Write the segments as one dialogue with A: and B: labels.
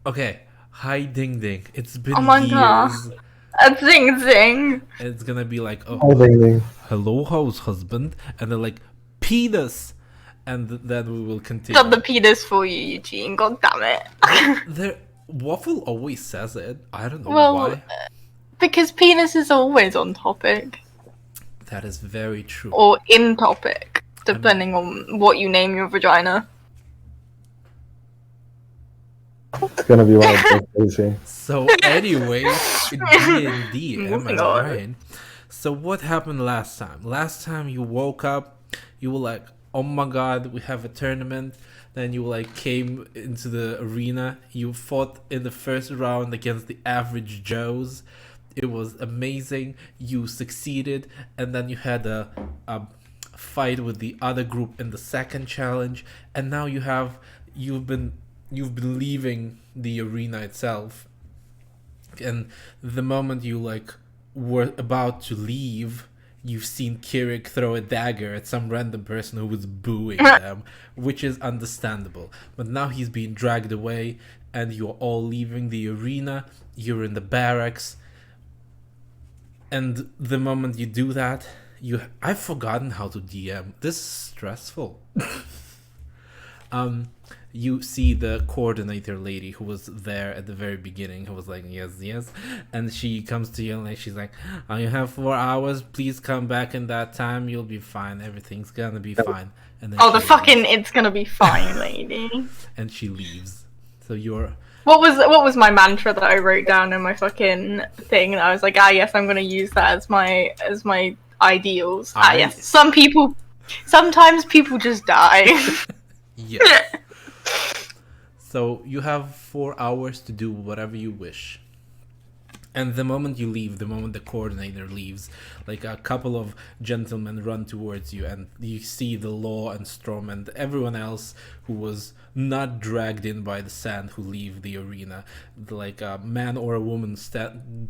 A: Okay. Hi, Ding Ding. It's been
B: Oh my god.
A: years.
B: A zing zing.
A: It's gonna be like,
C: Hi,
A: oh,
C: Ding Ding.
A: hello, house husband, and then like, penis, and then we will
B: Got the
A: continue.
B: penis for you, Eugene. God damn
A: But
B: it.
A: there, Waffle always says it. I don't know
B: Well,
A: why.
B: because penis is always on topic.
A: That is very true.
B: Or in topic,
A: I mean,
B: depending on what you name your vagina.
C: It's gonna be one of those days.
A: so anyways, D&D, am I
B: Moving on.
A: right? So what happened last time? Last time you woke up, you were like, oh my god, we have a tournament. Then you like came into the arena. You fought in the first round against the average Joes. It was amazing. You succeeded, and then you had a fight with the other group in the second challenge, and now you've been you've been leaving the arena itself, and the moment you like were about to leave, you've seen Kirik throw a dagger at some random person who was booing them, which is understandable. But now he's being dragged away, and you're all leaving the arena. You're in the barracks, and the moment you do that, I've forgotten how to DM. This is stressful. You see the coordinator lady who was there at the very beginning, who was like, yes, yes, and she comes to you and like, she's like, oh, you have 4 hours, please come back in that time, you'll be fine, everything's gonna be fine. And then
B: Oh, the
A: she
B: fucking
A: leaves.
B: it's gonna be fine, lady.
A: And she leaves. So you're
B: What was my mantra that I wrote down in my fucking thing? And I was like, yes, I'm gonna use that as my ideals. Yes. Sometimes people just die.
A: yes. So you have 4 hours to do whatever you wish. And the moment you leave, the moment the coordinator leaves, like a couple of gentlemen run towards you, and you see the Law and Storm and everyone else who was not dragged in by the sand who leave the arena. Like a man or a woman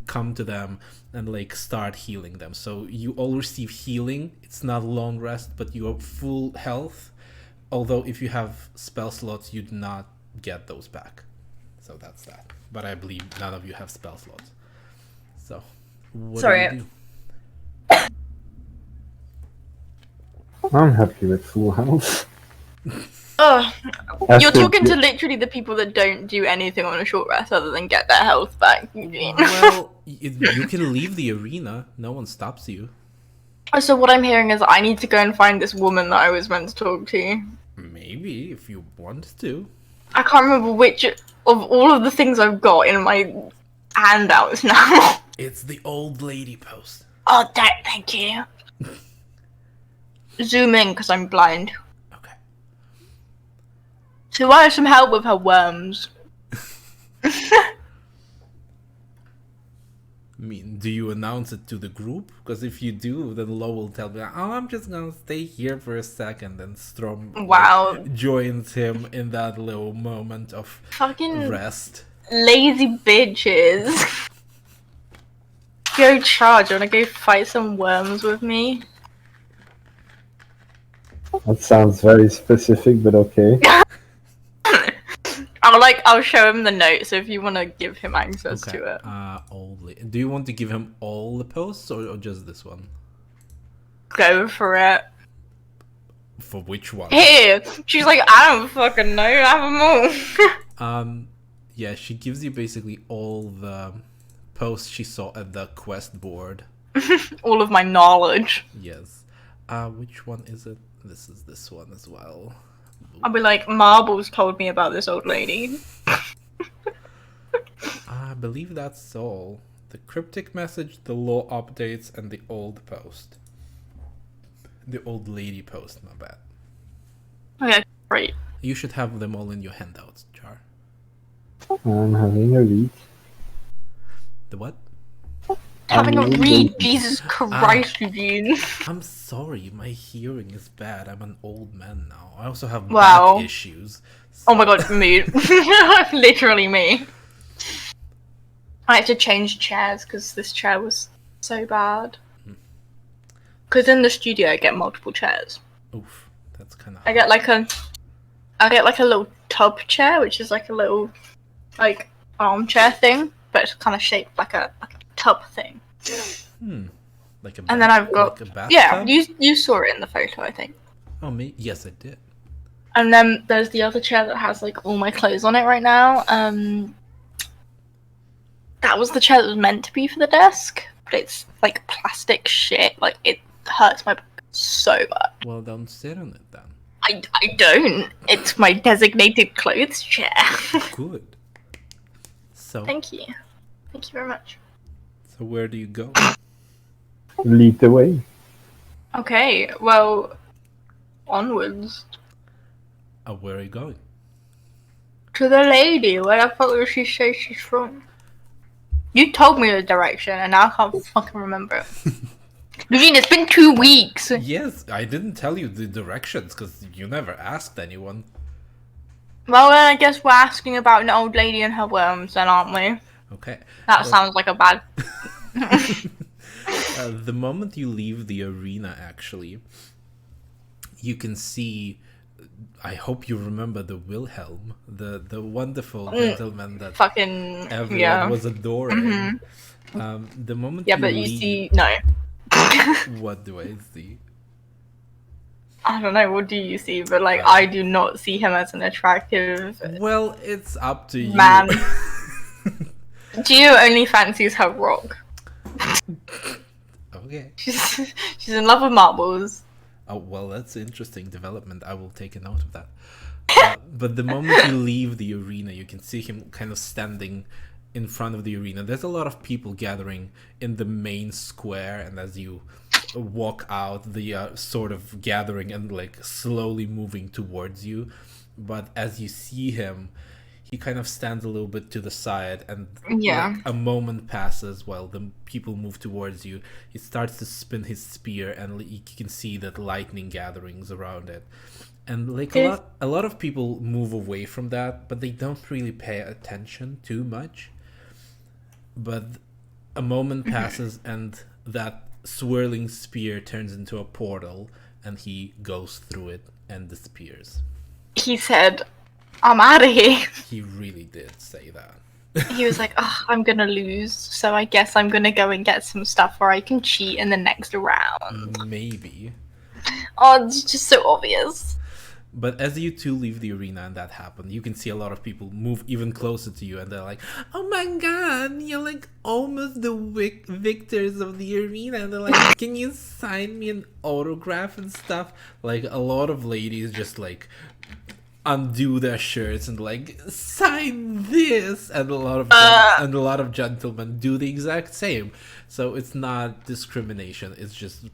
A: come to them and like start healing them. So you all receive healing. It's not long rest, but you have full health. Although if you have spell slots, you do not get those back. So that's that. But I believe none of you have spell slots. So, what do you do?
C: I'm happy with full health.
B: Ugh.
C: That's
B: You're
C: good.
B: talking to literally the people that don't do anything on a short rest other than get their health back, Eugene.
A: Well, you can leave the arena. No one stops you.
B: So what I'm hearing is I need to go and find this woman that I was meant to talk to.
A: Maybe, if you want to.
B: I can't remember which of all of the things I've got in my handouts now.
A: It's the old lady post.
B: Oh, thank you. Zoom in because I'm blind.
A: Okay.
B: So I have some help with her worms.
A: I mean, do you announce it to the group? Because if you do, then Lo will tell me, oh, I'm just gonna stay here for a second. And Strom
B: Wow.
A: joins him in that little moment of
B: Fucking
A: rest.
B: lazy bitches. Go charge, wanna go fight some worms with me?
C: That sounds very specific, but okay.
B: I'll show him the note, so if you wanna give him access
A: Okay.
B: to it.
A: Do you want to give him all the posts or just this one?
B: Go for it.
A: For which one?
B: Here! She's like, I don't fucking know, have them all.
A: Yeah, she gives you basically all the posts she saw at the quest board.
B: All of my knowledge.
A: Yes. Which one is it? This is this one as well.
B: I'll be like, Marbles told me about this old lady.
A: I believe that's all. The cryptic message, the law updates, and the old post. The old lady post, my bad.
B: Okay, great.
A: You should have them all in your handouts, Jar.
C: I'm having a read.
A: The what?
B: Having a
C: I'm
B: read,
C: reading.
B: Jesus Christ, Eugene.
A: I'm sorry, my hearing is bad. I'm an old man now. I also have
B: Wow.
A: back issues.
B: Oh my god, mood. Literally me. I have to change chairs because this chair was so bad. Because in the studio I get multiple chairs.
A: Oof, that's kind of.
B: I get like a little tub chair, which is like a little like armchair thing, but it's kind of shaped like a tub thing.
A: Like a
B: And then I've got
A: like a bathtub?
B: yeah, you saw it in the photo, I think.
A: Oh, me? Yes, I did.
B: And then there's the other chair that has like all my clothes on it right now. That was the chair that was meant to be for the desk, but it's like plastic shit. Like it hurts my back so bad.
A: Well, don't sit on it then.
B: I don't. It's my designated clothes chair.
A: Good. So,
B: Thank you. Thank you very much.
A: so where do you go?
C: Lead the way.
B: Okay, well, onwards
A: Where are you going?
B: to the lady. Where the fuck does she say she's from? You told me the direction, and now I can't fucking remember it. Eugene, it's been 2 weeks.
A: Yes, I didn't tell you the directions because you never asked anyone.
B: Well, then I guess we're asking about an old lady and her worms, then, aren't we?
A: Okay.
B: That
A: Well,
B: sounds like a bad.
A: the moment you leave the arena, actually, you can see. I hope you remember the Wilhelm, the wonderful gentleman that
B: Fucking
A: everyone
B: yeah.
A: was adoring. The moment
B: Yeah,
A: you
B: but
A: leave,
B: you see, no.
A: what do I see?
B: I don't know. What do you see? But like, I do not see him as an attractive
A: Well, it's up to you.
B: man. Gio only fancies her rock.
A: Okay.
B: She's in love with marbles.
A: Oh, well, that's an interesting development. I will take a note of that. But the moment you leave the arena, you can see him kind of standing in front of the arena. There's a lot of people gathering in the main square, and as you walk out, the sort of gathering and like slowly moving towards you. But as you see him, he kind of stands a little bit to the side, and
B: Yeah.
A: like, a moment passes while the people move towards you. He starts to spin his spear, and you can see that lightning gatherings around it. And like a lot of people move away from that, but they don't really pay attention too much. But a moment passes, and that swirling spear turns into a portal, and he goes through it and disappears.
B: He said, "I'm out of here."
A: He really did say that.
B: He was like, "Oh, I'm gonna lose, so I guess I'm gonna go and get some stuff where I can cheat in the next round."
A: Maybe.
B: Oh, it's just so obvious.
A: But as you two leave the arena and that happened, you can see a lot of people move even closer to you, and they're like, "Oh my god, you're like almost the victors of the arena." And they're like, "Can you sign me an autograph and stuff?" Like a lot of ladies just like undo their shirts and like sign this, and a lot of gentlemen do the exact same. So it's not discrimination, it's just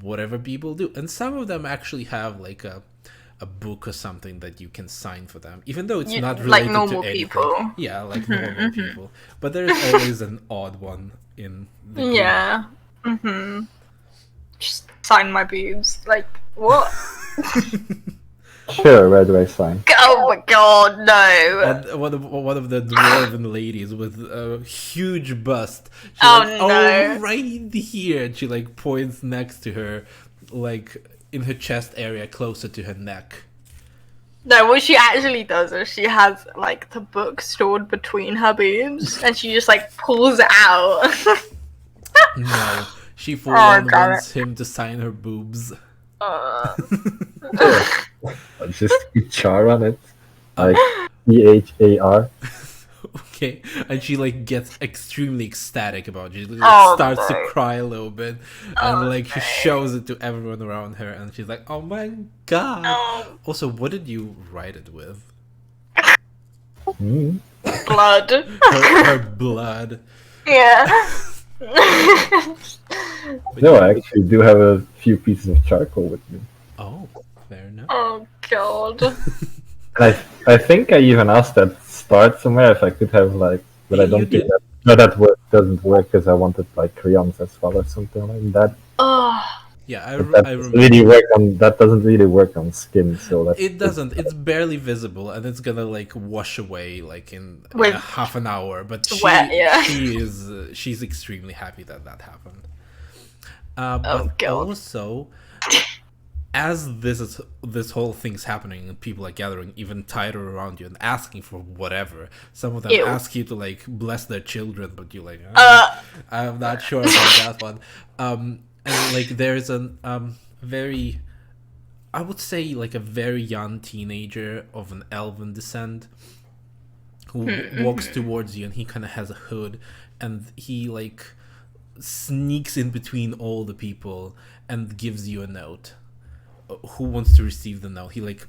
A: whatever people do. And some of them actually have like a book or something that you can sign for them, even though it's not related
B: like normal
A: to anything.
B: people.
A: Yeah, like normal people. But there's always an odd one in the group.
B: Yeah. Just sign my boobs. Like, what?
C: Sure, where do I sign?
B: Oh my god, no.
A: And one of the dwarven ladies with a huge bust. She's
B: Oh,
A: like,
B: no.
A: "Oh, right here." And she like points next to her, like in her chest area, closer to her neck.
B: No, what she actually does is she has like the book stored between her boobs, and she just like pulls it out.
A: No, she full
B: Oh,
A: on
B: got
A: wants him to sign her boobs.
C: Just keep char on it. Like CHAR.
A: Okay, and she like gets extremely ecstatic about it. She like,
B: Oh,
A: starts to
B: no.
A: cry a little bit, and like she shows it to everyone around her, and she's like, "Oh my god!"
B: Oh.
A: Also, what did you write it with?
B: Blood.
A: Her blood.
B: Yeah.
A: But
C: No, I actually do have a few pieces of charcoal with me.
A: Oh, fair enough.
B: Oh god.
C: And I think I even asked that start somewhere if I could have like, but I
A: You
C: don't think
A: did.
C: that. No, that doesn't work because I wanted like crayons as well or something like that.
B: Oh.
A: Yeah,
C: But
A: I
C: that
A: remember.
C: that doesn't really work on skin, so that's
A: It doesn't. It's barely visible, and it's gonna like wash away like in
B: With
A: half an hour. But
B: sweat, yeah.
A: she's extremely happy that happened.
B: Oh,
A: But
B: God.
A: also, as this whole thing's happening and people are gathering even tighter around you and asking for whatever, some of them
B: Ew.
A: ask you to like bless their children, but you're like, "Ah, I'm not sure about that one." And like there's an very, I would say like a very young teenager of an elven descent who walks towards you, and he kind of has a hood, and he like sneaks in between all the people and gives you a note. Who wants to receive the note? He like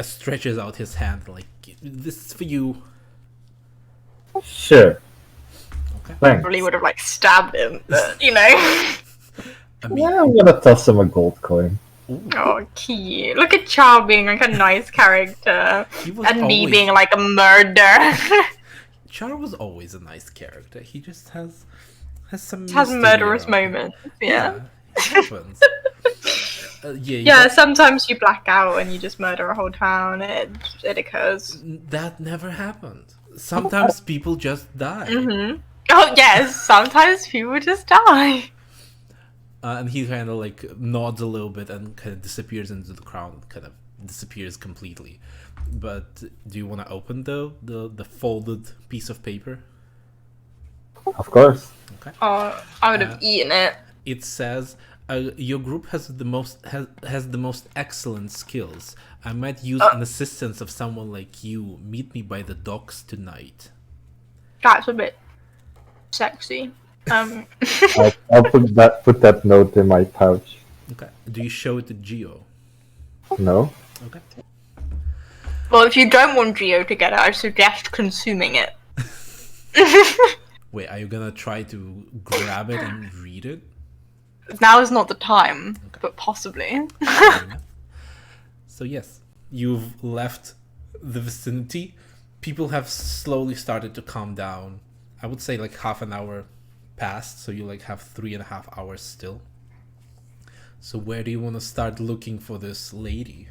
A: stretches out his hand like, this is for you.
C: Sure.
A: Okay.
C: Thanks.
B: Probably would have like stabbed him, but you know.
A: I mean,
C: Yeah, I'm gonna toss him a gold coin.
A: ooh,
B: Oh, cute. Look at Char being like a nice character,
A: he was
B: and me
A: always,
B: being like a murderer.
A: Char was always a nice character. He just has some
B: Has
A: mystery
B: murderous
A: around him.
B: moments. Yeah.
A: It happens. Yeah,
B: Yeah, sometimes you black out and you just murder a whole town. It occurs.
A: that never happened. Sometimes people just die.
B: Oh yes, sometimes people just die.
A: And he kind of like nods a little bit and kind of disappears into the crowd, kind of disappears completely. But do you want to open the folded piece of paper?
C: Of course.
A: Okay.
B: Oh, I would have eaten it.
A: It says, your group has the most excellent skills. I might use an assistance of someone like you. Meet me by the docks tonight.
B: That's a bit sexy.
C: I'll put that note in my pouch.
A: Okay. Do you show it to Geo?
C: No.
A: Okay.
B: Well, if you don't want Geo to get it, I suggest consuming it.
A: Wait, are you gonna try to grab it and read it?
B: Now is not the time, but possibly.
A: So yes, you've left the vicinity. People have slowly started to calm down. I would say like half an hour passed, so you like have 3.5 hours still. So where do you want to start looking for this lady?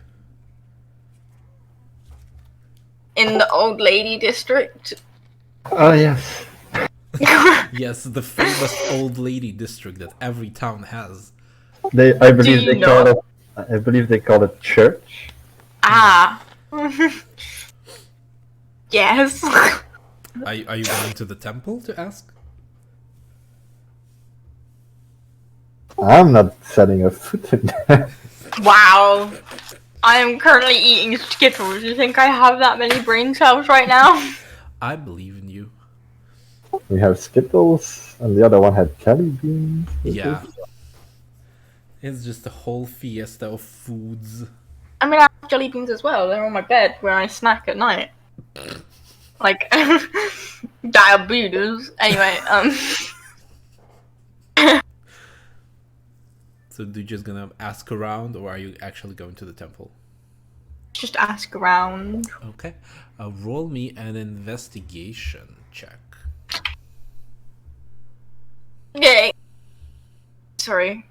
B: In the old lady district.
C: Oh yes.
A: Yes, the famous old lady district that every town has.
C: I believe
B: you
C: they call it. I believe they call it church.
B: Ah. Yes.
A: Are you going to the temple to ask?
C: I'm not setting a foot in there.
B: Wow. I am currently eating Skittles. You think I have that many brain cells right now?
A: I believe in you.
C: We have Skittles, and the other one had jelly beans.
A: Yeah. It's just a whole fiesta of foods.
B: I mean, I have jelly beans as well. They're on my bed where I snack at night. Like, diabetes. Anyway,
A: So you're just gonna ask around, or are you actually going to the temple?
B: just ask around.
A: Okay. Roll me an investigation check.
B: Yay. Sorry.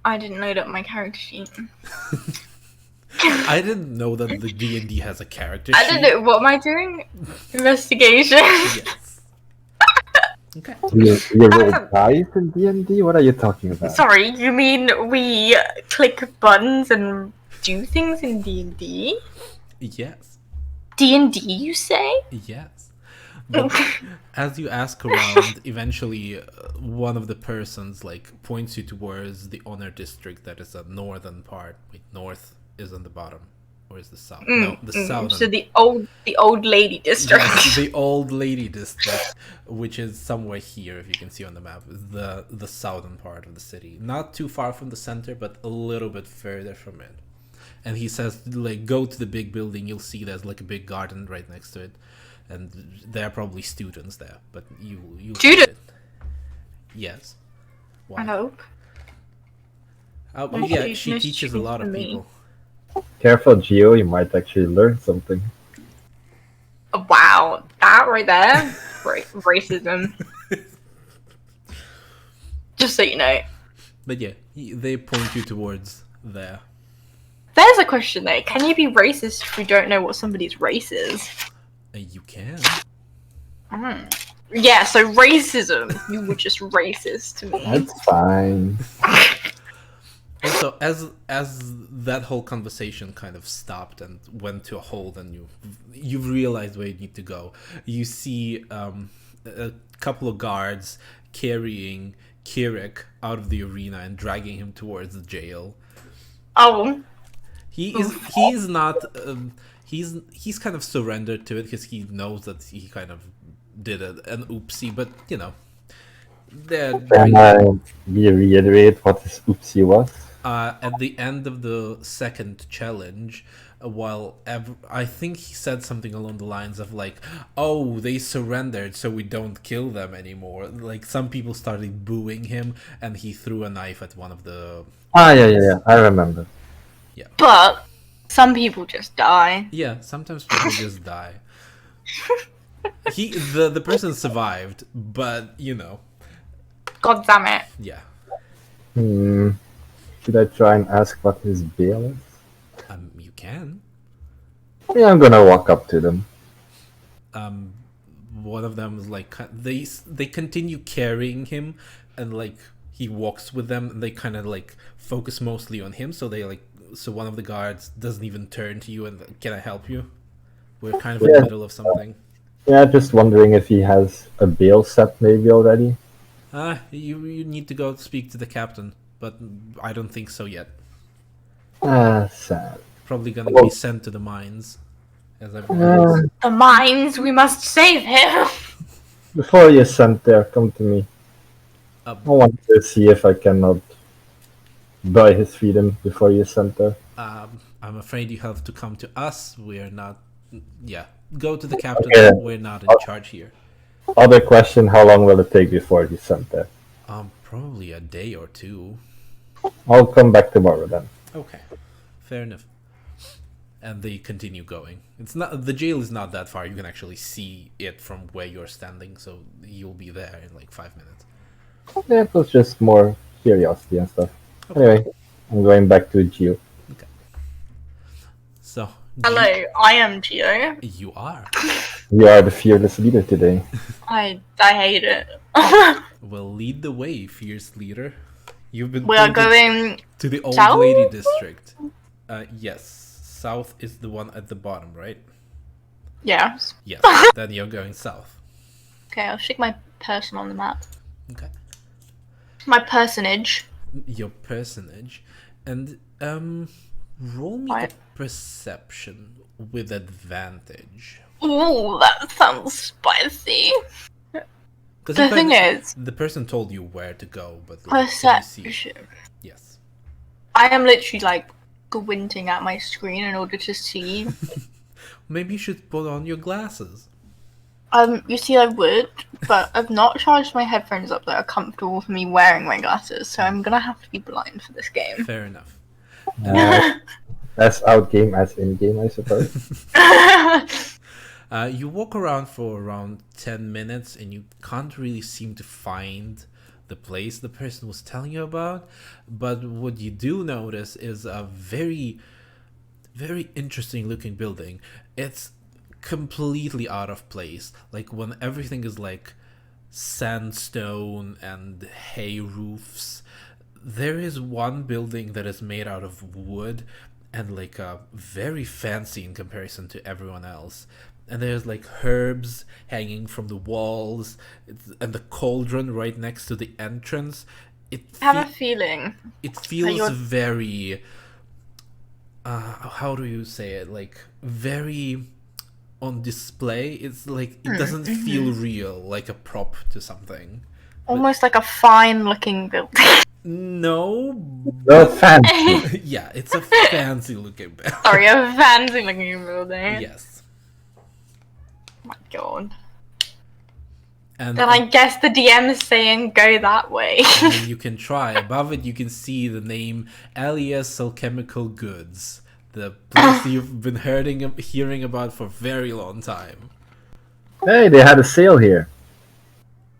B: I didn't load up my character sheet.
A: I didn't know that the D&D has a character
B: I
A: sheet.
B: don't know. What am I doing? Investigation.
A: Yes. Okay.
C: You roll dice in D&D? What are you talking about?
B: Sorry, you mean we click buttons and do things in D&D?
A: Yes.
B: D&D, you say?
A: Yes. But as you ask around, eventually one of the persons like points you towards the honor district that is the northern part. Wait, north is on the bottom. Or is the south? No, the southern.
B: So the old lady district.
A: Yes, the old lady district, which is somewhere here, if you can see on the map, is the southern part of the city. Not too far from the center, but a little bit further from it. And he says, like, go to the big building. You'll see there's like a big garden right next to it, and there are probably students there. But you
B: Student?
A: Yes.
B: I
A: Why?
B: hope.
A: Well, yeah,
B: She's
A: she
B: no
A: teaches a
B: student
A: lot
B: for
A: of
B: me.
A: people.
C: Careful, Geo, you might actually learn something.
B: Wow, that right there, racism. Just so you know.
A: But yeah, they point you towards there.
B: There's a question though. Can you be racist if we don't know what somebody's race is?
A: You can.
B: Yeah, so racism. You were just racist to me.
C: That's fine.
A: Also, as that whole conversation kind of stopped and went to a halt, and you've realized where you need to go, you see a couple of guards carrying Kirik out of the arena and dragging him towards the jail.
B: Oh,
A: He is not he's kind of surrendered to it because he knows that he kind of did an oopsie, but they're
C: Can I reiterate what this oopsie was?
A: at the end of the second challenge, I think he said something along the lines of like, "Oh, they surrendered, so we don't kill them anymore." Like some people started booing him, and he threw a knife at one of the.
C: Yeah. I remember.
B: but some people just die.
A: Yeah, sometimes people just die. The person survived, but
B: God damn it.
A: yeah.
C: Should I try and ask what his bail is?
A: You can.
C: Yeah, I'm gonna walk up to them.
A: One of them is like they continue carrying him, and like he walks with them, and they kind of like focus mostly on him. So one of the guards doesn't even turn to you and like, can I help you? We're kind of in the middle of something.
C: Yeah, just wondering if he has a bail set maybe already.
A: You need to go speak to the captain, but I don't think so yet.
C: Sad.
A: Probably gonna be sent to the mines, as everyone else.
B: The mines, we must save him.
C: Before you're sent there, come to me. I want to see if I cannot buy his freedom before you're sent there.
A: I'm afraid you have to come to us. We're not. Yeah, go to the captain.
C: Okay.
A: We're not in charge here.
C: Other question, how long will it take before he's sent there?
A: Probably a day or two.
C: I'll come back tomorrow then.
A: Okay, fair enough. And they continue going. The jail is not that far. You can actually see it from where you're standing, so you'll be there in like 5 minutes.
C: Yeah, it was just more curiosity and stuff.
A: Okay.
C: Anyway, I'm going back to Geo.
A: Okay. So.
B: Hello, I am Geo.
A: You are.
C: You are the fearless leader today.
B: I hate it.
A: Well, lead the way, fierce leader. You've been.
B: We are going
A: to the old
B: south?
A: lady district. Yes. South is the one at the bottom, right?
B: Yes.
A: Yes. Then you're going south.
B: Okay, I'll stick my person on the map.
A: Okay.
B: My personage.
A: Your personage, and roll me a perception with advantage.
B: Ooh, that sounds spicy.
A: Because
B: The thing is,
A: the person told you where to go, but like, can you see?
B: perception.
A: Yes.
B: I am literally like squinting at my screen in order to see.
A: Maybe you should put on your glasses.
B: You see, I would, but I've not charged my headphones up that are comfortable for me wearing my glasses, so I'm gonna have to be blind for this game.
A: Fair enough.
C: As out game as in game, I suppose.
A: You walk around for around 10 minutes and you can't really seem to find the place the person was telling you about. But what you do notice is a very, very interesting looking building. It's completely out of place. Like when everything is like sandstone and hay roofs. There is one building that is made out of wood and like very fancy in comparison to everyone else. And there's like herbs hanging from the walls, and the cauldron right next to the entrance.
B: I have a feeling.
A: It feels very. How do you say it? Like very on display. It's like it doesn't feel real, like a prop to something.
B: Almost like a fine-looking building.
A: No.
C: Well, fancy.
A: Yeah, it's a fancy looking building.
B: Sorry, a fancy-looking building.
A: Yes.
B: Oh my god.
A: And
B: Then I guess the DM is saying go that way.
A: I mean, you can try. Above it, you can see the name Alias Alchemical Goods, the place you've been hearing about for a very long time.
C: Hey, they had a sale here.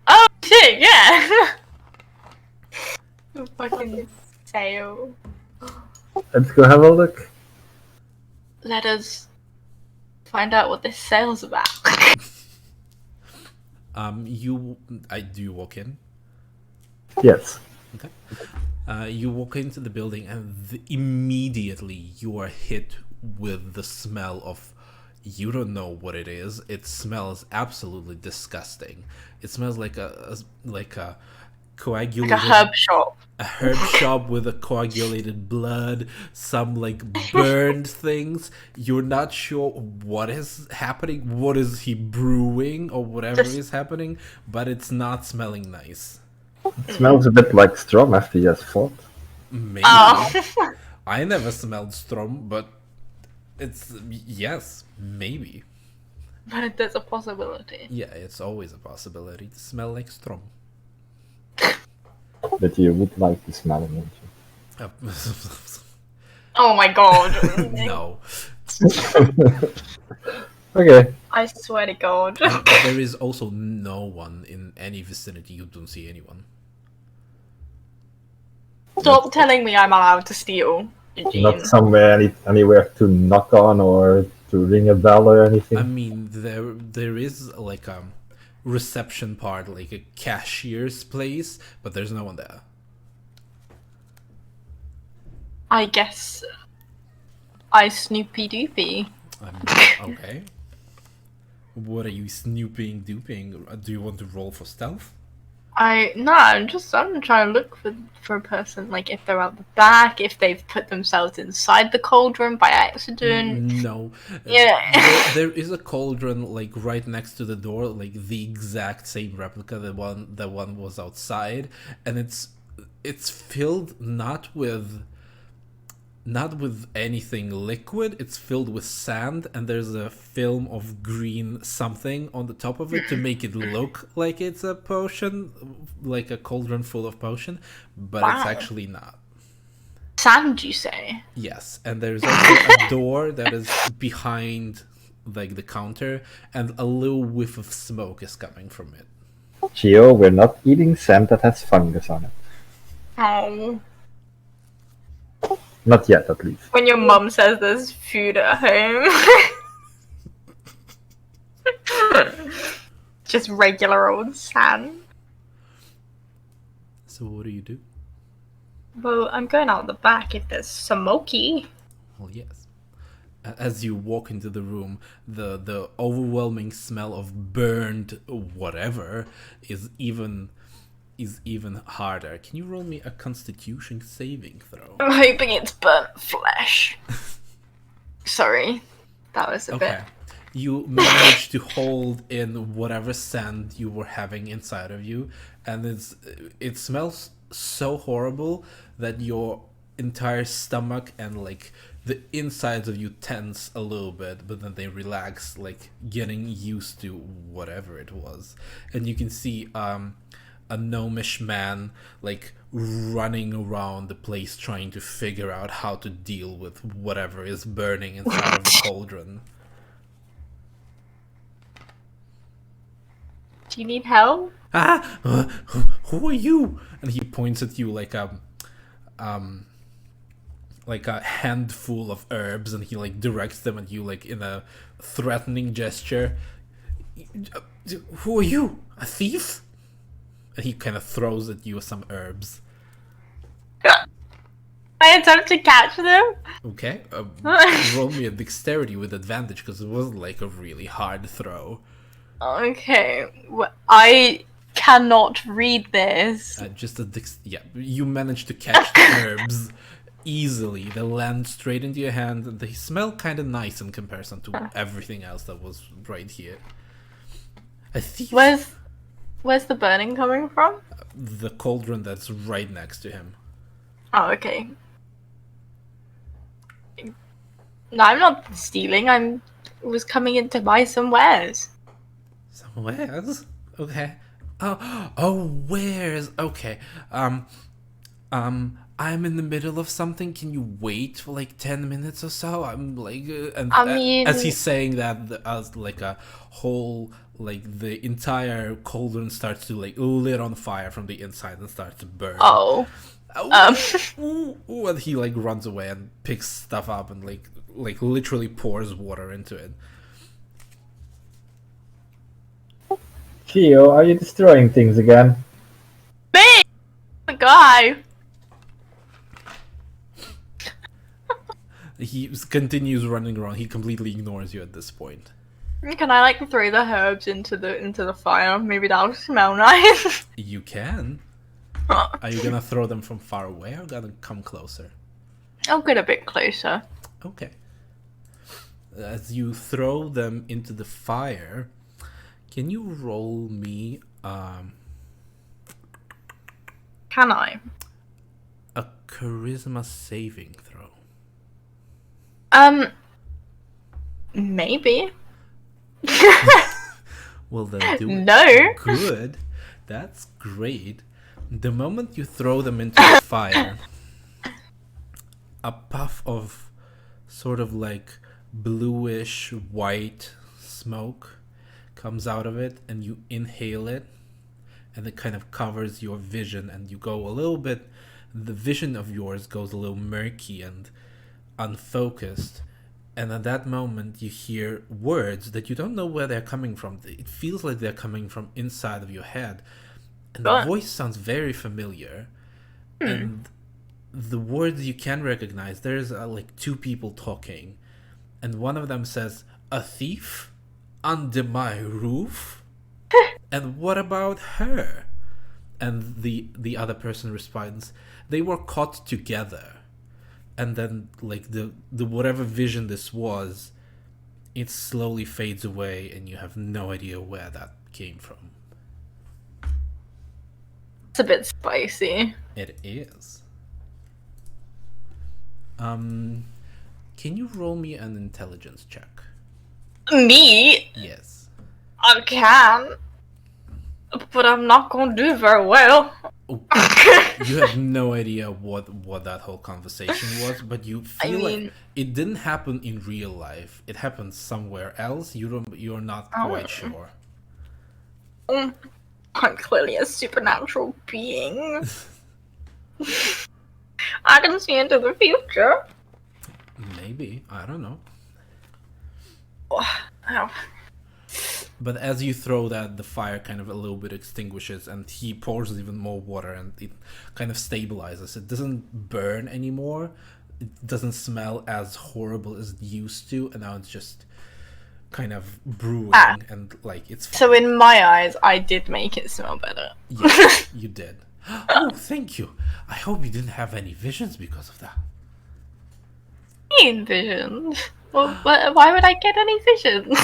B: Oh shit, yeah! Fucking sale.
C: Let's go have a look.
B: Let us find out what this sale's about.
A: Do you walk in?
C: Yes.
A: Okay. You walk into the building, and immediately you are hit with the smell of. You don't know what it is. It smells absolutely disgusting. It smells like a coagulated,
B: Like a herb shop.
A: a herb shop with a coagulated blood, some like burned things. You're not sure what is happening, what is he brewing, or whatever is happening, but it's not smelling nice.
C: It smells a bit like Strom after he has fought.
A: Maybe.
B: Oh.
A: I never smelled Strom, but it's yes, maybe.
B: But there's a possibility.
A: Yeah, it's always a possibility to smell like Strom.
C: But you would like to smell it, wouldn't you?
B: Oh my god.
A: No.
C: Okay.
B: I swear to god.
A: There is also no one in any vicinity. You don't see anyone.
B: Stop telling me I'm allowed to steal, Eugene.
C: Not somewhere anywhere to knock on or to ring a bell or anything.
A: I mean, there is like a reception part, like a cashier's place, but there's no one there.
B: I guess I Snoopy Doopy.
A: Okay. What are you snooping, duping? Do you want to roll for stealth?
B: I'm trying to look for a person, like if they're out the back, if they've put themselves inside the cauldron by accident.
A: No.
B: Yeah.
A: There is a cauldron like right next to the door, like the exact same replica, the one was outside, and it's filled not with anything liquid. It's filled with sand, and there's a film of green something on the top of it to make it look like it's a potion, like a cauldron full of potion, but it's actually not.
B: Sand, you say?
A: Yes, and there's also a door that is behind like the counter, and a little whiff of smoke is coming from it.
C: Gio, we're not eating sand that has fungus on it.
B: Oh.
C: Not yet, at least.
B: When your mum says there's food at home. Just regular old sand.
A: So what do you do?
B: Well, I'm going out the back if there's smoky.
A: Well, yes. As you walk into the room, the overwhelming smell of burned whatever is even harder. Can you roll me a Constitution saving throw?
B: I'm hoping it's burnt flesh. Sorry, that was a bit.
A: You manage to hold in whatever sand you were having inside of you, and it smells so horrible that your entire stomach and like the insides of you tense a little bit, but then they relax, like getting used to whatever it was. And you can see a gnomish man like running around the place trying to figure out how to deal with whatever is burning inside of the cauldron.
B: Do you need help?
A: Who are you? And he points at you like a handful of herbs, and he like directs them at you like in a threatening gesture. Who are you? A thief? And he kind of throws at you some herbs.
B: I attempt to catch them.
A: Okay, roll me a dexterity with advantage because it wasn't like a really hard throw.
B: Okay, I cannot read this.
A: You managed to catch the herbs easily. They land straight into your hand, and they smell kind of nice in comparison to everything else that was right here. A thief.
B: Where's the burning coming from?
A: The cauldron that's right next to him.
B: Oh, okay. No, I'm not stealing. I was coming in to buy some wares.
A: Some wares? Okay. Oh, wares. Okay. I'm in the middle of something. Can you wait for like 10 minutes or so? I'm like, as he's saying that, as like a whole, like the entire cauldron starts to like lit on fire from the inside and starts to burn.
B: Oh.
A: And he like runs away and picks stuff up and like literally pours water into it.
C: Gio, are you destroying things again?
B: Me! The guy!
A: He continues running around. He completely ignores you at this point.
B: Can I like throw the herbs into the fire? Maybe that'll smell nice.
A: You can. Are you gonna throw them from far away or gonna come closer?
B: I'll get a bit closer.
A: Okay. As you throw them into the fire, can you roll me
B: Can I?
A: a charisma saving throw?
B: Maybe.
A: Well, then do it.
B: No.
A: Good. That's great. The moment you throw them into the fire, a puff of sort of like bluish white smoke comes out of it, and you inhale it, and it kind of covers your vision, and you go a little bit, the vision of yours goes a little murky and unfocused. And at that moment, you hear words that you don't know where they're coming from. It feels like they're coming from inside of your head. And the voice sounds very familiar. And the words you can recognize, there's like two people talking. And one of them says, "A thief? Under my roof? And what about her?" And the other person responds, "They were caught together." And then, like, the whatever vision this was, it slowly fades away, and you have no idea where that came from.
B: It's a bit spicy.
A: It is. Can you roll me an intelligence check?
B: Me?
A: Yes.
B: I can. But I'm not gonna do very well.
A: Oh, you have no idea what that whole conversation was, but you feel like it didn't happen in real life. It happened somewhere else. You're not quite sure.
B: I'm clearly a supernatural being. I can see into the future.
A: Maybe, I don't know.
B: Oh.
A: But as you throw that, the fire kind of a little bit extinguishes, and he pours even more water, and it kind of stabilizes. It doesn't burn anymore. It doesn't smell as horrible as it used to, and now it's just kind of brewing, and like it's fine.
B: So in my eyes, I did make it smell better.
A: Yes, you did. Oh, thank you. I hope you didn't have any visions because of that.
B: Visions? Well, why would I get any visions?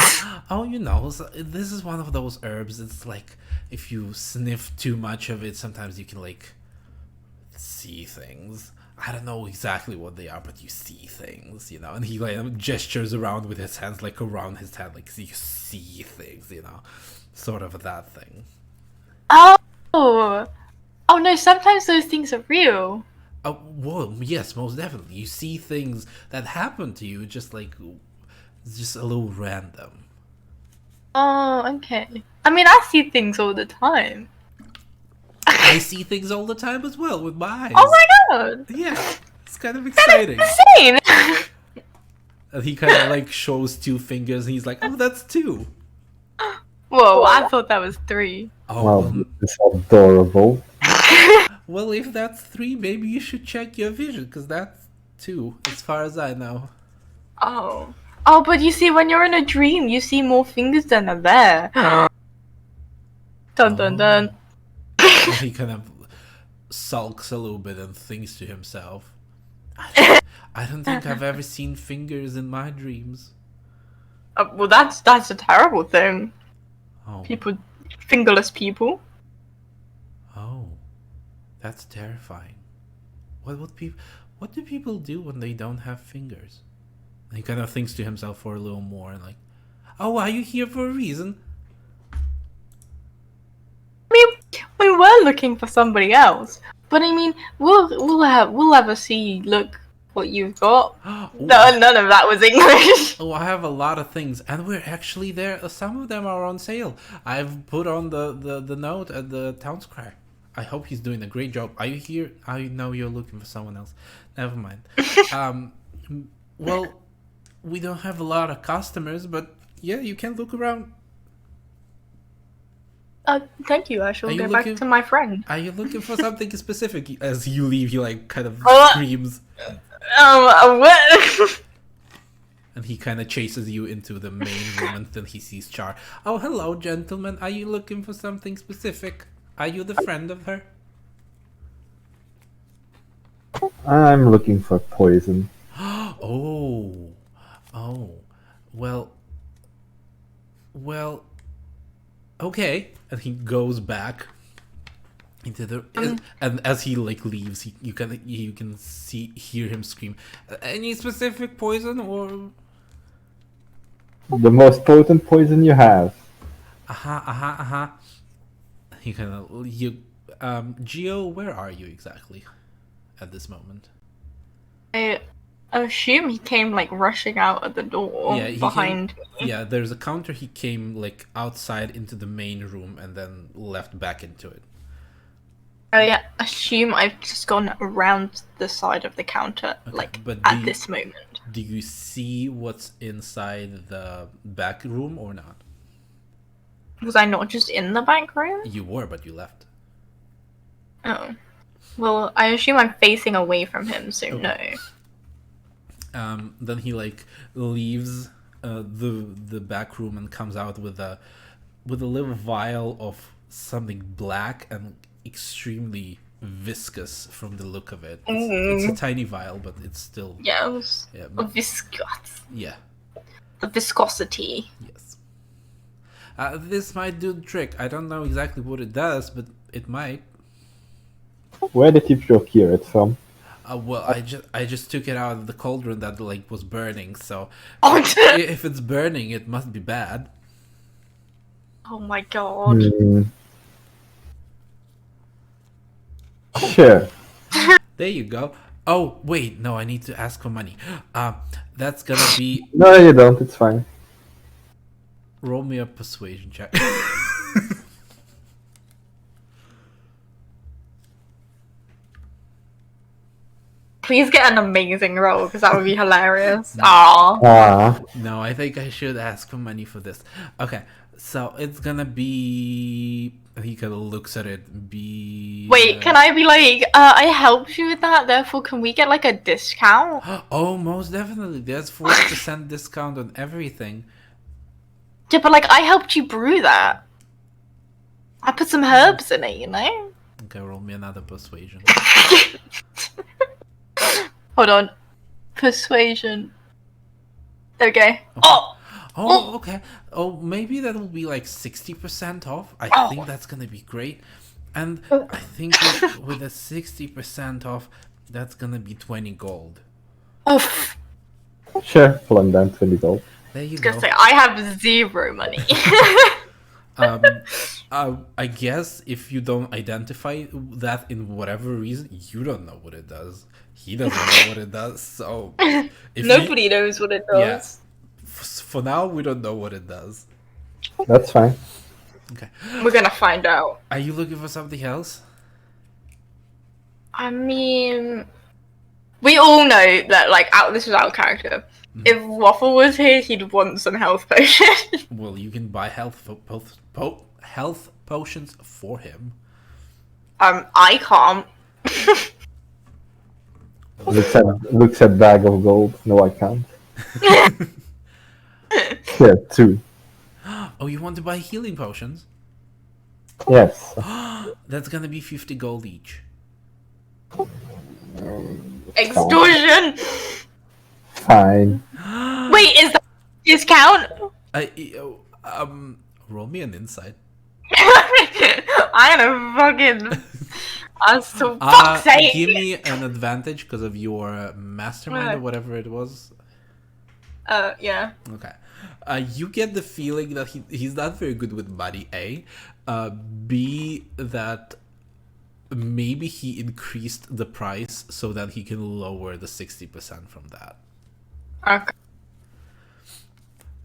A: Oh, you know, this is one of those herbs. It's like if you sniff too much of it, sometimes you can like see things. I don't know exactly what they are, but you see things, you know. And he like gestures around with his hands, like around his head, like you see things, you know, sort of that thing.
B: Oh no! Sometimes those things are real.
A: Oh, well, yes, most definitely. You see things that happen to you, just like it's just a little random.
B: Oh, okay. I mean, I see things all the time.
A: I see things all the time as well with my eyes.
B: Oh my god!
A: Yeah, it's kind of exciting.
B: Insane!
A: And he kind of like shows two fingers, and he's like, "Oh, that's two."
B: Whoa, I thought that was 3.
A: Oh,
C: Wow, it's adorable.
A: well, if that's 3, maybe you should check your vision, because that's 2, as far as I know.
B: Oh, but you see, when you're in a dream, you see more fingers than are there. Dun dun dun.
A: And he kind of sulks a little bit and thinks to himself, I don't think I've ever seen fingers in my dreams.
B: Well, that's a terrible thing.
A: Oh.
B: Fingerless people.
A: Oh, that's terrifying. What do people do when they don't have fingers? And he kind of thinks to himself for a little more, and like, "Oh, are you here for a reason?"
B: I mean, we were looking for somebody else, but I mean, we'll ever see. Look what you've got. No, none of that was English.
A: Oh, I have a lot of things, and we're actually there. Some of them are on sale. I've put on the note at the town square. I hope he's doing a great job. Are you here? I know you're looking for someone else. Never mind. Well, we don't have a lot of customers, but yeah, you can look around.
B: Thank you. I shall
A: Are you
B: go back
A: looking-
B: to my friend.
A: Are you looking for something specific? As you leave, he like kind of screams.
B: What?
A: And he kind of chases you into the main room, and then he sees Char. Oh, hello, gentlemen. Are you looking for something specific? Are you the friend of her?
C: I'm looking for poison.
A: Oh. Oh. Well, okay. And he goes back into the and as he like leaves, you can hear him scream. Any specific poison or?
C: The most potent poison you have.
A: He kind of Geo, where are you exactly at this moment?
B: I assume he came like rushing out of the door behind me.
A: Yeah, there's a counter. He came like outside into the main room and then left back into it.
B: I assume I've just gone around the side of the counter, at this moment.
A: Do you see what's inside the back room or not?
B: Was I not just in the back room?
A: You were, but you left.
B: Oh. Well, I assume I'm facing away from him, so
A: Okay.
B: no.
A: Then he like leaves the back room and comes out with a little vial of something black and extremely viscous from the look of it. It's a tiny vial, but it's still
B: Yeah, it was viscous.
A: Yeah.
B: The viscosity.
A: Yes. This might do the trick. I don't know exactly what it does, but it might.
C: Where did you procure it from?
A: Well, I just took it out of the cauldron that like was burning. So if it's burning, it must be bad.
B: Oh my god.
C: Sure.
A: There you go. Oh wait, no, I need to ask for money. That's gonna be.
C: No, you don't. It's fine.
A: Roll me a persuasion check.
B: Please get an amazing roll, because that would be hilarious. Aww.
A: No, I think I should ask for money for this. Okay, so it's gonna be. He kind of looks at it.
B: Wait, can I be like, I helped you with that, therefore can we get like a discount?
A: Oh, most definitely. There's 40% discount on everything.
B: Yeah, but like, I helped you brew that. I put some herbs in it, you know?
A: Okay, roll me another persuasion.
B: Hold on. Persuasion. Okay.
A: Oh, okay. Oh, maybe that will be like 60% off. I think that's gonna be great. And I think with a 60% off, that's gonna be 20 gold.
B: Oof.
C: Sure, plum down 20 gold.
A: There you
B: I was
A: go.
B: gonna say, I have 0 money.
A: I guess if you don't identify that in whatever reason, you don't know what it does. He doesn't know what it does. So
B: Nobody knows what it does.
A: Yeah. For now, we don't know what it does.
C: That's fine.
A: Okay.
B: We're gonna find out.
A: Are you looking for something else?
B: I mean, we all know that, like, this is our character. If Waffle was here, he'd want some health potion.
A: Well, you can buy health potions for him.
B: I can't.
C: Looks at bag of gold. No, I can't. Yeah, 2.
A: Oh, you want to buy healing potions?
C: Yes.
A: That's gonna be 50 gold each.
B: Extortion!
C: Fine.
B: Wait, is that discount?
A: Roll me an insight.
B: I am a fucking... So fuck's sake!
A: Give me an advantage because of your mastermind or whatever it was.
B: Yeah.
A: Okay. You get the feeling that he's not very good with money, A. B, that maybe he increased the price so that he can lower the 60% from that.
B: Okay.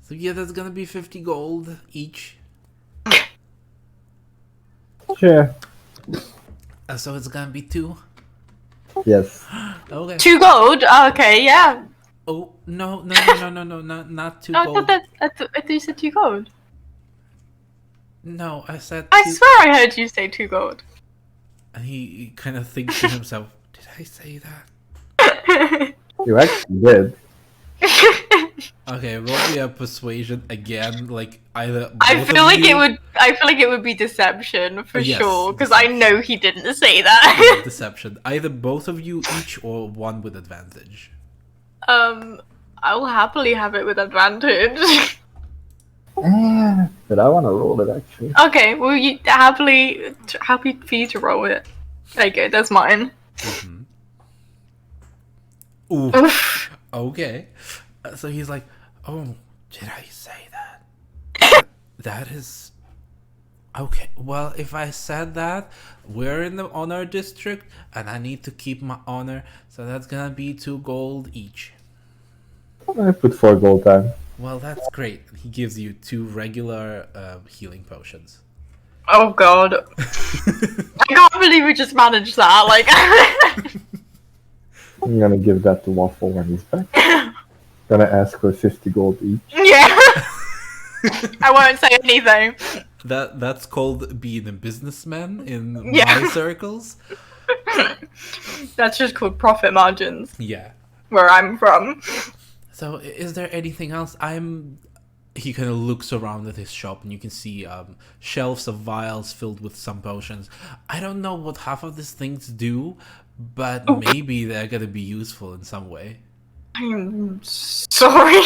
A: So yeah, that's gonna be 50 gold each.
C: Sure.
A: So it's gonna be 2.
C: Yes.
A: Okay.
B: 2 gold? Okay, yeah.
A: Oh no, not 2
B: I
A: gold.
B: thought you said 2 gold.
A: No, I said.
B: I swear I heard you say 2 gold.
A: And he kind of thinks to himself, "Did I say that?"
C: You actually did.
A: Okay, roll me a persuasion again. Like either
B: I
A: both
B: feel
A: of
B: like
A: you.
B: it would. I feel like it would be deception for
A: Yes,
B: sure, because I
A: deception.
B: know he didn't say
A: Yeah,
B: that.
A: deception. Either both of you each or one with advantage.
B: I will happily have it with advantage.
C: But I want to roll it actually.
B: Okay, well, you happy for you to roll it. There you go. That's mine.
A: Ooh.
B: Oof.
A: Okay. So he's like, "Oh, did I say that? That is okay. Well, if I said that, we're in the honor district, and I need to keep my honor, so that's gonna be 2 gold each."
C: I put 4 gold down.
A: Well, that's great. He gives you 2 regular healing potions.
B: Oh god, I can't believe we just managed that. Like,
C: I'm gonna give that to Waffle when he's back. Gonna ask for 50 gold each.
B: yeah. I won't say anything.
A: That's called being a businessman in
B: Yeah.
A: my circles.
B: That's just called profit margins
A: Yeah.
B: where I'm from.
A: So, is there anything else? He kind of looks around at his shop, and you can see shelves of vials filled with some potions. I don't know what half of these things do, but maybe they're gonna be useful in some way.
B: I'm sorry.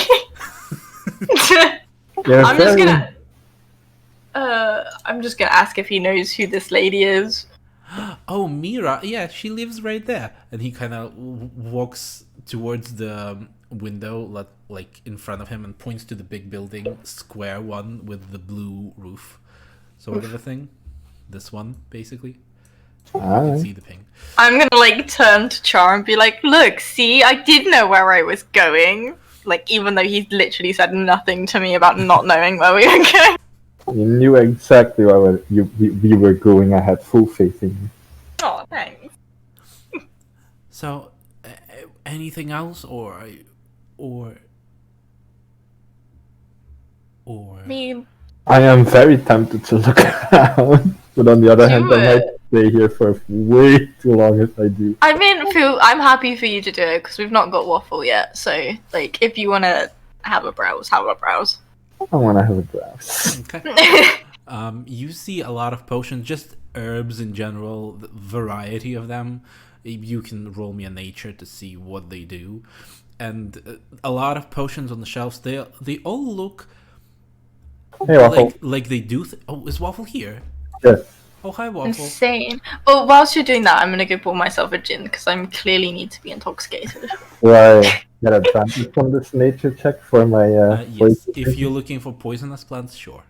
C: Yeah,
B: I'm just gonna. I'm just gonna ask if he knows who this lady is.
A: Oh, Mira, yeah, she lives right there. And he kind of walks towards the window, like in front of him, and points to the big building, square one with the blue roof, sort of a thing. This one, basically. You can see the ping.
B: I'm gonna like turn to Char and be like, "Look, see, I did know where I was going." Like, even though he's literally said nothing to me about not knowing where we were going.
C: You knew exactly where we were going. I had full faith in you.
B: Oh, thanks.
A: So, anything else, or
B: Me.
C: I am very tempted to look around, but on the other hand, I might stay here for way too long if I do.
B: I mean, Phil, I'm happy for you to do it because we've not got Waffle yet. So, like, if you want to have a browse, have a browse.
C: I want to have a browse.
A: okay. You see a lot of potions, just herbs in general, the variety of them. You can roll me a nature to see what they do, and a lot of potions on the shelves. They all look
C: Hey, Waffle.
A: like they do. Oh, is Waffle here?
C: Yes.
A: Oh, hi, Waffle.
B: Insane. Well, whilst you're doing that, I'm gonna go pour myself a gin because I'm clearly need to be intoxicated.
C: Do I get advantage from this nature check for my
A: Yes, if you're looking for poisonous plants, sure.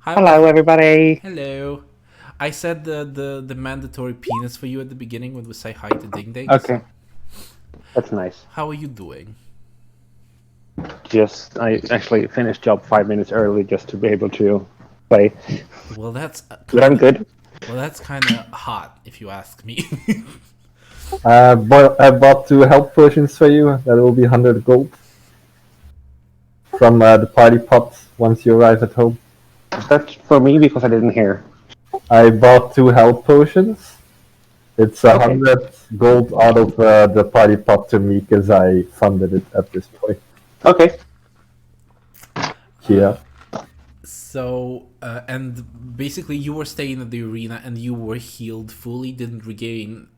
A: Hi,
D: Hello, everybody.
A: Hello. I said the mandatory penis for you at the beginning when we say hi to Ding Dings.
D: Okay. That's nice.
A: How are you doing?
D: I actually finished job 5 minutes early just to be able to play.
A: Well, that's
D: But I'm good.
A: Well, that's kind of hot, if you ask me.
C: I bought 2 health potions for you. That will be 100 gold from the party pots once you arrive at home.
D: That's for me because I didn't hear.
C: I bought 2 health potions. It's 100 gold out of the party pot to me because I funded it at this point.
D: Okay.
C: Yeah.
A: So, and basically you were staying at the arena and you were healed fully, didn't regain,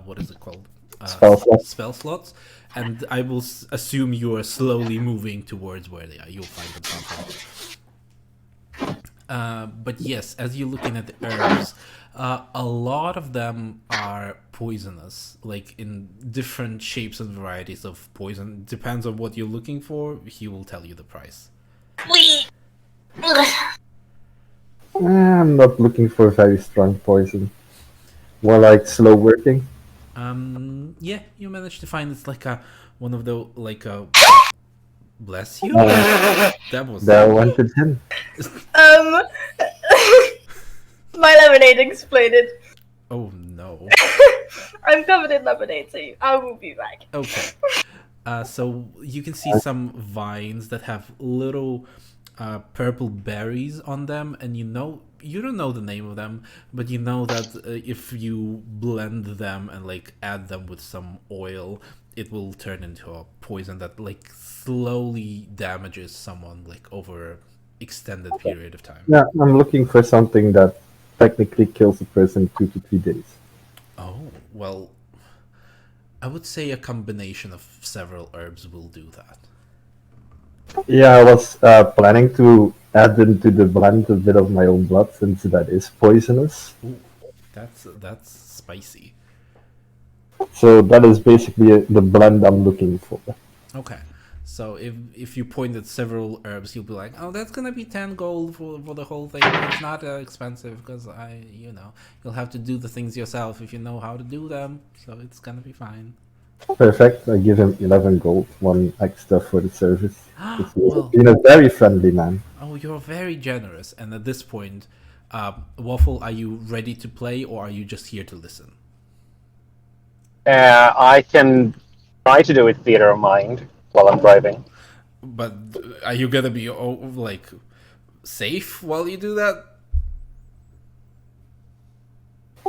A: what is it called? Spell slots. And I will assume you are slowly moving towards where they are. You'll find them something. But yes, as you're looking at the herbs, a lot of them are poisonous, like in different shapes and varieties of poison. Depends on what you're looking for, he will tell you the price.
C: I'm not looking for very strong poison. More like slow working.
A: Yeah, you managed to find it's like one of the bless you. That was
C: went to 10.
B: My lemonade exploded.
A: Oh no.
B: I'm covered in lemonade, so I will be back.
A: Okay. So you can see some vines that have little purple berries on them, and you don't know the name of them, but you know that if you blend them and like add them with some oil, it will turn into a poison that like slowly damages someone like over extended period of time.
C: Yeah, I'm looking for something that technically kills a person in 2 to 3 days.
A: Oh, well, I would say a combination of several herbs will do that.
C: Yeah, I was planning to add into the blend a bit of my own blood since that is poisonous.
A: Ooh, that's spicy.
C: So that is basically the blend I'm looking for.
A: Okay. So if you point at several herbs, you'll be like, oh, that's gonna be 10 gold for the whole thing. It's not expensive because you'll have to do the things yourself if you know how to do them. So it's gonna be fine.
C: Perfect. I give him 11 gold, one extra for the service. He's
A: Well,
C: been a very friendly man.
A: oh, you're very generous. And at this point, Waffle, are you ready to play or are you just here to listen?
D: I can try to do it theater of mind while I'm driving.
A: But are you gonna be like safe while you do that?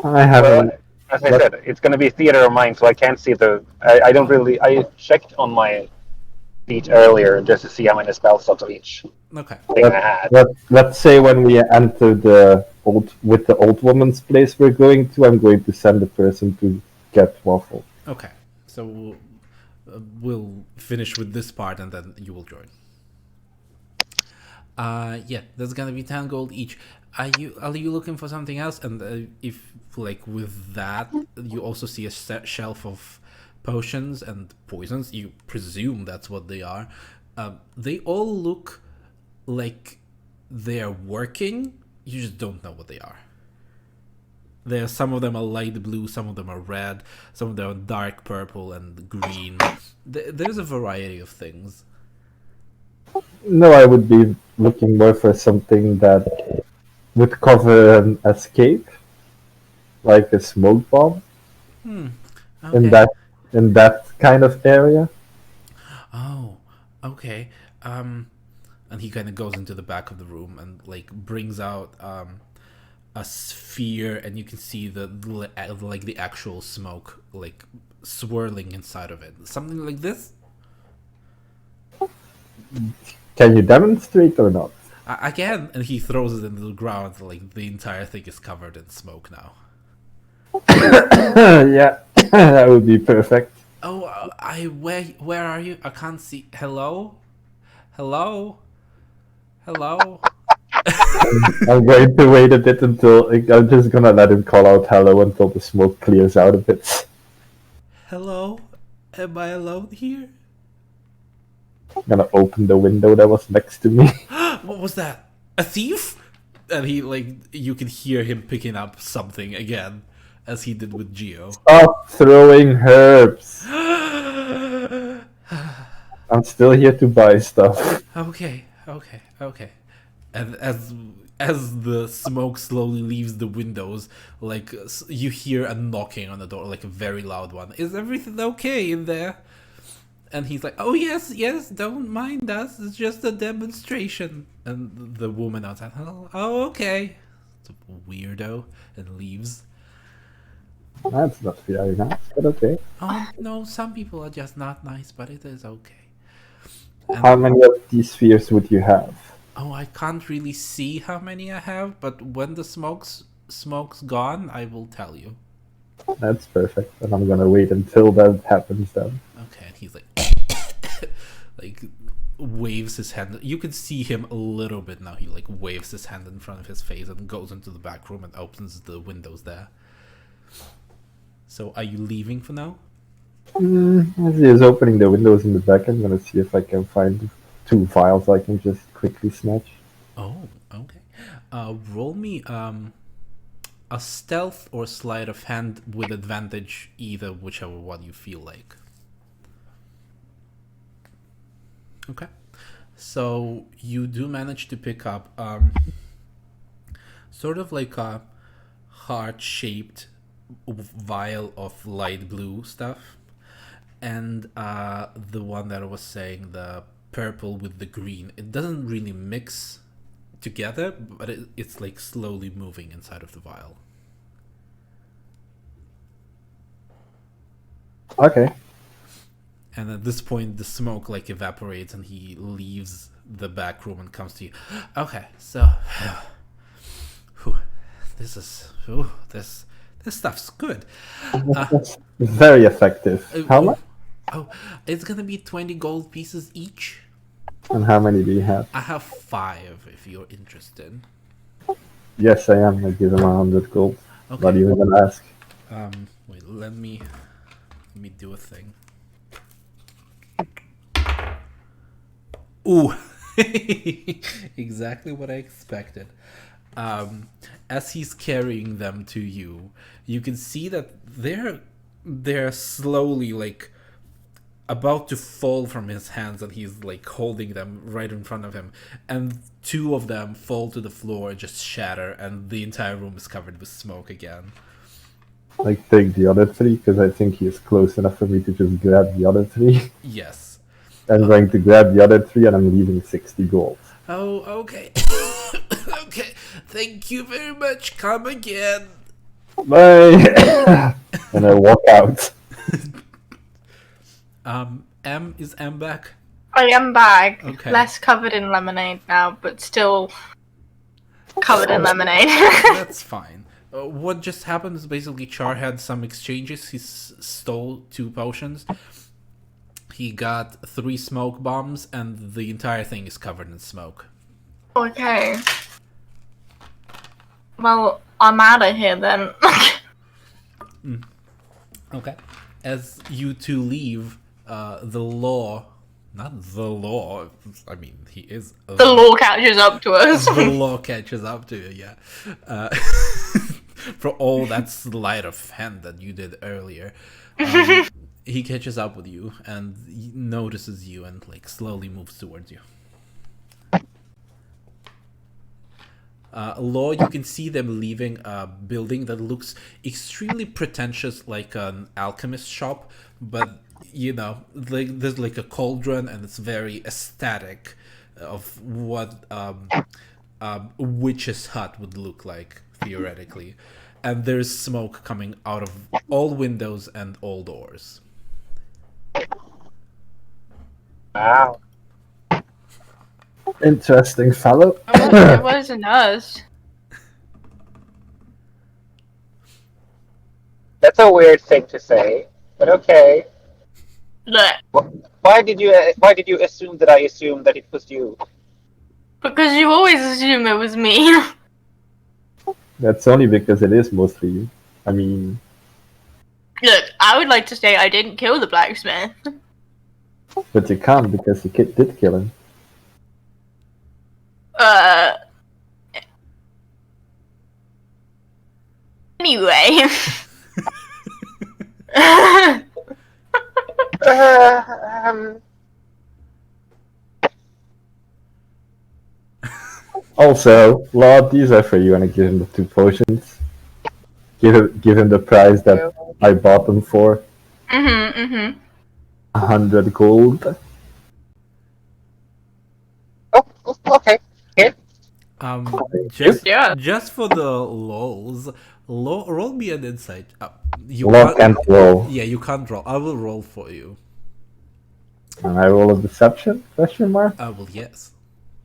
C: I haven't.
D: As I said, it's going to be theater of mind, so I can't see the. I don't really. I checked on my feet earlier just to see how many spell slots of each
A: Okay.
D: thing I had.
C: Let's say when we enter the old woman's place we're going to, I'm going to send a person to get Waffle.
A: Okay. So we'll finish with this part and then you will join. Yeah, there's gonna be 10 gold each. Are you looking for something else? And if like with that, you also see a shelf of potions and poisons. You presume that's what they are. They all look like they're working. You just don't know what they are. Some of them are light blue, some of them are red, some of them are dark purple and green. There's a variety of things.
C: No, I would be looking more for something that would cover an escape, like a smoke bomb,
A: Okay.
C: in that kind of area.
A: Oh, okay. And he kind of goes into the back of the room and like brings out a sphere, and you can see the actual smoke like swirling inside of it. Something like this.
C: Can you demonstrate or not?
A: I can, and he throws it into the ground. Like the entire thing is covered in smoke now.
C: Yeah, that would be perfect.
A: Oh, where are you? I can't see. Hello. Hello.
C: I'm going to wait a bit until I'm just gonna let him call out hello until the smoke clears out a bit.
A: Hello. Am I alone here?
C: I'm gonna open the window that was next to me.
A: What was that? A thief? And you can hear him picking up something again, as he did with Geo.
C: Stop throwing herbs. I'm still here to buy stuff.
A: Okay. And as the smoke slowly leaves the windows, like you hear a knocking on the door, like a very loud one. Is everything okay in there? And he's like, oh yes, don't mind us. It's just a demonstration. And the woman outside, oh okay. It's a weirdo, and leaves.
C: That's not very nice, but okay.
A: Oh no, some people are just not nice, but it is okay.
C: How many of these spheres would you have?
A: Oh, I can't really see how many I have, but when the smoke's gone, I will tell you.
C: That's perfect, and I'm gonna wait until that happens then.
A: Okay, and he's like, like waves his hand. You can see him a little bit now. He like waves his hand in front of his face and goes into the back room and opens the windows there. So, are you leaving for now?
C: As he is opening the windows in the back, I'm gonna see if I can find 2 files I can just quickly snatch.
A: Oh, okay. Roll me a stealth or sleight of hand with advantage, either whichever one you feel like. Okay. So you do manage to pick up sort of like a heart-shaped vial of light blue stuff, and the one that I was saying, the purple with the green. It doesn't really mix together, but it's like slowly moving inside of the vial.
C: Okay.
A: And at this point, the smoke like evaporates, and he leaves the back room and comes to you. Okay, so whew, this stuff's good.
C: That's very effective. How much?
A: Oh, it's gonna be 20 gold pieces each.
C: And how many do you have?
A: I have 5 if you're interested.
C: Yes, I am. I give him 100 gold.
A: Okay.
C: What do you even ask?
A: Wait, let me do a thing. Ooh, exactly what I expected. As he's carrying them to you, you can see that they're slowly like about to fall from his hands, and he's like holding them right in front of him, and 2 of them fall to the floor, just shatter, and the entire room is covered with smoke again.
C: Like, take the other 3, because I think he's close enough for me to just grab the other 3.
A: Yes.
C: I'm going to grab the other 3, and I'm leaving 60 gold.
A: Oh, okay. Okay, thank you very much. Come again.
C: Bye! And I walk out.
A: Is M back?
B: I am back.
A: Okay.
B: Less covered in lemonade now, but still covered in lemonade.
A: That's fine. What just happened is basically Char had some exchanges. He stole 2 potions. He got 3 smoke bombs, and the entire thing is covered in smoke.
B: Okay. Well, I'm out of here then.
A: Okay. As you 2 leave, the law... Not the law. I mean, he is...
B: The law catches up to us.
A: The law catches up to you, yeah. For all that sleight of hand that you did earlier. He catches up with you and he notices you and like slowly moves towards you. Law, you can see them leaving a building that looks extremely pretentious, like an alchemist shop, but you know, like there's like a cauldron and it's very aesthetic of what a witch's hut would look like theoretically, and there's smoke coming out of all windows and all doors.
D: Wow.
C: Interesting fellow.
B: It wasn't us.
D: That's a weird thing to say, but okay.
B: Look,
D: Why did you assume that I assumed that it was you?
B: because you always assume it was me.
C: That's only because it is mostly you. I mean,
B: Look, I would like to say I didn't kill the blacksmith.
C: but you can't because you did kill him.
B: Anyway.
C: Also, Lord, these are for you, and I give him the 2 potions. Give him the price that I bought them for. 100 gold.
D: Oh, okay. Here.
A: Just for the lols, roll me an insight. You
C: Lord can't roll.
A: Yeah, you can't roll. I will roll for you.
C: And I roll a deception? Question mark?
A: Well, yes.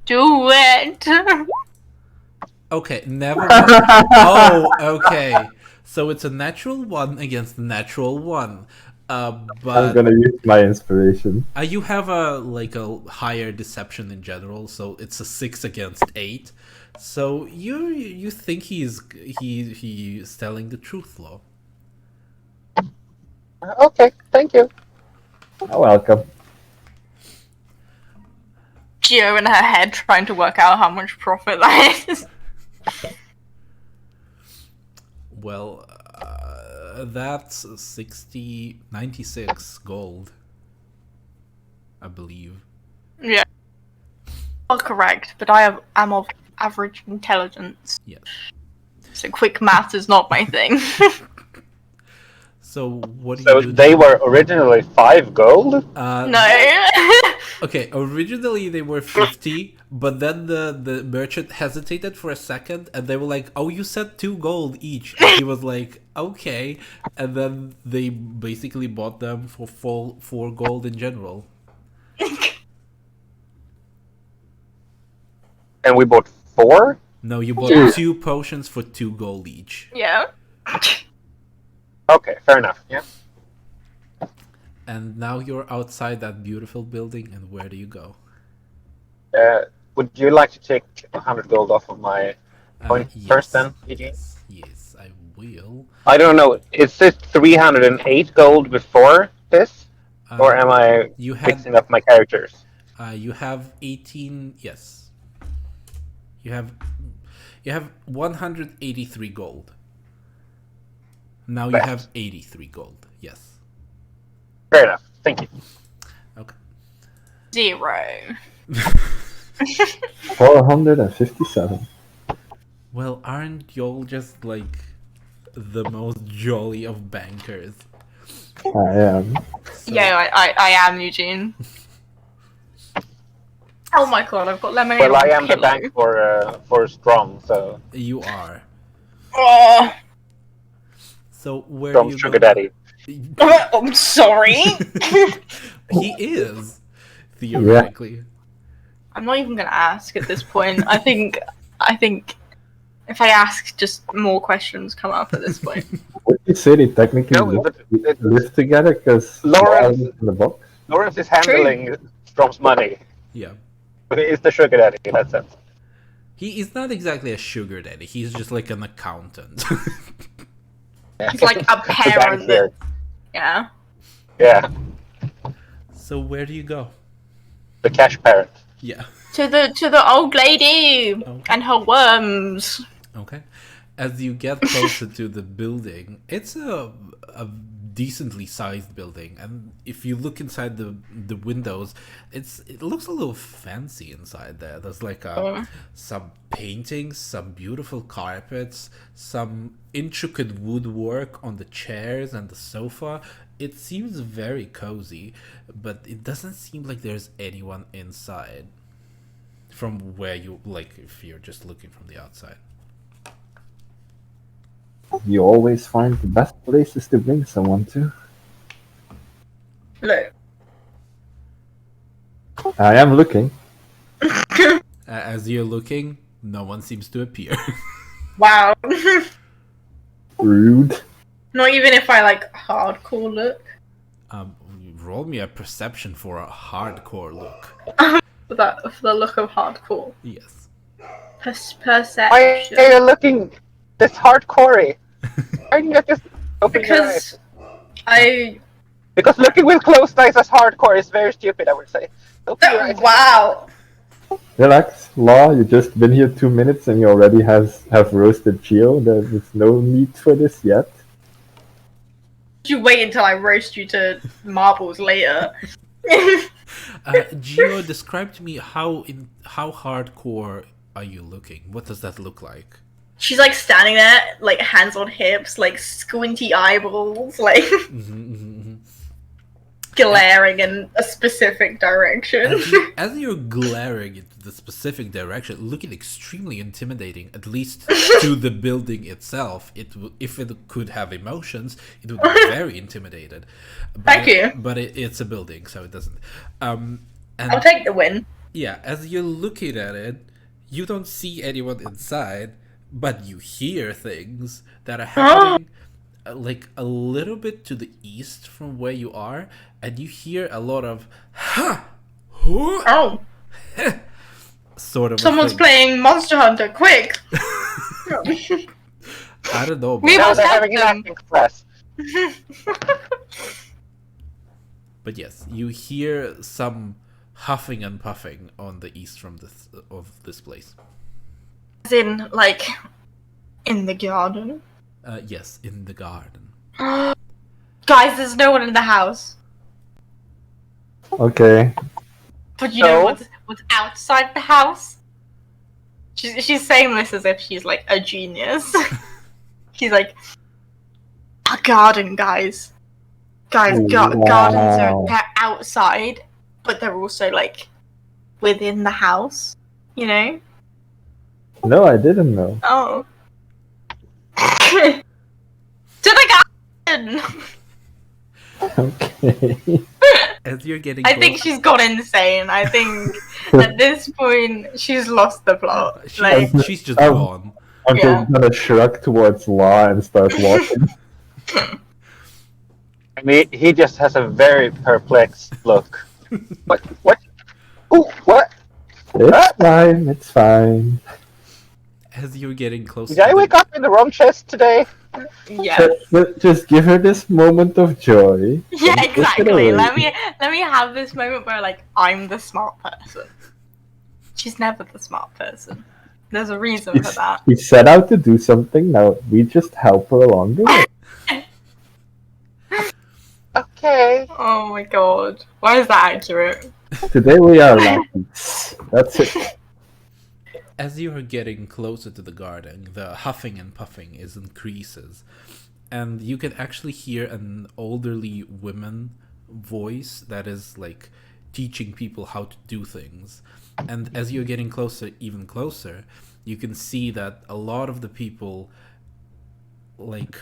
B: Do it.
A: Okay, never mind. Oh, okay. So it's a natural 1 against a natural 1.
C: I'm
A: But
C: gonna use my inspiration.
A: you have a higher deception in general, so it's a 6 against 8. So you think he's telling the truth, Law.
D: Okay, thank you.
C: Oh, welcome.
B: Gio in her head trying to work out how much profit that is.
A: Well, that's 96 gold, I believe.
B: Yeah. Well, correct, but am of average intelligence.
A: Yes.
B: So quick math is not my thing.
A: So what do
D: So
A: you do?
D: they were originally 5 gold?
B: No.
A: Okay, originally they were 50, But then the merchant hesitated for a second, and they were like, "Oh, you said 2 gold each." And he was like, "Okay," and then they basically bought them for 4 gold in general.
D: And we bought 4?
A: No, you bought
B: Yeah.
A: 2 potions for 2 gold each.
B: Yeah.
D: Okay, fair enough. Yeah.
A: And now you're outside that beautiful building, and where do you go?
D: Would you like to take 100 gold off of my point first, then, Eugene?
A: Yes, I will.
D: I don't know. Is this 308 gold before this? Or am I
A: You had
D: mixing up my characters?
A: you have 18. Yes, you have 183 gold. Now you
D: Right.
A: have 83 gold. Yes.
D: Fair enough. Thank you.
A: Okay.
B: 0.
C: 457.
A: Well, aren't y'all just like the most jolly of bankers?
C: I am.
A: So,
B: Yeah, I am Eugene. Oh my god, I've got lemonade.
D: Well,
B: on
D: I am the
B: pillow.
D: bank for Strom, so
A: you are.
B: Oh,
A: So where
D: Strom
A: do you
D: Sugar
A: go?
D: Daddy.
B: I'm sorry.
A: He is theoretically.
B: I'm not even gonna ask at this point. I think if I ask, just more questions come up at this point.
C: Would you say they technically
D: No,
C: live,
D: but it-
C: live together because
D: Lawrence-
C: in the box?
D: Lawrence is handling Strom's money.
A: Yeah.
D: But he is the Sugar Daddy in that sense.
A: He is not exactly a sugar daddy. He's just like an accountant.
B: He's like a
D: The
B: parent.
D: bankier.
B: Yeah.
D: Yeah,
A: So where do you go?
D: the cash parent.
A: Yeah.
B: To the old lady
A: Okay.
B: and her worms.
A: Okay. As you get closer to the building, it's a decently sized building, and if you look inside the windows, it looks a little fancy inside there. There's like some paintings, some beautiful carpets, some intricate woodwork on the chairs and the sofa. It seems very cozy, but it doesn't seem like there's anyone inside from where you like if you're just looking from the outside.
C: You always find the best places to bring someone to.
B: Look.
C: I am looking.
A: As you're looking, no one seems to appear.
B: Wow.
C: Rude.
B: Not even if I like hardcore look.
A: Roll me a perception for a hardcore look.
B: For the look of hardcore.
A: Yes.
B: Perception.
D: Why are you looking this hardcore? Why didn't you just open your eyes?
B: Because
D: Because looking with closed eyes as hardcore is very stupid, I would say. Open your eyes.
B: wow.
C: Relax, Law. You just been here 2 minutes and you already have roasted Geo. There's no need for this yet.
B: You wait until I roast you to marbles later.
A: Gio, describe to me how hardcore are you looking? What does that look like?
B: She's like standing there, like hands on hips, like squinty eyeballs, like glaring in a specific direction.
A: As you're glaring into the specific direction, looking extremely intimidating, at least to the building itself. If it could have emotions, it would be very intimidated. But,
B: Thank you.
A: But it's a building, so it doesn't. And
B: I'll take the win.
A: yeah, as you're looking at it, you don't see anyone inside, but you hear things that are happening like a little bit to the east from where you are, and you hear a lot of ha, huh,
B: Oh,
A: sort of.
B: someone's
A: a thing.
B: playing Monster Hunter, quick!
A: I don't know,
B: We
A: but,
D: Now
B: must
D: they're
B: help
D: having an
B: them.
D: acting class.
A: but yes, you hear some huffing and puffing on the east from this place.
B: As in, like, in the garden.
A: Yes, in the garden.
B: Guys, there's no one in the house.
C: Okay.
B: But you know
D: So?
B: what's outside the house? She's saying this as if she's like a genius. She's like, a garden, guys. Guys, gardens are they're outside, but they're also like within the house. You know?
C: No, I didn't know.
B: Oh. To the garden!
C: Okay.
A: As you're getting
B: I
A: close,
B: think she's gone insane. I think at this point she's lost the plot. Like,
A: she's just gone.
C: I'm
B: Yeah.
C: just gonna shrug towards Law and start walking.
D: I mean, he just has a very perplexed look. What? What? Ooh, what?
C: It's fine, it's fine.
A: As you're getting closer,
D: Did I wake up in the wrong chest today?
B: yeah.
C: Just give her this moment of joy.
B: Yeah,
C: Don't take it
B: exactly.
C: away.
B: Let me have this moment where like I'm the smart person. She's never the smart person. There's a reason for that.
C: She set out to do something, now we just help her along the way.
D: Okay.
B: Oh my god. Why is that accurate?
C: Today we are lackeys. That's it.
A: as you are getting closer to the garden, the huffing and puffing is increases, and you can actually hear an elderly woman voice that is like teaching people how to do things. And as you're getting closer, even closer, you can see that a lot of the people like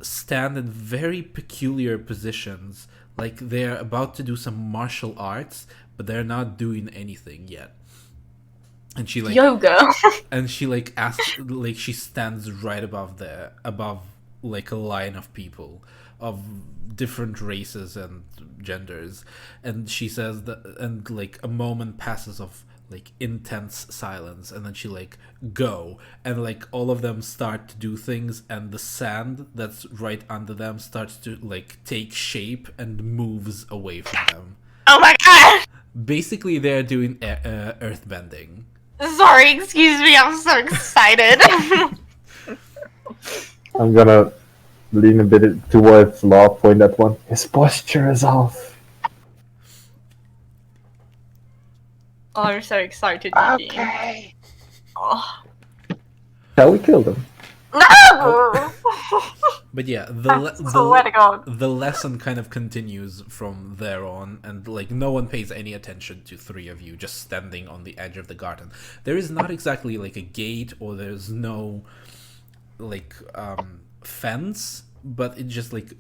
A: stand in very peculiar positions, like they're about to do some martial arts, but they're not doing anything yet. And she like
B: Yoga.
A: and she like asks, like she stands right above like a line of people of different races and genders, and she says that, and like a moment passes of like intense silence, and then she like go, and like all of them start to do things, and the sand that's right under them starts to like take shape and moves away from them.
B: Oh my god!
A: Basically they're doing earthbending.
B: Sorry, excuse me, I'm so excited.
C: I'm gonna lean a bit towards Law, point at one. His posture is off.
B: Oh, I'm so excited, Eugene.
D: Okay.
B: Oh.
C: Shall we kill them?
B: No!
A: But yeah,
B: I swear to God.
A: the lesson kind of continues from there on, and like no one pays any attention to three of you just standing on the edge of the garden. There is not exactly like a gate, or there's no like fence, but it's just like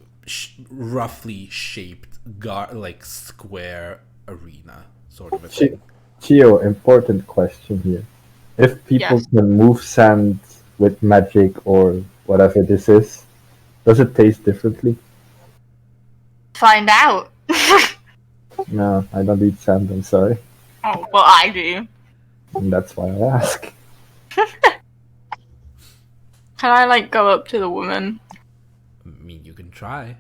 A: roughly shaped like square arena sort of a thing.
C: Chio, important question here. If people
B: Yes.
C: can move sand with magic or whatever this is, does it taste differently?
B: Find out.
C: No, I don't eat sand, I'm sorry.
B: Oh, well, I do.
C: And that's why I ask.
B: Can I, like, go up to the woman?
A: I mean, you can try.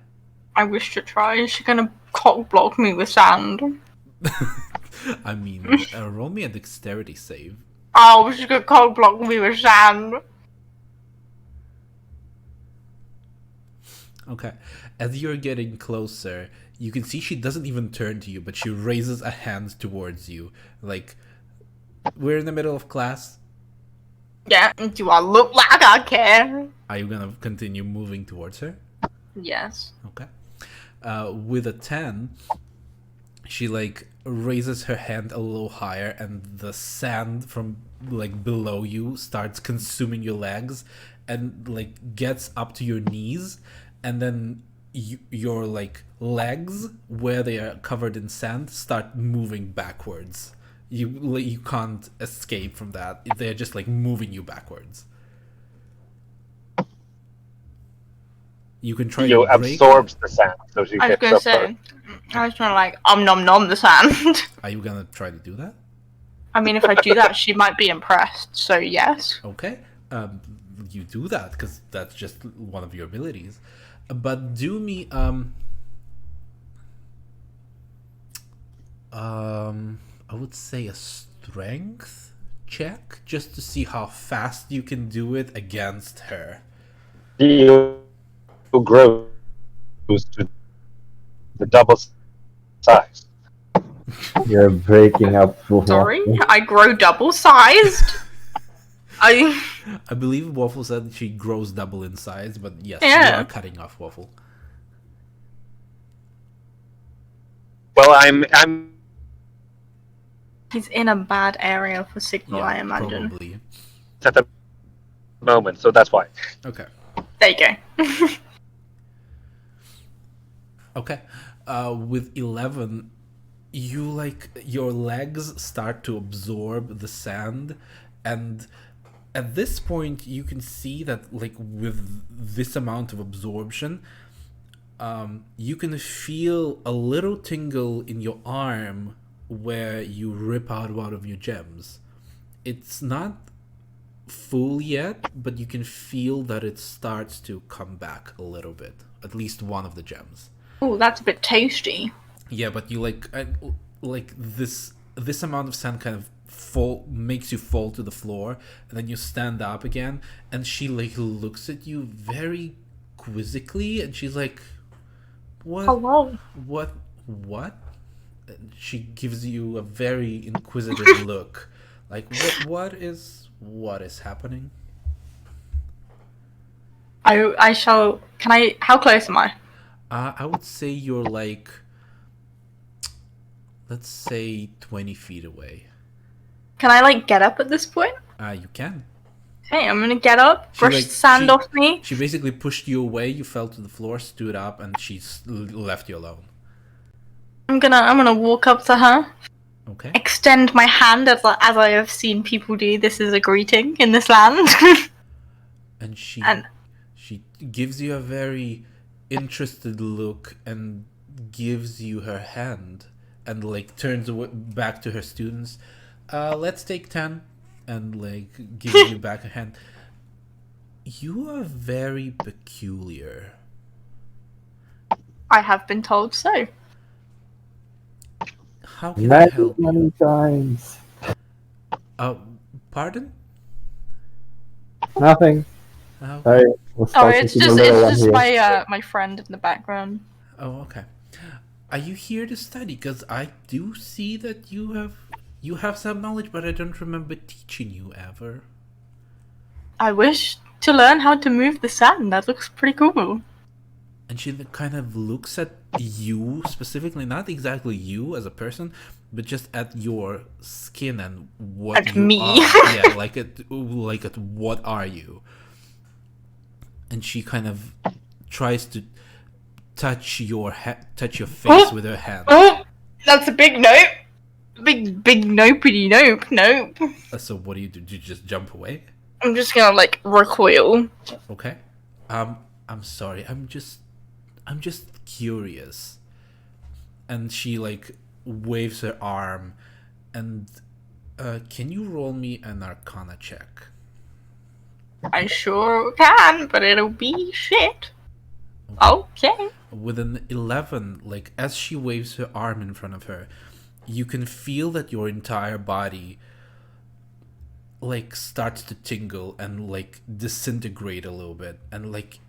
B: I wish to try. Is she gonna cock block me with sand?
A: I mean, roll me a dexterity save.
B: Oh, she's gonna cock block me with sand.
A: Okay. As you're getting closer, you can see she doesn't even turn to you, but she raises a hand towards you. Like, we're in the middle of class.
B: Yeah, do I look like I care?
A: Are you gonna continue moving towards her?
B: Yes.
A: Okay. With a 10, she like raises her hand a little higher, and the sand from like below you starts consuming your legs, and like gets up to your knees, and then your like legs, where they are covered in sand, start moving backwards. You can't escape from that. They're just like moving you backwards. You can try
D: You
A: to break.
D: absorbs the sand, so she
B: I was
D: gets
B: gonna
D: up
B: say, I was trying to like nom nom the sand.
A: Are you gonna try to do that?
B: I mean, if I do that, she might be impressed. So yes.
A: Okay. You do that because that's just one of your abilities. But do me I would say a strength check, just to see how fast you can do it against her.
D: You grows to the double size.
C: You're breaking up.
B: Sorry, I grow double sized. I
A: believe Waffle said she grows double in size, but yes,
B: Yeah.
A: you are cutting off Waffle.
D: Well, I'm
B: He's in a bad area for signal, I imagine.
A: Probably.
D: At the moment, so that's why.
A: Okay.
B: There you go.
A: Okay. With 11, you like your legs start to absorb the sand, and at this point you can see that like with this amount of absorption, you can feel a little tingle in your arm where you rip out one of your gems. It's not full yet, but you can feel that it starts to come back a little bit. At least one of the gems.
B: Oh, that's a bit tasty.
A: Yeah, but you like this amount of sand kind of makes you fall to the floor, and then you stand up again, and she like looks at you very quizzically, and she's like, "What?
B: Hello.
A: What? What?" And she gives you a very inquisitive look, like, What is happening?"
B: I shall. Can I? How close am I?
A: I would say you're like, let's say 20 feet away.
B: Can I like get up at this point?
A: You can.
B: Hey, I'm gonna get up, brush
A: like,
B: the sand
A: she-
B: off me.
A: She basically pushed you away. You fell to the floor, stood up, and she left you alone.
B: I'm gonna walk up to her,
A: Okay.
B: extend my hand as I have seen people do. This is a greeting in this land.
A: And she
B: And-
A: gives you a very interested look and gives you her hand and like turns back to her students. Let's take 10, and like gives you back a hand. You are very peculiar.
B: I have been told so.
A: How can I help you?
C: Many times.
A: Pardon?
C: Nothing.
A: Oh,
C: I was
B: Oh,
C: talking
B: it's
C: to the
B: just
C: little one here.
B: my friend in the background.
A: oh, okay. Are you here to study? Because I do see that you have some knowledge, but I don't remember teaching you ever.
B: I wish to learn how to move the sand. That looks pretty cool.
A: And she kind of looks at you specifically, not exactly you as a person, but just at your skin and what
B: At
A: you
B: me.
A: are. Yeah, like at what are you? And she kind of tries to touch your face with her hand.
B: Oh, that's a big nope. Big nopey nope.
A: So what do? Do you just jump away?
B: I'm just gonna like recoil.
A: Okay. I'm sorry. I'm just curious. And she like waves her arm, and can you roll me an Arcana check?
B: I sure can, but it'll be shit. Okay.
A: With an 11, like as she waves her arm in front of her, you can feel that your entire body like starts to tingle and like disintegrate a little bit, and like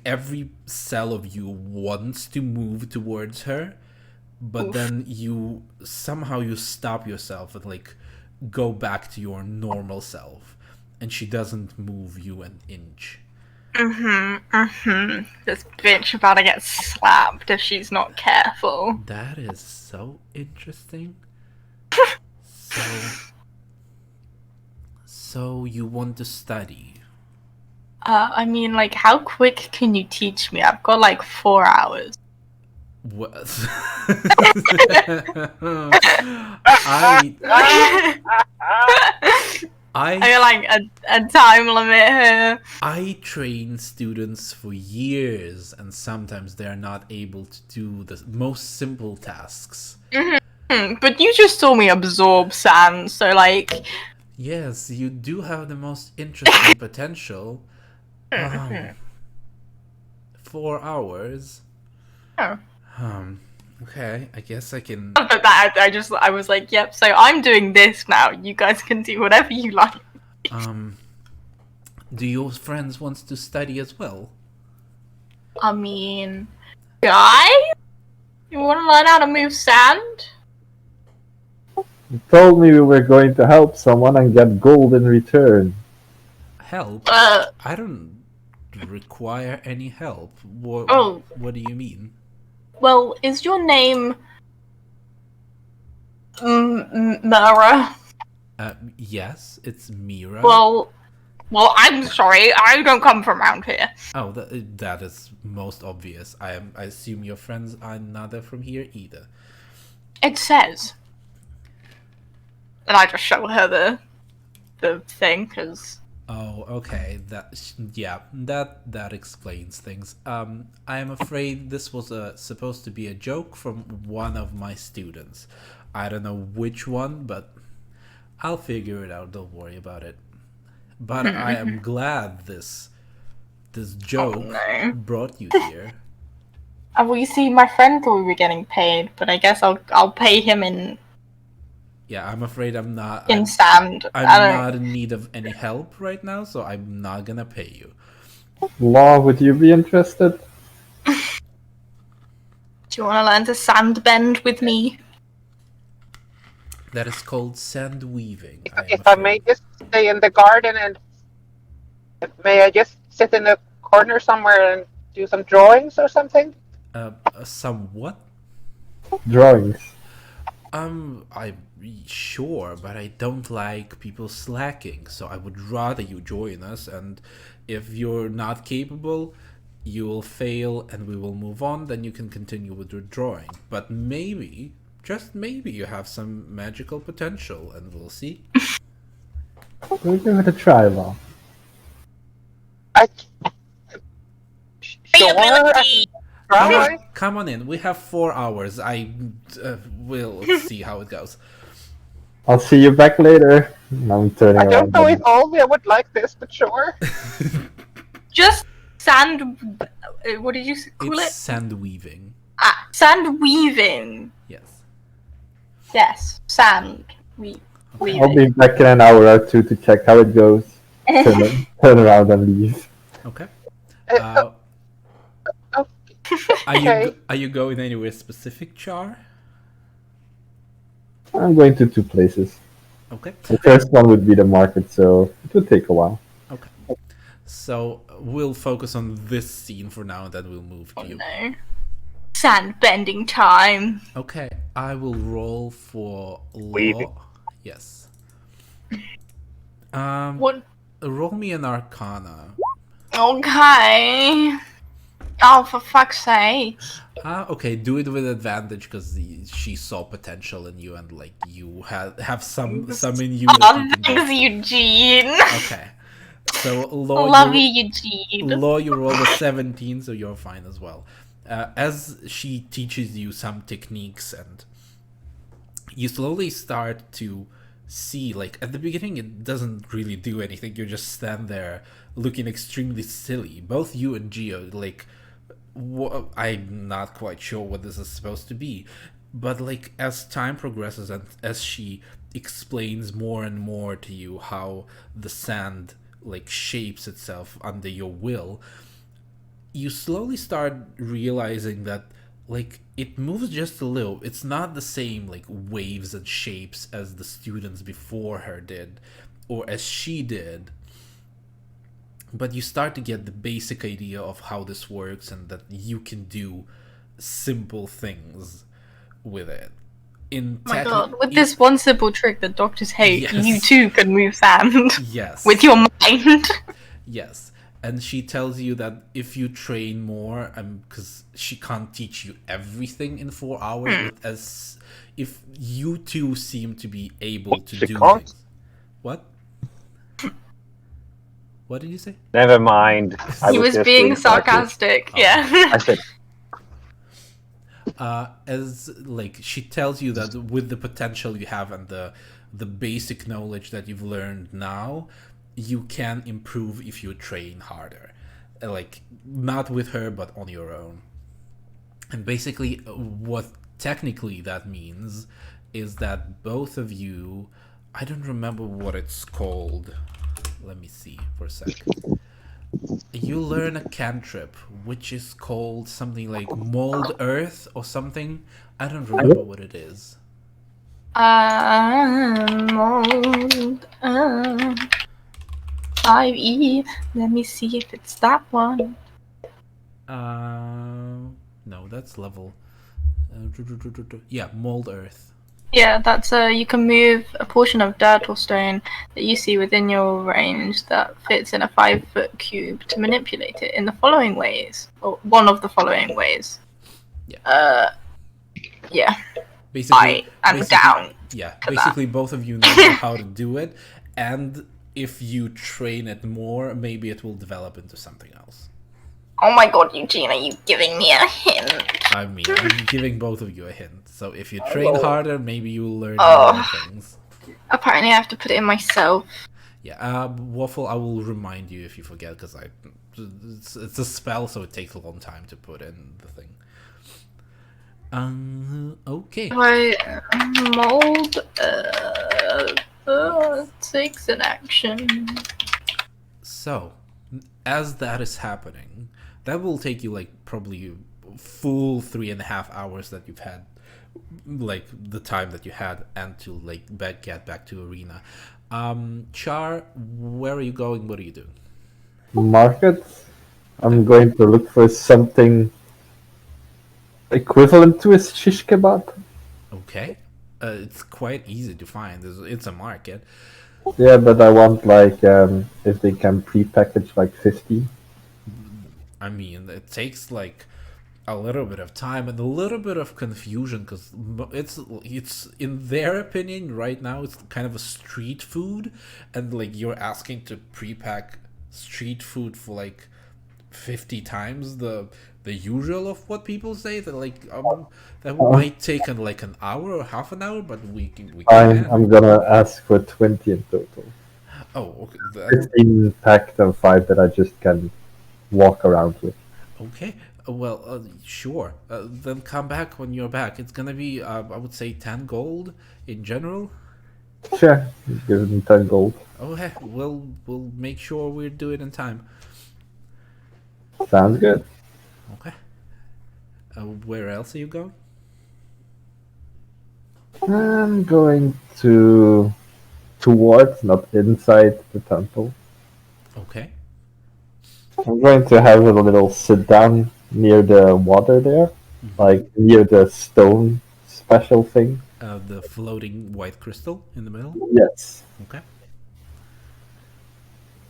A: every cell of you wants to move towards her, but
B: Oof.
A: then you somehow stop yourself and like go back to your normal self, and she doesn't move you an inch.
B: This bitch about to get slapped if she's not careful.
A: That is so interesting. So you want to study?
B: I mean, like, how quick can you teach me? I've got like 4 hours.
A: What?
B: I got like a time limit here.
A: I train students for years, and sometimes they are not able to do the most simple tasks.
B: But you just saw me absorb sand, so like.
A: Yes, you do have the most interesting potential. 4 hours.
B: Oh.
A: Okay, I guess I can.
B: But that I was like, yep. So I'm doing this now. You guys can do whatever you like.
A: Do your friends want to study as well?
B: I mean, guys, you want to learn how to move sand?
C: You told me we were going to help someone and get gold in return.
A: Help?
B: Uh.
A: I don't require any help. What?
B: Oh.
A: What do you mean?
B: Well, is your name Mara.
A: Yes, it's Mira.
B: Well, I'm sorry. I don't come from around here.
A: Oh, that is most obvious. I assume your friends are not from here either.
B: It says. And I just show her the thing, because...
A: Oh, okay. That explains things. I am afraid this was supposed to be a joke from one of my students. I don't know which one, but I'll figure it out. Don't worry about it. But I am glad this joke brought you here.
B: Well, you see, my friend thought we were getting paid, but I guess I'll pay him in
A: Yeah, I'm afraid I'm not.
B: in sand.
A: I'm
B: I don't.
A: not in need of any help right now, so I'm not gonna pay you.
C: Law, would you be interested?
B: Do you want to learn to sand bend with me?
A: That is called sand weaving.
D: If I may just stay in the garden and may I just sit in a corner somewhere and do some drawings or something?
A: Somewhat.
C: Drawings.
A: I'm sure, but I don't like people slacking, so I would rather you join us, and if you're not capable, you will fail and we will move on, then you can continue with your drawing. But maybe, just maybe, you have some magical potential, and we'll see.
C: We'll give it a try, Law.
D: Sure, I can try.
A: Come on in. We have 4 hours. I will see how it goes.
C: I'll see you back later. I'm turning
D: I don't
C: around.
D: know if Olvia would like this, but sure.
B: Just sand. What did you call
A: It's
B: it?
A: sand weaving.
B: Sand weaving.
A: Yes.
B: Yes, sand weaving.
C: I'll be back in an hour or two to check how it goes. Turn around and leave.
A: Okay.
D: Okay.
A: Are you going anywhere specific, Char?
C: I'm going to 2 places.
A: Okay.
C: The first one would be the market, so it would take a while.
A: Okay. So we'll focus on this scene for now, and then we'll move to you.
B: No. Sand bending time.
A: Okay. I will roll for law.
D: Weaving.
A: Yes.
B: What?
A: Roll me an Arcana.
B: Okay. Oh, for fuck's sake.
A: Okay, do it with advantage because she saw potential in you, and like you have some in you. That
B: Oh,
A: you can
B: thanks,
A: do.
B: Eugene.
A: Okay. So law,
B: Love you, Eugene.
A: Law, you rolled a 17, so you're fine as well. As she teaches you some techniques, and you slowly start to see, like at the beginning, it doesn't really do anything. You just stand there looking extremely silly. Both you and Geo, like. I'm not quite sure what this is supposed to be, but like as time progresses and as she explains more and more to you how the sand like shapes itself under your will, you slowly start realizing that like it moves just a little. It's not the same like waves and shapes as the students before her did or as she did, but you start to get the basic idea of how this works and that you can do simple things with it.
B: Oh my god, with this one simple trick that doctors hate,
A: Yes.
B: you too can move sand.
A: Yes.
B: With your mind.
A: Yes. And she tells you that if you train more, because she can't teach you everything in 4 hours, but as if you two seem to be able to
D: She
A: do
D: can't?
A: things. What? What did you say?
D: Never mind.
B: He was
D: just
B: being sarcastic, yeah.
D: I said,
A: As like she tells you that with the potential you have and the basic knowledge that you've learned now, you can improve if you train harder. Like not with her, but on your own. And basically, what technically that means is that both of you, I don't remember what it's called. Let me see for a sec. You learn a cantrip, which is called something like mold earth or something. I don't remember what it is.
B: Mold, 5E. Let me see if it's that one.
A: No, that's level. Yeah, mold earth.
B: Yeah, that's you can move a portion of dirt or stone that you see within your range that fits in a 5-foot cube to manipulate it in the following ways, or one of the following ways.
A: Yeah.
B: Yeah,
A: Basically,
B: and down.
A: yeah.
B: to
A: Basically,
B: that.
A: both of you know how to do it, and if you train it more, maybe it will develop into something else.
B: Oh my god, Eugene, are you giving me a hint?
A: I mean, I'm giving both of you a hint. So if you train harder, maybe you will learn
B: Oh.
A: more things.
B: Apparently, I have to put it in myself.
A: Yeah, Waffle, I will remind you if you forget, because it's a spell, so it takes a long time to put in the thing. Okay.
B: I mold takes an action.
A: So, as that is happening, that will take you like probably full 3.5 hours that you've had, like the time that you had, and to like get back to arena. Char, where are you going? What are you doing?
C: Market. I'm going to look for something equivalent to a shish kebab.
A: Okay. It's quite easy to find. It's a market.
C: Yeah, but I want like if they can pre-package like 50.
A: I mean, it takes like a little bit of time and a little bit of confusion, because it's in their opinion right now it's kind of a street food, and like you're asking to pre-pack street food for like 50 times the usual of what people say, that like that might take like an hour or half an hour, but we can.
C: I'm gonna ask for 20 in total.
A: Oh, okay.
C: 15 packed and 5 that I just can walk around with.
A: Okay. Well, sure. Then come back when you're back. It's gonna be, I would say, 10 gold in general.
C: Sure, give them 10 gold.
A: Oh, hey, we'll make sure we do it in time.
C: Sounds good.
A: Okay. Where else are you going?
C: I'm going towards, not inside the temple.
A: Okay.
C: I'm going to have a little sit down near the water there, like near the stone special thing.
A: The floating white crystal in the middle.
C: Yes.
A: Okay.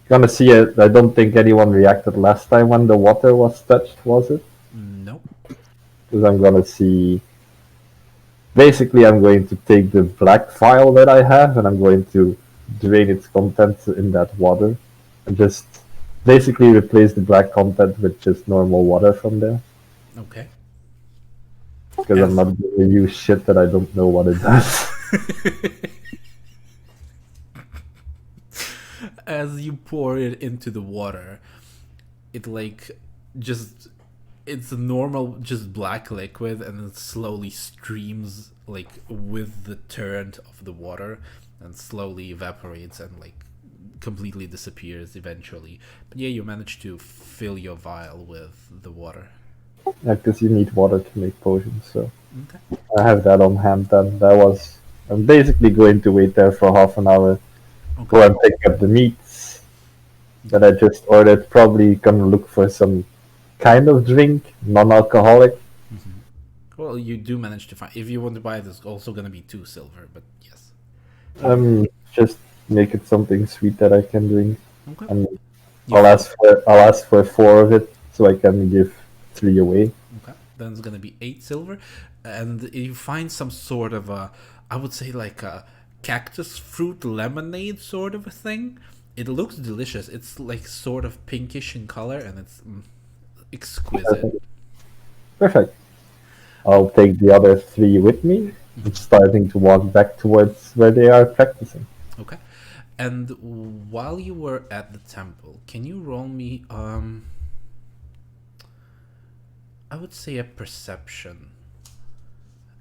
C: Gonna see it. I don't think anyone reacted last time when the water was touched, was it?
A: No.
C: Because I'm gonna see. Basically, I'm going to take the black vial that I have and I'm going to drain its contents in that water and just basically replace the black content with just normal water from there.
A: Okay.
C: Because I'm not going to use shit that I don't know what it does.
A: As you pour it into the water, it like just it's a normal just black liquid, and it slowly streams like with the current of the water and slowly evaporates and like completely disappears eventually. But yeah, you manage to fill your vial with the water.
C: Yeah, because you need water to make potions, so
A: Okay.
C: I have that on hand then. I'm basically going to wait there for half an hour, go and pick up the meats that I just ordered. Probably gonna look for some kind of drink, non-alcoholic.
A: Well, you do manage to find. If you want to buy it, it's also going to be 2 silver, but yes.
C: Just make it something sweet that I can drink.
A: Okay.
C: And
A: You
C: I'll ask for 4 of it so I can give 3 away.
A: Okay, then it's gonna be 8 silver, and you find some sort of a, I would say like a cactus fruit lemonade sort of a thing. It looks delicious. It's like sort of pinkish in color, and it's exquisite.
C: Perfect. I'll take the other 3 with me. I'm starting to walk back towards where they are practicing.
A: Okay, and while you were at the temple, can you roll me I would say a perception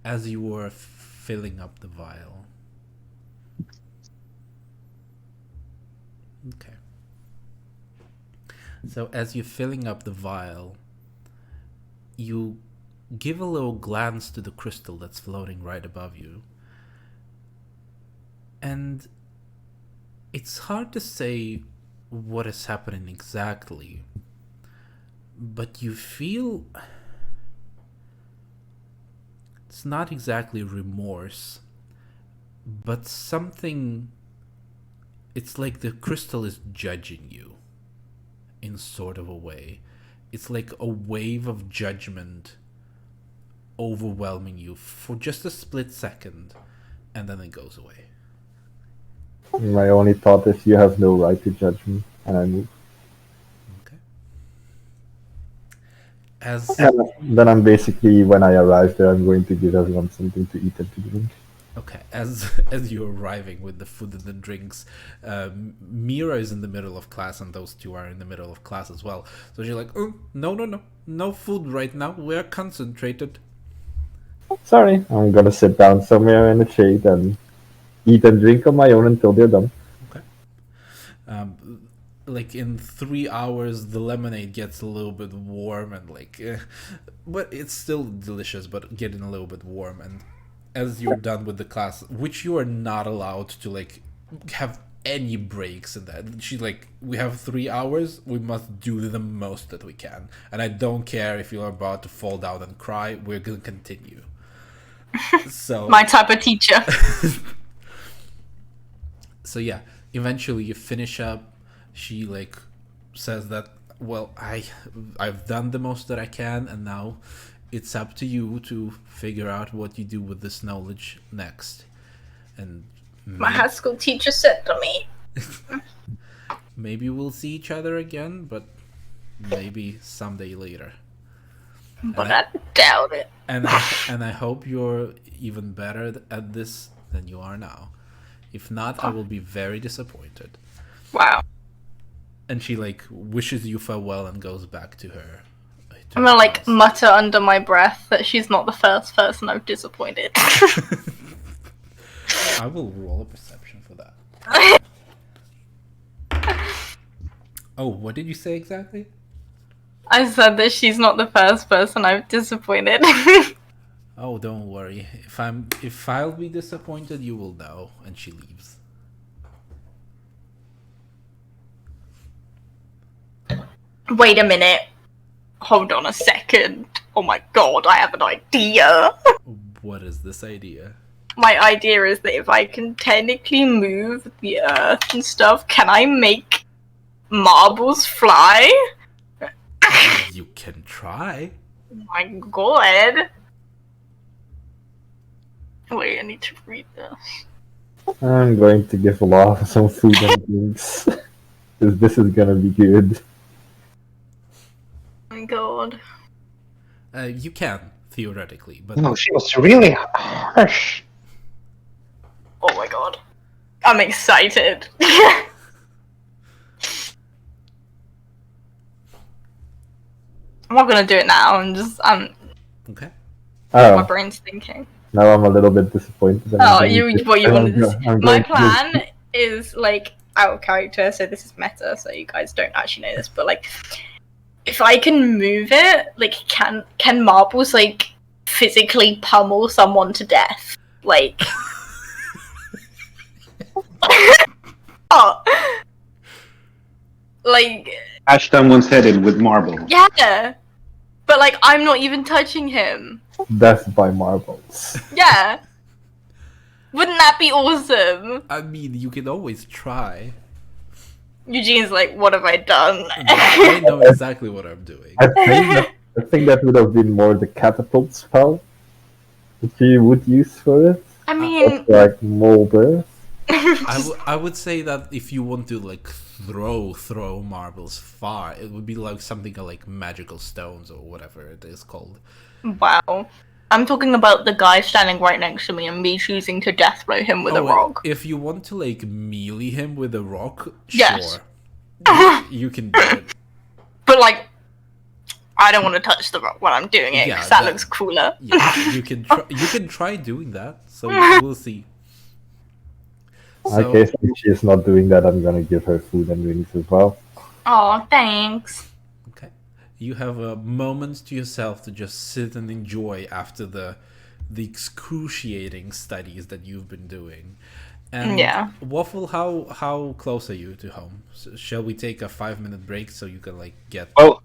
A: as you were filling up the vial. Okay. So as you're filling up the vial, you give a little glance to the crystal that's floating right above you. And it's hard to say what is happening exactly, but you feel it's not exactly remorse, but something. It's like the crystal is judging you in sort of a way. It's like a wave of judgment overwhelming you for just a split second, and then it goes away.
C: My only thought is you have no right to judge me, and I move.
A: Okay. As
C: And then I'm basically, when I arrive there, I'm going to give everyone something to eat and to drink.
A: Okay, as you're arriving with the food and the drinks, Mira is in the middle of class, and those two are in the middle of class as well. So she's like, "Oh, no food right now. We're concentrated."
C: Sorry, I'm gonna sit down somewhere in the shade and eat and drink on my own until they're done.
A: Okay. Like in 3 hours, the lemonade gets a little bit warm and but it's still delicious, but getting a little bit warm. And as you're done with the class, which you are not allowed to have any breaks in that. She's like, we have 3 hours, we must do the most that we can. And I don't care if you're about to fall down and cry, we're gonna continue. So
B: My type of teacher.
A: so yeah, eventually you finish up. She says that, well, I've done the most that I can, and now it's up to you to figure out what you do with this knowledge next. And
B: My high school teacher said to me.
A: maybe we'll see each other again, but maybe someday later.
B: But I doubt it.
A: And I hope you're even better at this than you are now. If not, I will be very disappointed.
B: Wow.
A: And she wishes you farewell and goes back to her.
B: I'm gonna mutter under my breath that she's not the first person I've disappointed.
A: I will roll a perception for that. Oh, what did you say exactly?
B: I said that she's not the first person I've disappointed.
A: Oh, don't worry. If I'll be disappointed, you will know. And she leaves.
B: Wait a minute. Hold on a second. Oh my god, I have an idea.
A: What is this idea?
B: My idea is that if I can technically move the earth and stuff, can I make marbles fly?
A: You can try.
B: Oh my god. Wait, I need to read this.
C: I'm going to give Law some food and drinks. Because this is gonna be good.
B: Oh my god.
A: You can, theoretically, but
D: No, she was really harsh.
B: Oh my god. I'm excited. I'm not gonna do it now.
A: okay.
B: My
C: Oh,
B: brain's thinking.
C: now I'm a little bit disappointed.
B: Oh, what you wanted to see.
C: I'm
B: My
C: going to-
B: plan is out of character, so this is meta, so you guys don't actually know this, but if I can move it, can marbles physically pummel someone to death? Oh,
D: Bash someone's head in with marble.
B: yeah, but I'm not even touching him.
C: Death by marbles.
B: Yeah, wouldn't that be awesome?
A: I mean, you can always try.
B: Eugene's what have I done?
A: I know exactly what I'm doing.
C: I think that would have been more the catapult spell that you would use for it.
B: I mean,
C: Like mold earth.
A: I would say that if you want to throw marbles far, it would be something like magical stones or whatever it is called.
B: wow. I'm talking about the guy standing right next to me and me choosing to death blow him with a rock.
A: If you want to melee him with a rock,
B: Yes.
A: sure. You can do it.
B: But I don't want to touch the rock when I'm doing it because
A: Yeah,
B: that looks cooler.
A: Yeah, you can try doing that. So we'll see. So,
C: Okay, so if she's not doing that, I'm gonna give her food and drinks as well.
B: Oh, thanks.
A: okay. You have a moment to yourself to just sit and enjoy after the excruciating studies that you've been doing. And
B: Yeah.
A: Waffle, how close are you to home? So shall we take a 5-minute break so you can get?
D: Well,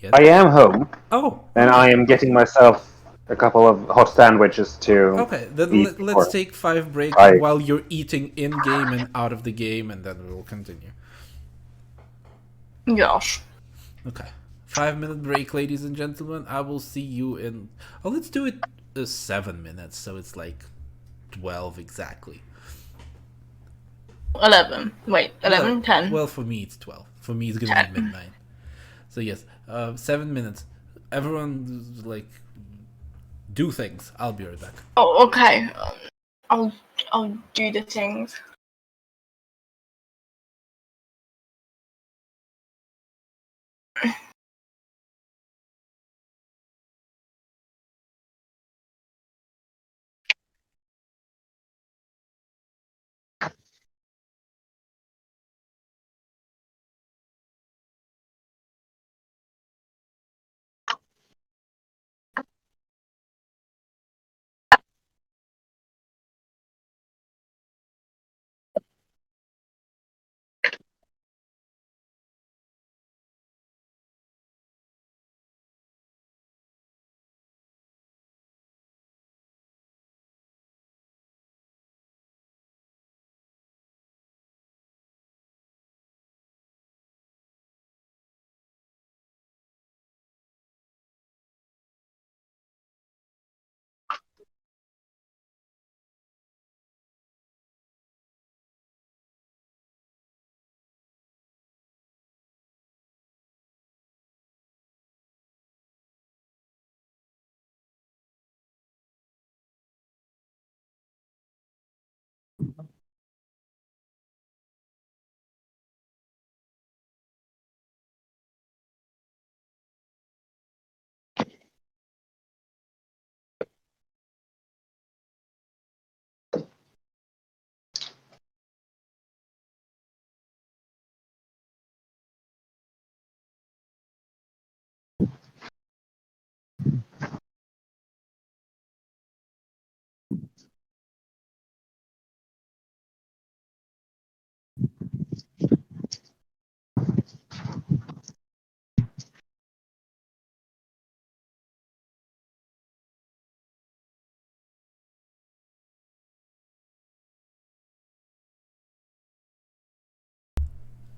A: Yes?
D: I am home,
A: Oh,
D: and I am getting myself a couple of hot sandwiches to
A: Okay, then
D: eat
A: let's
D: or
A: take 5 breaks
D: try.
A: while you're eating in game and out of the game, and then we'll continue.
B: Gosh.
A: Okay, 5-minute break, ladies and gentlemen. I will see you in. Oh, let's do it 7 minutes, so it's like 12 exactly.
B: 11. Wait, 11, 10.
A: Well, for me it's 12. For me it's gonna be midnight. So yes, 7 minutes. Everyone like do things. I'll be right back.
B: Oh, okay. I'll do the things.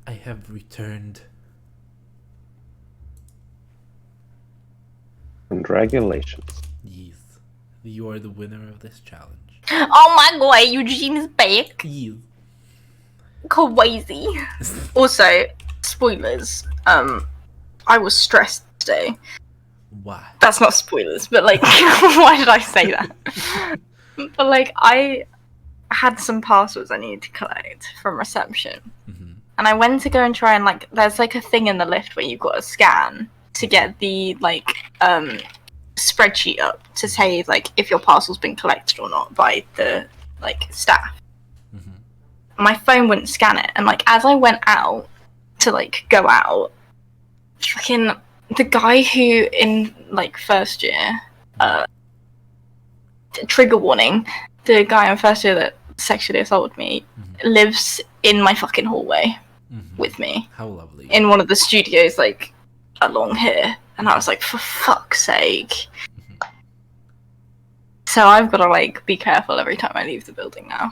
A: I have returned.
D: Congratulations.
A: Yes, you are the winner of this challenge.
B: Oh my god, Eugene's back.
A: Yes.
B: Crazy. Also, spoilers. I was stressed today.
A: Why?
B: That's not spoilers, but like, why did I say that? But like, I had some parcels I needed to collect from reception, and I went to go and try and like, there's like a thing in the lift where you've got to scan to get the like spreadsheet up to say like if your parcel's been collected or not by the like staff. My phone wouldn't scan it, and like as I went out to like go out, fucking the guy who in like first year, trigger warning, the guy in first year that sexually assaulted me lives in my fucking hallway with me.
A: How lovely.
B: In one of the studios like along here, and I was like, for fuck's sake. So I've got to like be careful every time I leave the building now.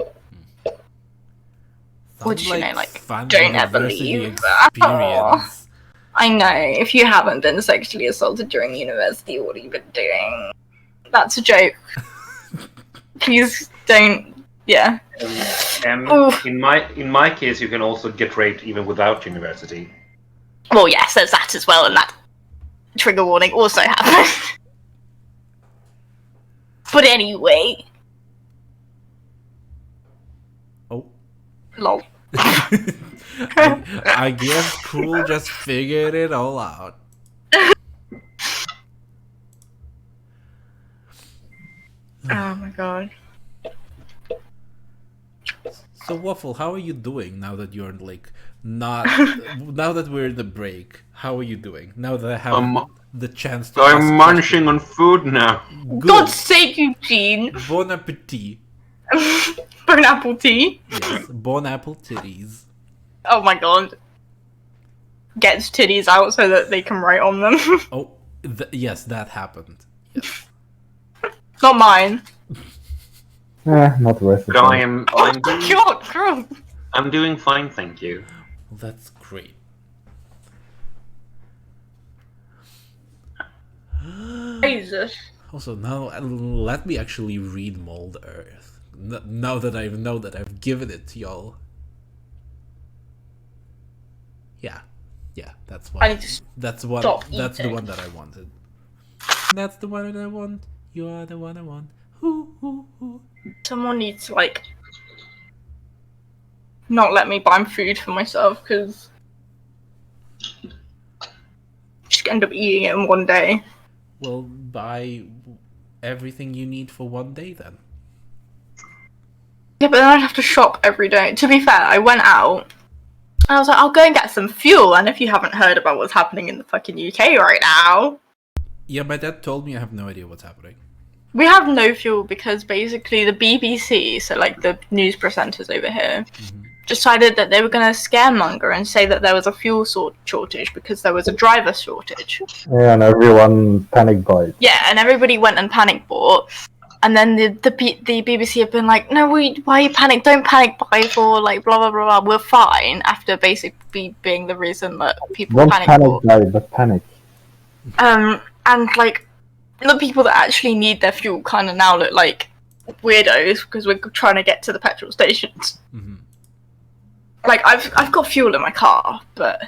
B: Which, you know, like,
A: fun
B: don't ever
A: university
B: leave.
A: experience.
B: I know, if you haven't been sexually assaulted during university, what have you been doing? That's a joke. Please don't, yeah.
E: In my case, you can also get raped even without university.
B: Well, yes, there's that as well, and that trigger warning also happened. But anyway.
A: Oh.
B: Lol.
A: I guess Cruel just figured it all out.
B: Oh my god.
A: So Waffle, how are you doing now that you're like not now that we're in the break? How are you doing? Now that I have the chance to ask
E: I'm munching on food now.
A: Good.
B: God's sake, Eugene!
A: Bon appetit.
B: Bon apple tea?
A: Yes, bon apple titties.
B: Oh my god. Gets titties out so that they can write on them.
A: Oh, yes, that happened. Yes.
B: Not mine.
C: Not worth it.
E: But I'm
B: Oh
E: doing,
B: God, Crow.
E: I'm doing fine, thank you.
A: Well, that's great.
B: Jesus.
A: Also, now let me actually read Mold Earth. Now that I know that I've given it to y'all. Yeah, that's what.
B: I need to
A: That's what.
B: stop
A: That's the
B: eating.
A: one that I wanted. That's the one that I want. You are the one I want. Hoo.
B: Someone needs to like not let me buy food for myself because just end up eating it in one day.
A: Well, buy everything you need for one day then.
B: Yeah, but then I'd have to shop every day. To be fair, I went out and I was like, I'll go and get some fuel. And if you haven't heard about what's happening in the fucking UK right now,
A: Yeah, my dad told me I have no idea what's happening.
B: we have no fuel because basically the BBC, so like the news presenters over here, decided that they were going to scaremonger and say that there was a fuel shortage because there was a driver shortage.
C: Yeah, and everyone panic buys.
B: Yeah, and everybody went and panic bought. And then the BBC have been like, no, why you panic? Don't panic buy for like blah blah blah blah. We're fine after basically being the reason that people
C: Don't
B: panic
C: panic
B: bought.
C: buy, but panic.
B: And like the people that actually need their fuel kind of now look like weirdos because we're trying to get to the petrol stations.
A: Mm-hmm.
B: Like I've got fuel in my car, but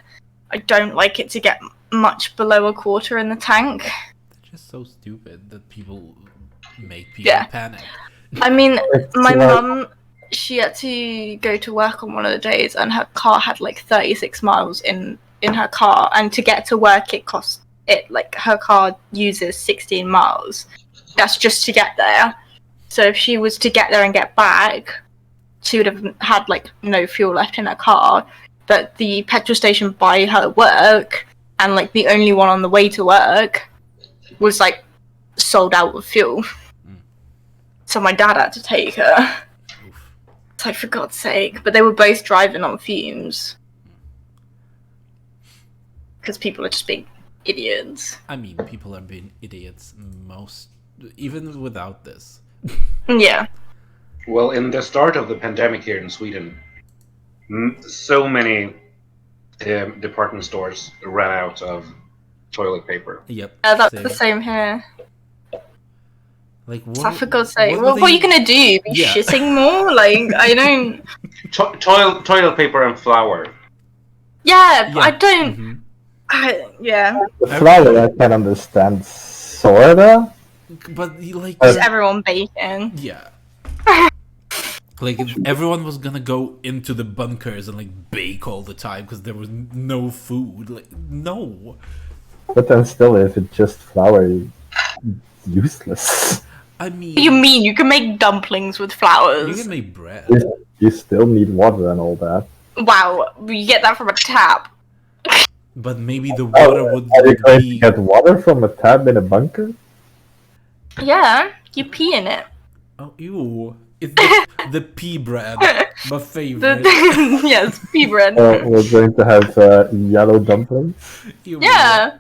B: I don't like it to get much below a quarter in the tank.
A: It's just so stupid that people make people panic.
B: I mean,
C: It's
B: my
C: like-
B: mum, she had to go to work on one of the days, and her car had like 36 miles in her car, and to get to work, it cost it like her car uses 16 miles. That's just to get there. So if she was to get there and get back, she would have had like no fuel left in her car. But the petrol station by her work, and like the only one on the way to work, was like sold out of fuel. So my dad had to take her. It's like, for God's sake. But they were both driving on fumes. Because people are just being idiots.
A: I mean, people are being idiots even without this.
B: Yeah.
E: Well, in the start of the pandemic here in Sweden, so many department stores ran out of toilet paper.
A: Yep.
B: That's
A: same.
B: the same here.
A: Like,
B: So for God's sake.
A: were
B: What are you
A: they-
B: going to do? Be
A: Yeah.
B: shitting more? Like, I don't...
E: Toilet paper and flour.
B: Yeah, but
A: Yeah.
B: I don't...
A: Mhm.
B: Yeah.
C: The flour I can understand, sorta.
A: But like,
B: Is everyone bacon?
A: yeah. Like if everyone was gonna go into the bunkers and like bake all the time because there was no food. Like no.
C: But then still, if it's just flour, it's useless.
A: I mean,
B: What do you mean? You can make dumplings with
A: you
B: flowers.
A: can make bread.
C: You still need water and all that.
B: Wow, you get that from a tap.
A: But maybe the water would
C: Are you going to
A: be.
C: get water from a tap in a bunker?
B: Yeah, you pee in it.
A: Oh, ew. It's the pea bread. My favorite.
B: Yes, pea bread.
C: We're going to have yellow dumplings.
A: Ew.
B: Yeah.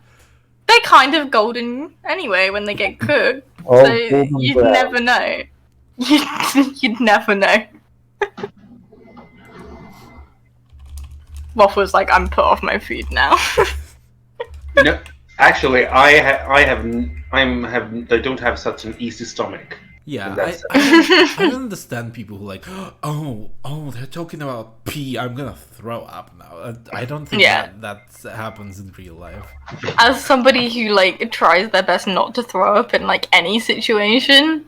B: They're kind of golden anyway when they get cooked.
C: Oh,
B: So
C: golden
B: you'd
C: brown.
B: never know. You'd never know. Waffle's like, I'm put off my food now.
E: No, actually, I don't have such an easy stomach.
A: Yeah,
E: That's-
A: I don't understand people who like, oh, they're talking about pee. I'm gonna throw up now. I don't think
B: Yeah.
A: that happens in real life.
B: As somebody who like tries their best not to throw up in like any situation,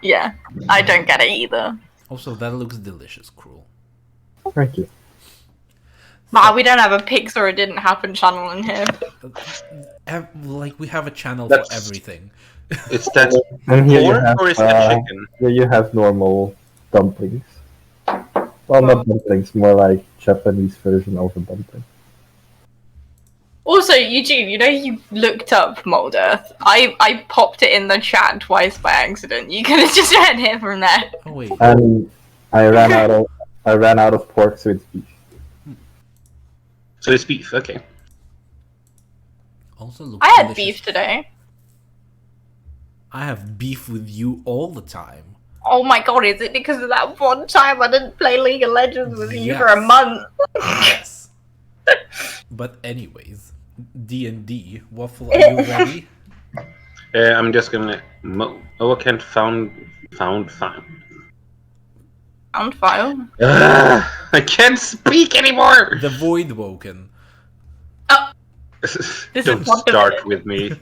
B: yeah, I don't get it either.
A: Also, that looks delicious, Cruel.
C: Thank you.
B: But we don't have a pigs or it didn't happen channel in here.
A: Like we have a channel
E: That's-
A: for everything.
E: Is that
C: And here you
E: pork
C: have,
E: or is that chicken?
C: here you have normal dumplings. Well, not dumplings, more like Japanese version of a dumpling.
B: Also, Eugene, you know you looked up Mold Earth. I popped it in the chat twice by accident. You could have just read it from there.
A: Oh wait,
C: And I ran out of pork, so it's beef.
E: So it's beef. Okay.
A: also looks
B: I had
A: delicious.
B: beef today.
A: I have beef with you all the time.
B: Oh my god, is it because of that one time I didn't play League of Legends with you for a
A: Yes.
B: month?
A: Yes. But anyways, D&D. Waffle, are you ready?
E: I'm just gonna. I can't found.
B: Found file.
E: I can't speak anymore.
A: The Void Woken.
B: Oh, This
E: Don't
B: is what
E: start
B: the-
E: with me.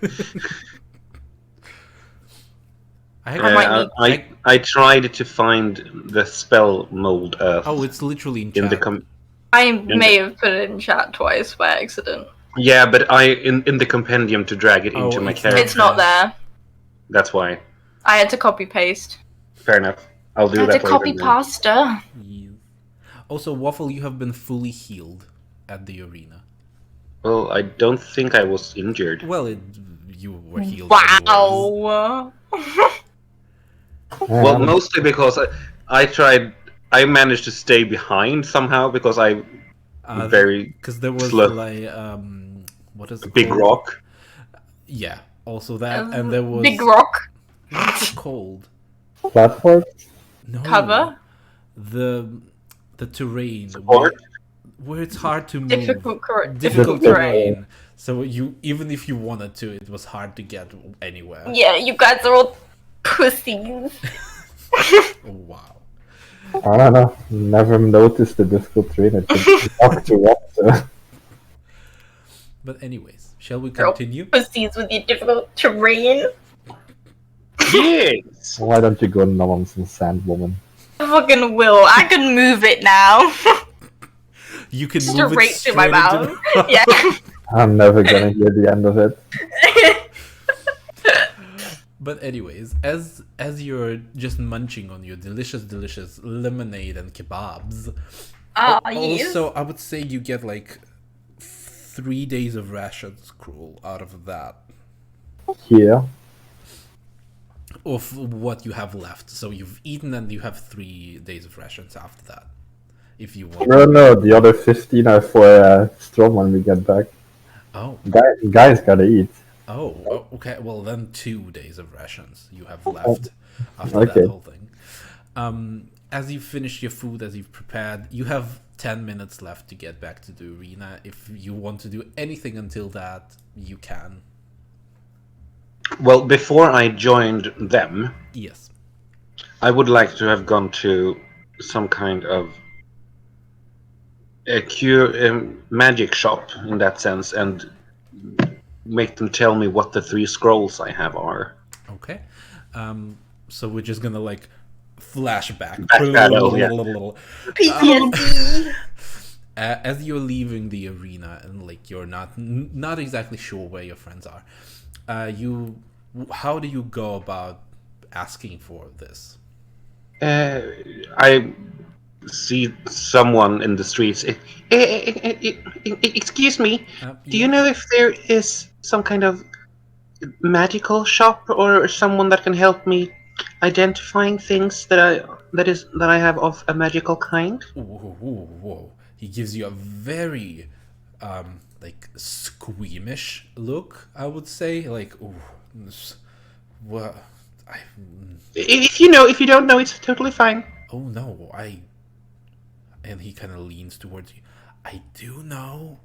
A: I
B: might need-
E: I tried to find the spell mold earth.
A: Oh, it's literally in
E: in the
A: chat.
B: I may have put it in chat twice by accident.
E: yeah, but in the compendium to drag it into my
A: it's
E: character.
B: It's not there.
E: That's why.
B: I had to copy paste.
E: Fair enough. I'll do
B: I had
E: that
B: to
E: later.
B: copy
E: then.
B: pasta.
A: You- Also, Waffle, you have been fully healed at the arena.
E: Well, I don't think I was injured.
A: Well, you were healed anyways.
B: Wow.
E: Well, mostly because I tried. I managed to stay behind somehow because I very
A: Because there was
E: slow.
A: like what is it
E: big
A: called?
E: rock.
A: Yeah, also that, and there was
B: Big rock
A: What's it called?
C: Platform?
A: No,
B: cover.
A: the terrain
E: Support?
A: where it's hard to move.
B: Difficult
A: Difficult
B: terrain.
A: terrain. So you even if you wanted to, it was hard to get anywhere.
B: Yeah, you guys are all pussies.
A: Wow.
C: I don't know. Never noticed the difficult terrain. It's just rock to rock. So.
A: But anyways, shall we
B: Girl.
A: continue?
B: Pussies with your difficult terrain.
E: Yes.
C: Why don't you go nonsense, Sand Woman?
B: I fucking will. I can move it now.
A: You can move
B: Straight
A: it
B: to my
A: straight
B: mouth.
A: into
B: Yeah.
C: I'm never gonna hear the end of it.
A: But anyways, as you're just munching on your delicious lemonade and kebabs,
B: Yes.
A: also I would say you get like 3 days of rations, Cruel, out of that,
C: Here.
A: of what you have left. So you've eaten and you have 3 days of rations after that, if you want.
C: No, the other 15 are for Strom when we get back.
A: Oh,
C: Guys gotta eat.
A: oh, okay. Well, then 2 days of rations you have left after
C: Okay.
A: that whole thing. As you've finished your food, as you've prepared, you have 10 minutes left to get back to the arena. If you want to do anything until that, you can.
E: Well, before I joined them,
A: Yes.
E: I would like to have gone to some kind of a magic shop in that sense and make them tell me what the 3 scrolls I have are.
A: Okay. So we're just gonna like flashback.
E: Backshadow, yeah.
B: PTSD.
A: As you're leaving the arena and like you're not exactly sure where your friends are, how do you go about asking for this?
E: I see someone in the streets. Excuse me. Do you know if there is some kind of magical shop or someone that can help me identifying things that I have of a magical kind?
A: Whoa. He gives you a very like squeamish look, I would say. Like, what?
E: If you don't know, it's totally fine.
A: Oh no, and he kind of leans towards you. I do know,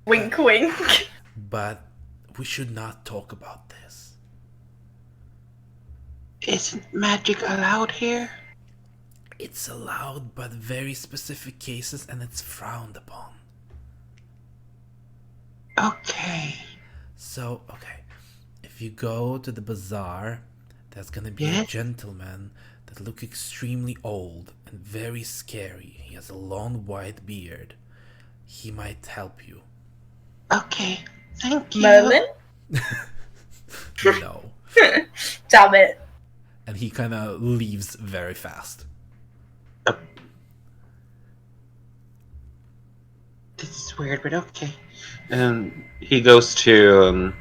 B: Wink, wink.
A: but we should not talk about this.
E: Isn't magic allowed here?
A: It's allowed, but very specific cases, and it's frowned upon.
E: Okay.
A: So, okay, if you go to the bazaar, there's gonna be a
E: Yes?
A: gentleman that looks extremely old and very scary. He has a long white beard. He might help you.
E: Okay. Thank you.
B: Merlin?
A: No.
B: Damn it.
A: And he kind of leaves very fast.
E: This is weird, but okay. And he goes to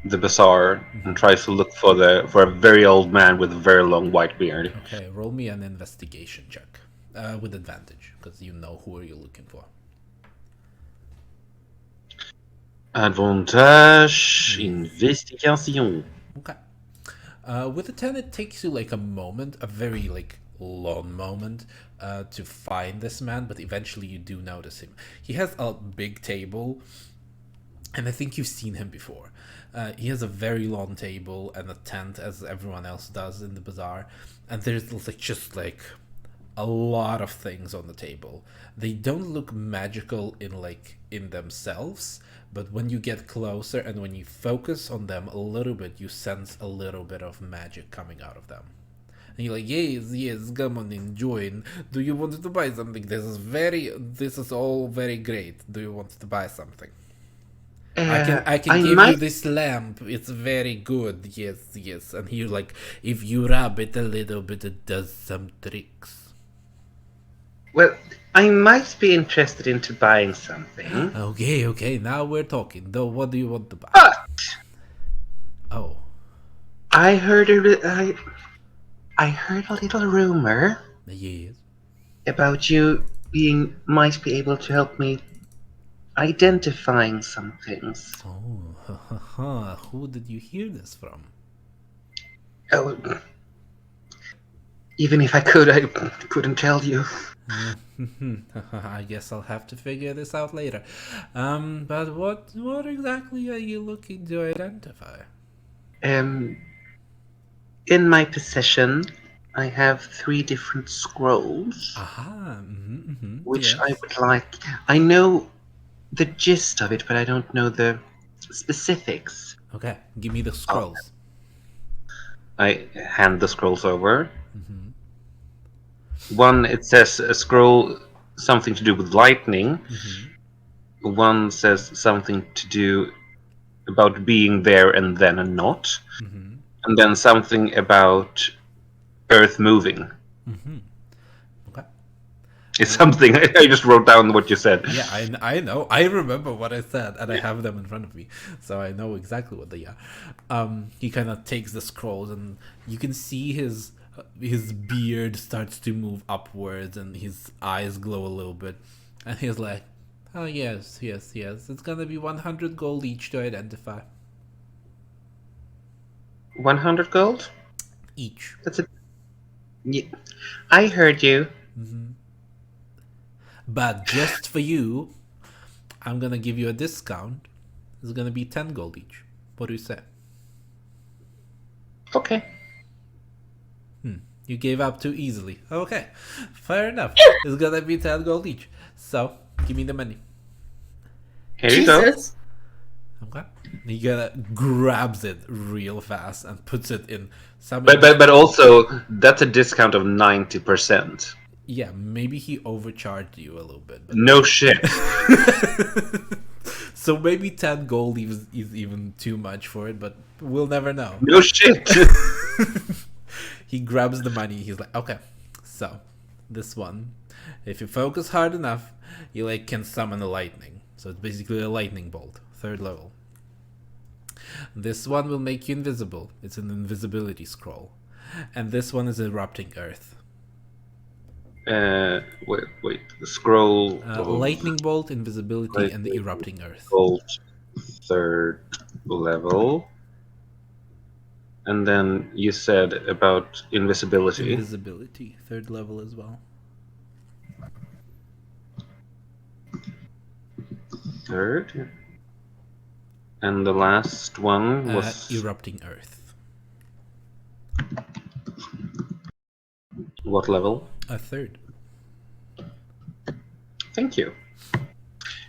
E: the bazaar and tries to look for a very old man with a very long white beard.
A: Okay, roll me an investigation check. With advantage, because you know who are you looking for.
E: Advantage investigation.
A: Okay. With a 10, it takes you like a moment, a very like long moment, to find this man, but eventually you do notice him. He has a big table, and I think you've seen him before. He has a very long table and a tent, as everyone else does in the bazaar, and there's like just like a lot of things on the table. They don't look magical in themselves, but when you get closer and when you focus on them a little bit, you sense a little bit of magic coming out of them. And you're like, yes, come on and join. Do you want to buy something? This is all very great. Do you want to buy something? I can give you this lamp. It's very good. Yes. And he like, if you rub it a little bit, it does some tricks.
E: Well, I might be interested into buying something.
A: Okay. Now we're talking. Though, what do you want to buy?
E: But
A: Oh,
E: I heard I heard a little rumor
A: yes.
E: about you might be able to help me identifying some things.
A: Oh, who did you hear this from?
E: Oh, even if I could, I couldn't tell you.
A: I guess I'll have to figure this out later. But what exactly are you looking to identify?
E: In my possession, I have 3 different scrolls,
A: Aha,
E: which
A: yes.
E: I would like. I know the gist of it, but I don't know the specifics.
A: Okay, give me the scrolls.
E: I hand the scrolls over. One, it says a scroll something to do with lightning. One says something to do about being there and then and not. And then something about Earth moving.
A: Okay.
E: It's something I just wrote down what you said.
A: Yeah, I know. I remember what I said, and I have them in front of me, so I know exactly what they are. He kind of takes the scrolls, and you can see his beard starts to move upwards, and his eyes glow a little bit, and he's like, "Oh yes. It's gonna be 100 gold each to identify
E: 100 gold?
A: each."
E: That's it. Yeah. I heard you.
A: But just for you, I'm gonna give you a discount. It's gonna be 10 gold each. What do you say?
E: Okay.
A: You gave up too easily. Okay, fair enough. It's gonna be 10 gold each. So, give me the money.
E: Here you go.
B: Jesus.
A: Okay. He grabs it real fast and puts it in some.
E: But also, that's a discount of 90%.
A: Yeah, maybe he overcharged you a little bit. But
E: No shit.
A: so maybe 10 gold is even too much for it, but we'll never know.
E: No shit.
A: He grabs the money. He's like, okay, so this one, if you focus hard enough, you can summon a lightning. So it's basically a lightning bolt, 3rd level. This one will make you invisible. It's an invisibility scroll. And this one is erupting earth.
E: Wait. The scroll.
A: Lightning bolt, invisibility, and the erupting earth.
E: Bolt, 3rd level. And then you said about invisibility.
A: Invisibility, 3rd level as well.
E: 3rd. And the last one was
A: erupting earth.
E: What level?
A: A 3rd.
E: Thank you.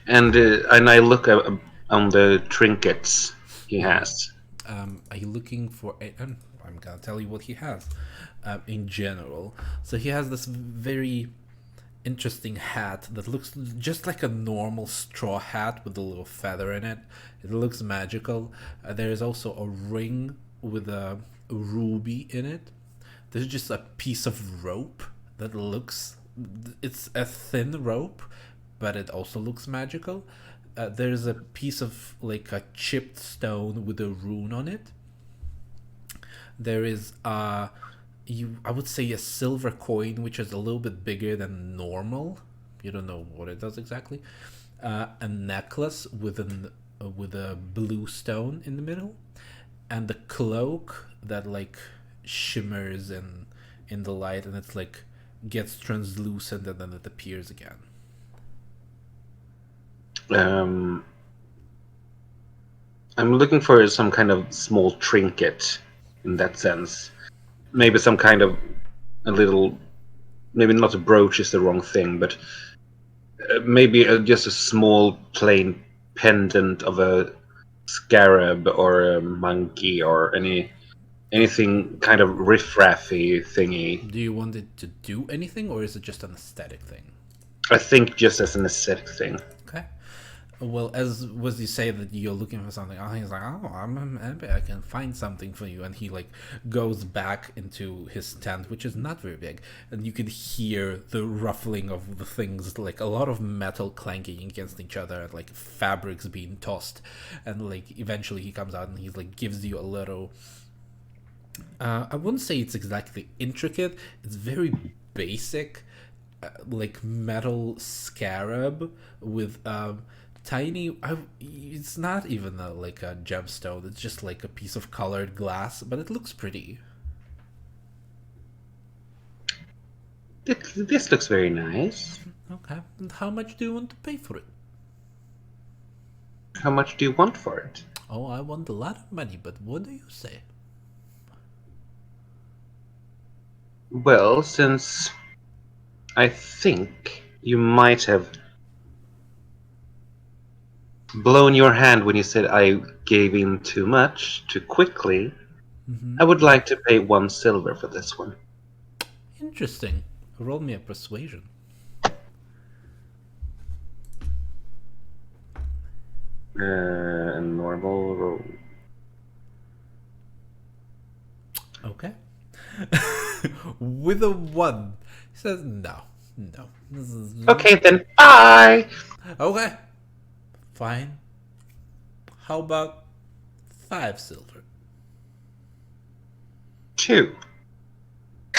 E: And I look on the trinkets he has.
A: Are you looking for I'm gonna tell you what he has in general. So he has this very interesting hat that looks just like a normal straw hat with a little feather in it. It looks magical. There is also a ring with a ruby in it. There's just a piece of rope that looks, it's a thin rope, but it also looks magical. There's a piece of a chipped stone with a rune on it. There is I would say a silver coin, which is a little bit bigger than normal. You don't know what it does exactly. A necklace with a blue stone in the middle, and the cloak that like shimmers in the light, and it's like gets translucent and then it appears again.
E: I'm looking for some kind of small trinket in that sense. Maybe some kind of a little, maybe not a brooch is the wrong thing, but maybe just a small plain pendant of a scarab or a monkey or anything kind of riffraffy thingy.
A: Do you want it to do anything, or is it just an aesthetic thing?
E: I think just as an aesthetic thing.
A: Okay. Well, as was you say that you're looking for something, he's like, oh, I'm happy I can find something for you, and he like goes back into his tent, which is not very big, and you can hear the ruffling of the things, like a lot of metal clanking against each other, and like fabrics being tossed, and like eventually he comes out and he's like gives you a little. I wouldn't say it's exactly intricate. It's very basic, like metal scarab with tiny. It's not even like a gemstone. It's just like a piece of colored glass, but it looks pretty.
E: This looks very nice.
A: Okay. And how much do you want to pay for it?
E: How much do you want for it?
A: Oh, I want a lot of money, but what do you say?
E: Well, since I think you might have blown your hand when you said I gave in too much, too quickly, I would like to pay 1 silver for this one.
A: Interesting. Roll me a persuasion.
E: A normal roll.
A: Okay. With a 1. He says, no. This is...
E: Okay, then bye!
A: Okay. Fine. How about 5 silver?
E: 2.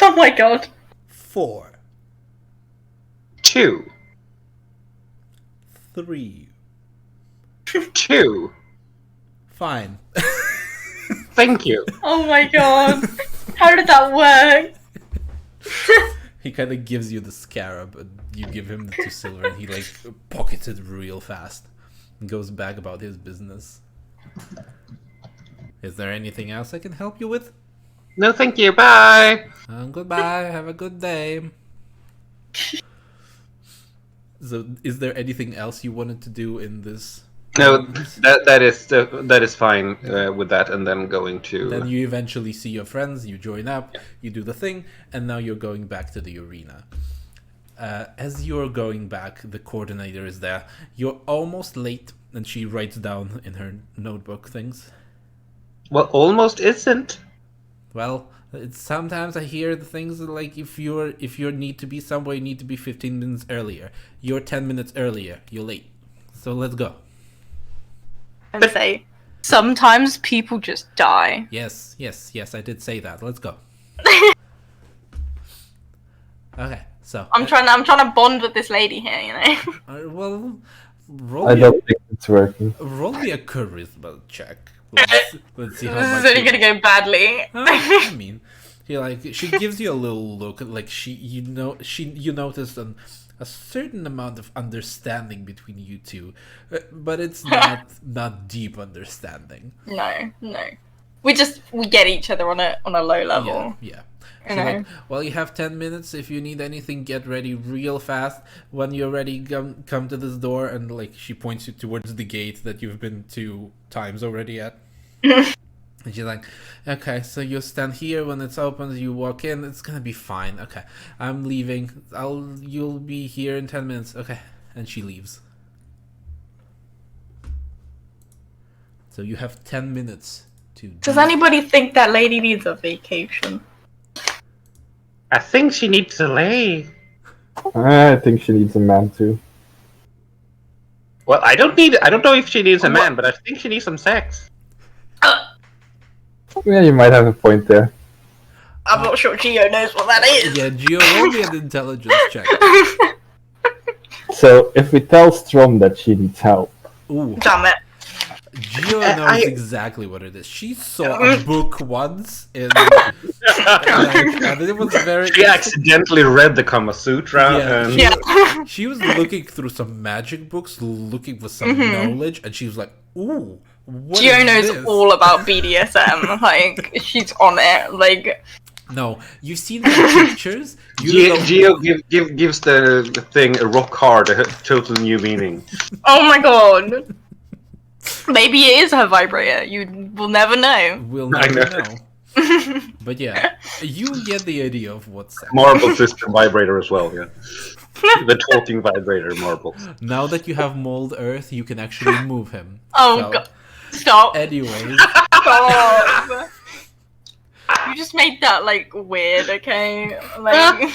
B: Oh my god.
A: 4.
E: 2.
A: 3.
E: 2.
A: Fine.
E: Thank you.
B: Oh my god. How did that work?
A: He kind of gives you the scarab, and you give him the 2 silver, and he like pockets it real fast and goes back about his business. Is there anything else I can help you with?
E: No, thank you. Bye.
A: Goodbye. Have a good day. So, is there anything else you wanted to do in this?
E: No, that is fine with that, and then going to.
A: Then you eventually see your friends, you join up, you do the thing, and now you're going back to the arena. As you're going back, the coordinator is there. You're almost late, and she writes down in her notebook things.
E: Well, almost isn't.
A: Well, it's sometimes I hear the things like if you need to be somewhere, you need to be 15 minutes earlier. You're 10 minutes earlier. You're late. So let's go.
B: And say, sometimes people just die.
A: Yes, I did say that. Let's go. Okay, so
B: I'm trying to bond with this lady here, you know.
A: well,
C: I don't think it's working.
A: roll me a charisma check. Let's see how
B: This
A: much.
B: is only gonna go badly.
A: I mean, she gives you a little look, like you notice a certain amount of understanding between you two, but it's not deep understanding.
B: No. We get each other on a low level.
A: Yeah.
B: You
A: So
B: know.
A: like, well, you have 10 minutes. If you need anything, get ready real fast. When you're ready, come to this door, and like she points you towards the gate that you've been 2 times already at. And she's like, okay, so you stand here. When it's open, you walk in. It's gonna be fine. Okay, I'm leaving. You'll be here in 10 minutes. Okay, and she leaves. So you have 10 minutes to.
B: Does anybody think that lady needs a vacation?
E: I think she needs a lay.
C: I think she needs a man too.
E: Well, I don't know if she needs a man, but I think she needs some sex.
C: Yeah, you might have a point there.
B: I'm not sure Gio knows what that is.
A: Yeah, Gio, roll me an intelligence check.
C: So if we tell Strom that she needs help,
A: Ooh.
B: Damn it.
A: Gio knows exactly what it is. She saw a book once and it was very.
F: She accidentally read the Kama Sutra,
A: Yeah,
F: and
B: Yeah.
A: she was looking through some magic books, looking for some knowledge, and she was like, "Ooh, what
B: Gio
A: is
B: knows
A: this?"
B: all about BDSM. Like, she's on it. Like,
A: No, you've seen the pictures. You don't know-
F: Geo gives the thing a rock hard, a total new meaning.
B: oh my god. Maybe it is her vibrator. You will never know.
A: We'll
F: I
A: never
F: know.
A: know. But yeah, you get the idea of what's sex.
F: Marble system vibrator as well, yeah. The talking vibrator marbles.
A: Now that you have mold Earth, you can actually move him.
B: Oh
A: So,
B: god. Stop.
A: anyways,
B: Stop. You just made that, like, weird, okay? Like,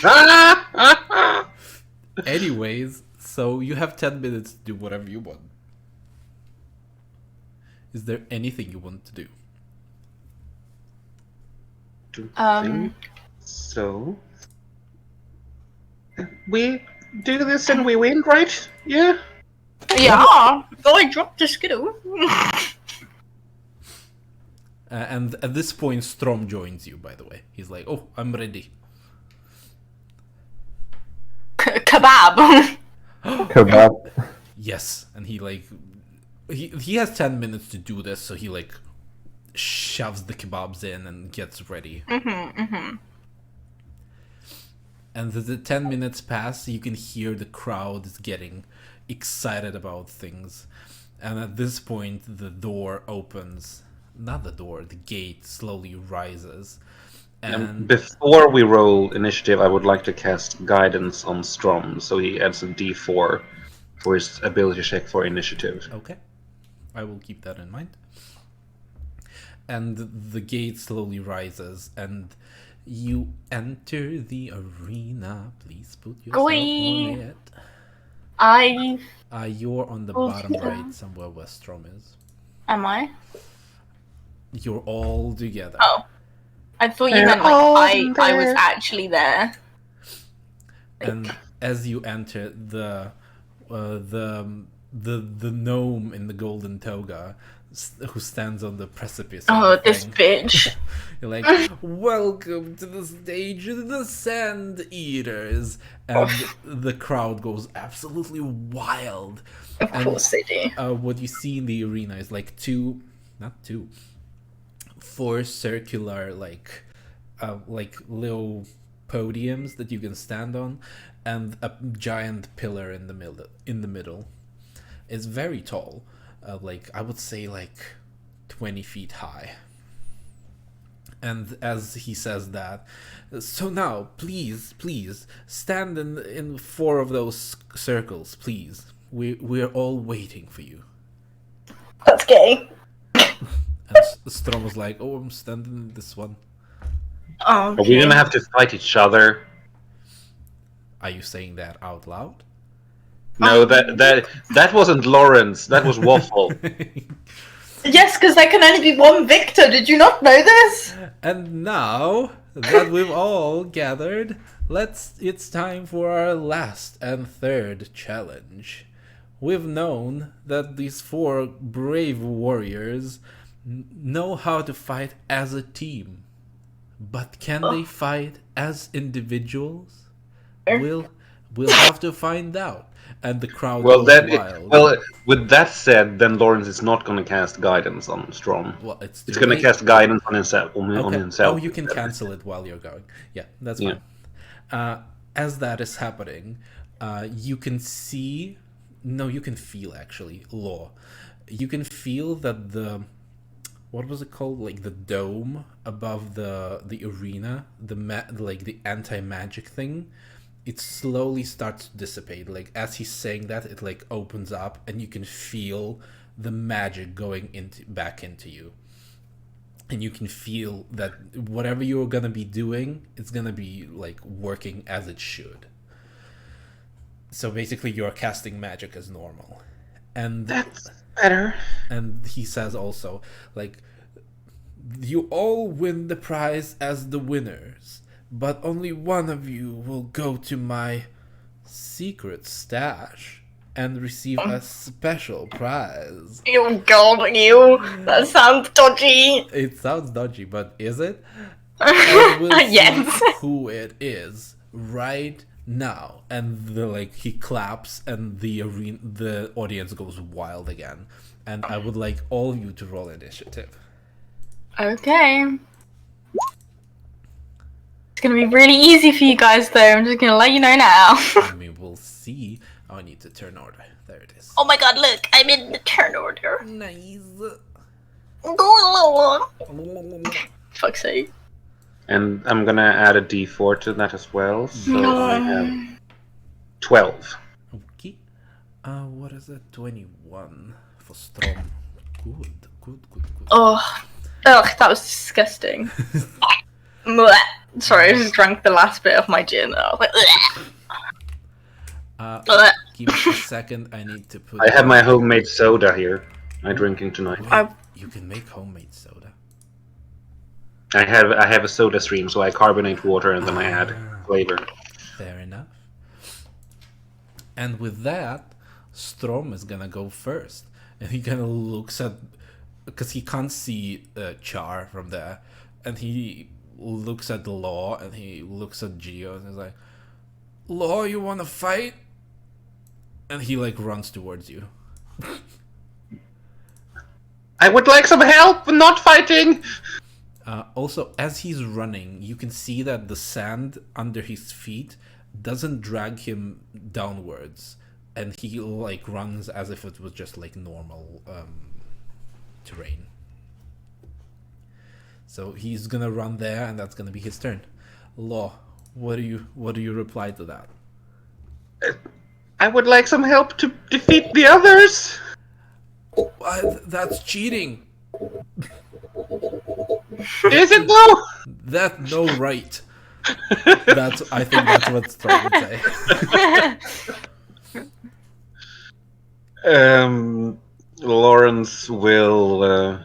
A: so you have 10 minutes to do whatever you want. Is there anything you want to do?
F: So
E: We do this and we win, right? Yeah.
B: yeah. Oh, I dropped a skittle.
A: And at this point, Strom joins you, by the way. He's like, "Oh, I'm ready."
B: Kebab.
C: Kebab.
A: Yes, and he has 10 minutes to do this, so he like shoves the kebabs in and gets ready. And the 10 minutes pass, you can hear the crowd is getting excited about things. And at this point, the door opens. Not the door, the gate slowly rises. And
F: before we roll initiative, I would like to cast guidance on Strom, so he adds a D4 for his ability check for initiative.
A: okay, I will keep that in mind. And the gate slowly rises, and you enter the arena. Please put yourself
B: Goi.
A: on it. You're on the bottom right, somewhere where Strom is.
B: Am I?
A: You're all together.
B: Oh. I thought you
E: They're
B: meant,
E: all
B: like, I was
E: there.
B: actually there.
A: And as you enter, the gnome in the golden toga who stands on the precipice of
B: Oh,
A: the
B: this
A: thing.
B: bitch.
A: You're like, "Welcome to the stage of the Sand Eaters," and the crowd goes absolutely wild.
B: Of course they do.
A: What you see in the arena is like four circular like little podiums that you can stand on, and a giant pillar in the middle. It's very tall, like I would say like 20 feet high. And as he says that, "So now, please stand in four of those circles, please. We're all waiting for you."
B: That's gay.
A: And Strom was like, "Oh, I'm standing in this one."
B: Oh,
F: Are we gonna have to fight each other?
A: Are you saying that out loud?
F: No, that wasn't Lawrence. That was Waffle.
B: Yes, because there can only be one victor. Did you not know this?
A: And now that we've all gathered, it's time for our last and third challenge. We've known that these four brave warriors know how to fight as a team. But can they fight as individuals? We'll have to find out. And the crowd
F: Well,
A: goes wild.
F: with that said, then Lawrence is not gonna cast guidance on Strom.
A: Well, it's
F: It's gonna cast guidance on himself. On
A: Okay.
F: himself.
A: Oh, you can cancel it while you're going. Yeah, that's
F: Yeah.
A: fine. As that is happening, you can see. No, you can feel actually. Law. You can feel that what was it called? Like the dome above the arena, like the anti-magic thing. It slowly starts to dissipate. Like as he's saying that, it like opens up, and you can feel the magic going back into you. And you can feel that whatever you're gonna be doing, it's gonna be like working as it should. So basically, you're casting magic as normal, and
E: That's better.
A: and he says also like, "You all win the prize as the winners, but only one of you will go to my secret stash and receive a special prize.
B: Oh god, you. That sounds dodgy.
A: It sounds dodgy, but is it? And we'll see
B: Yes.
A: who it is right now. And he claps, and the audience goes wild again. And I would like all of you to roll initiative.
B: Okay. It's gonna be really easy for you guys, though. I'm just gonna let you know now.
A: I mean, we'll see. Oh, I need to turn order. There it is.
B: Oh my god, look! I'm in the turn order.
A: Nice.
B: Fuck's sake.
F: And I'm gonna add a d4 to that as well. So I have 12.
A: Okay. What is it? 21 for Strom. Good.
B: Oh. Ugh, that was disgusting. Blech. Sorry, I just drank the last bit of my gin. I was like, blech.
A: Give me a second. I need to put.
F: I have my homemade soda here. I'm drinking tonight.
A: You can make homemade soda.
F: I have a soda stream, so I carbonate water and then I add flavor.
A: Fair enough. And with that, Strom is gonna go first, and he kind of looks at, because he can't see Char from there, and he looks at the Law, and he looks at Geo, and he's like, "Law, you wanna fight?" And he runs towards you.
E: I would like some help not fighting!
A: Also, as he's running, you can see that the sand under his feet doesn't drag him downwards, and he runs as if it was just normal terrain. So he's gonna run there, and that's gonna be his turn. Law, what do you reply to that?
E: I would like some help to defeat the others!
A: That's cheating.
E: Is it though?
A: That no right. I think that's what Strom would say.
F: Lawrence will.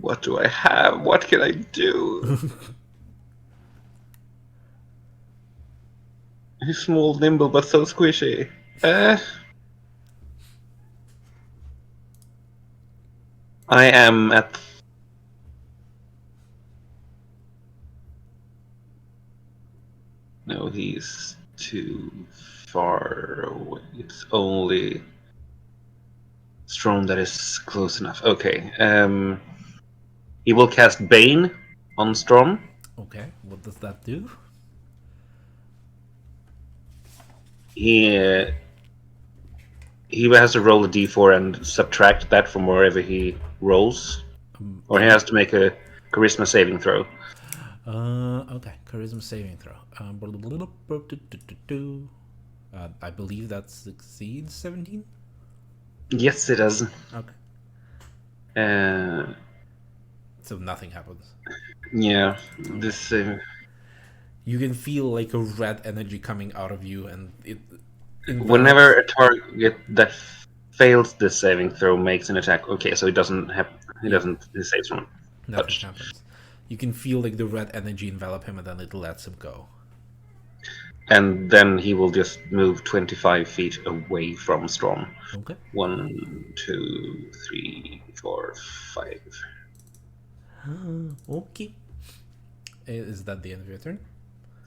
F: What do I have? What can I do? He's small, nimble, but so squishy. I am at. No, he's too far away. It's only Strom that is close enough. Okay. He will cast Bane on Strom.
A: Okay, what does that do?
F: He has to roll a d4 and subtract that from wherever he rolls, or he has to make a charisma saving throw.
A: Okay, charisma saving throw. I believe that succeeds 17.
F: Yes, it does.
A: Okay. So nothing happens.
F: Yeah, this.
A: You can feel a red energy coming out of you, and it.
F: Whenever a target that fails this saving throw makes an attack, okay, so he doesn't have. He saves from
A: Nothing
F: touched.
A: happens. You can feel the red energy envelop him, and then it lets him go.
F: And then he will just move 25 feet away from Strom.
A: Okay.
F: 1, 2, 3, 4, 5.
A: Okay. Is that the end of your turn?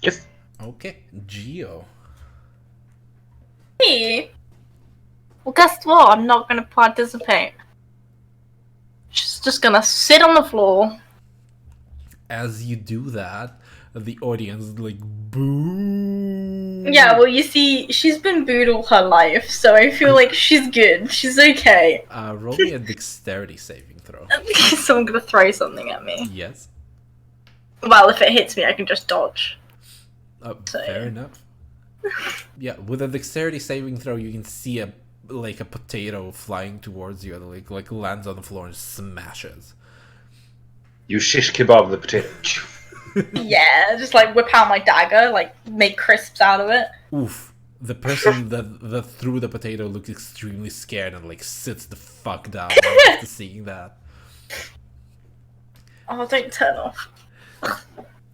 F: Yes.
A: Okay, Geo.
B: Hey. Well, guess what? I'm not gonna participate. Just gonna sit on the floor.
A: As you do that, the audience boo.
B: Yeah, well, you see, she's been booed all her life, so I feel like she's good. She's okay.
A: Roll me a dexterity saving throw.
B: Someone gonna throw something at me.
A: Yes.
B: Well, if it hits me, I can just dodge.
A: Fair enough. Yeah, with a dexterity saving throw, you can see a potato flying towards you, and lands on the floor and smashes.
F: You shish kebab the potato.
B: Yeah, just whip out my dagger, make crisps out of it.
A: Oof. The person that threw the potato looks extremely scared and sits the fuck down after seeing that.
B: Oh, don't turn off.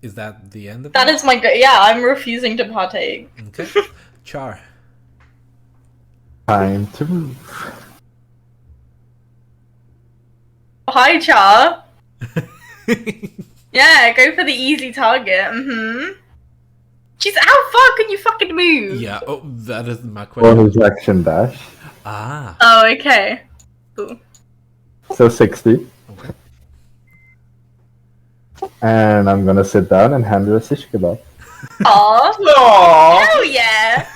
A: Is that the end of
B: That is my go. Yeah, I'm refusing to partake.
A: Okay. Char.
C: Time to move.
B: Hi, Char. Yeah, go for the easy target. Jeez, how far can you fucking move?
A: Yeah. Oh, that is my question.
C: Bonus action dash.
A: Ah.
B: Oh, okay. Cool.
C: So 60.
A: Okay.
C: And I'm gonna sit down and hand her a shish kebab.
B: Aw.
E: Aww.
B: Hell yeah.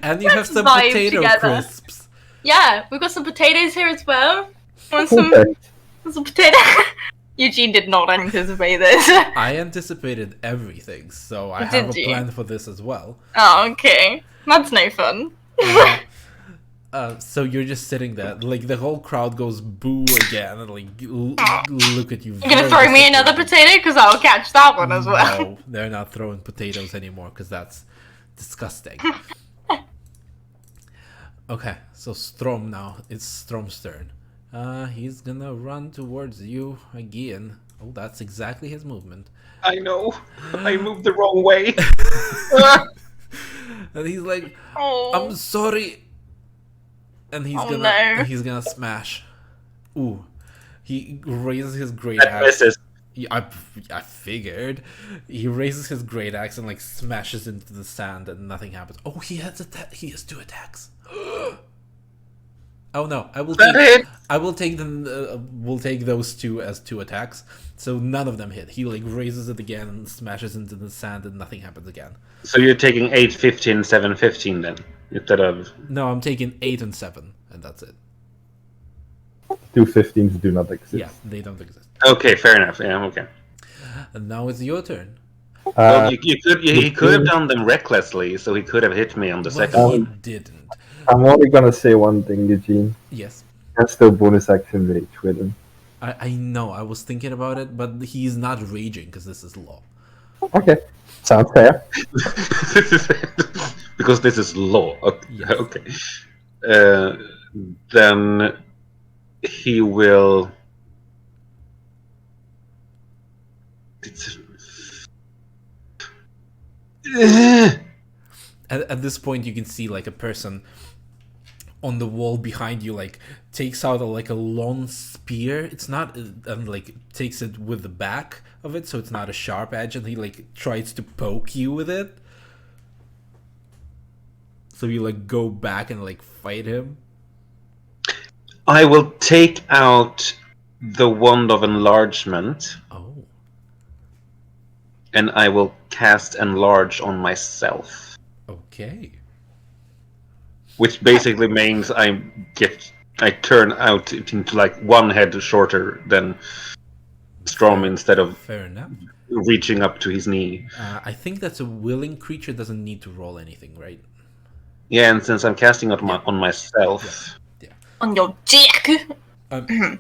A: And you have
B: Let's
A: some
B: vibe
A: potato
B: together.
A: crisps.
B: Yeah, we've got some potatoes here as well. Want some,
C: Perfect.
B: some potato? Eugene did not anticipate this.
A: I anticipated everything, so I
B: Did
A: have a
B: you?
A: plan for this as well.
B: Oh, okay. That's no fun.
A: So you're just sitting there, like the whole crowd goes boo again, and like look at you.
B: You're gonna throw me another potato? Because I'll catch that one as well.
A: No, they're not throwing potatoes anymore because that's disgusting. Okay, so Strom now. It's Strom's turn. He's gonna run towards you again. Oh, that's exactly his movement.
F: I know. I moved the wrong way.
A: And he's like,
B: Oh.
A: I'm sorry. And he's
B: Oh,
A: gonna
B: no.
A: smash. Ooh. He raises his great
F: That
A: axe.
F: misses.
A: Yeah, I figured. He raises his great axe and like smashes into the sand and nothing happens. Oh, he has two attacks. Oh no! I will
F: That
A: take.
F: hit.
A: I will take them. We'll take those two as two attacks. So none of them hit. He like raises it again and smashes into the sand and nothing happens again.
F: So you're taking 8, 15, 7, 15 then, instead of...
A: No, I'm taking 8 and 7, and that's it.
C: 2 15s do not exist.
A: Yeah, they don't exist.
F: Okay, fair enough. Yeah, okay.
A: And now it's your turn.
F: Well, he could have done them recklessly, so he could have hit me on the second
A: Well, he
F: one.
A: didn't.
C: I'm only gonna say one thing, Eugene.
A: Yes,
C: That's still bonus action rage with him.
A: I know. I was thinking about it, but he's not raging because this is law.
C: Okay, sounds fair.
F: Because this is law. Okay.
A: Yes.
F: Okay. Then he will.
A: At this point, you can see like a person on the wall behind you, like takes out a long spear. It's not, and like takes it with the back of it, so it's not a sharp edge, and he like tries to poke you with it. So you like go back and like fight him.
F: I will take out the wand of enlargement,
A: Oh,
F: and I will cast enlarge on myself,
A: okay.
F: which basically means I turn out into like one head shorter than Strom instead of
A: Fair enough.
F: reaching up to his knee.
A: I think that's a willing creature doesn't need to roll anything, right?
F: Yeah, and since I'm casting it on myself,
B: On your dick.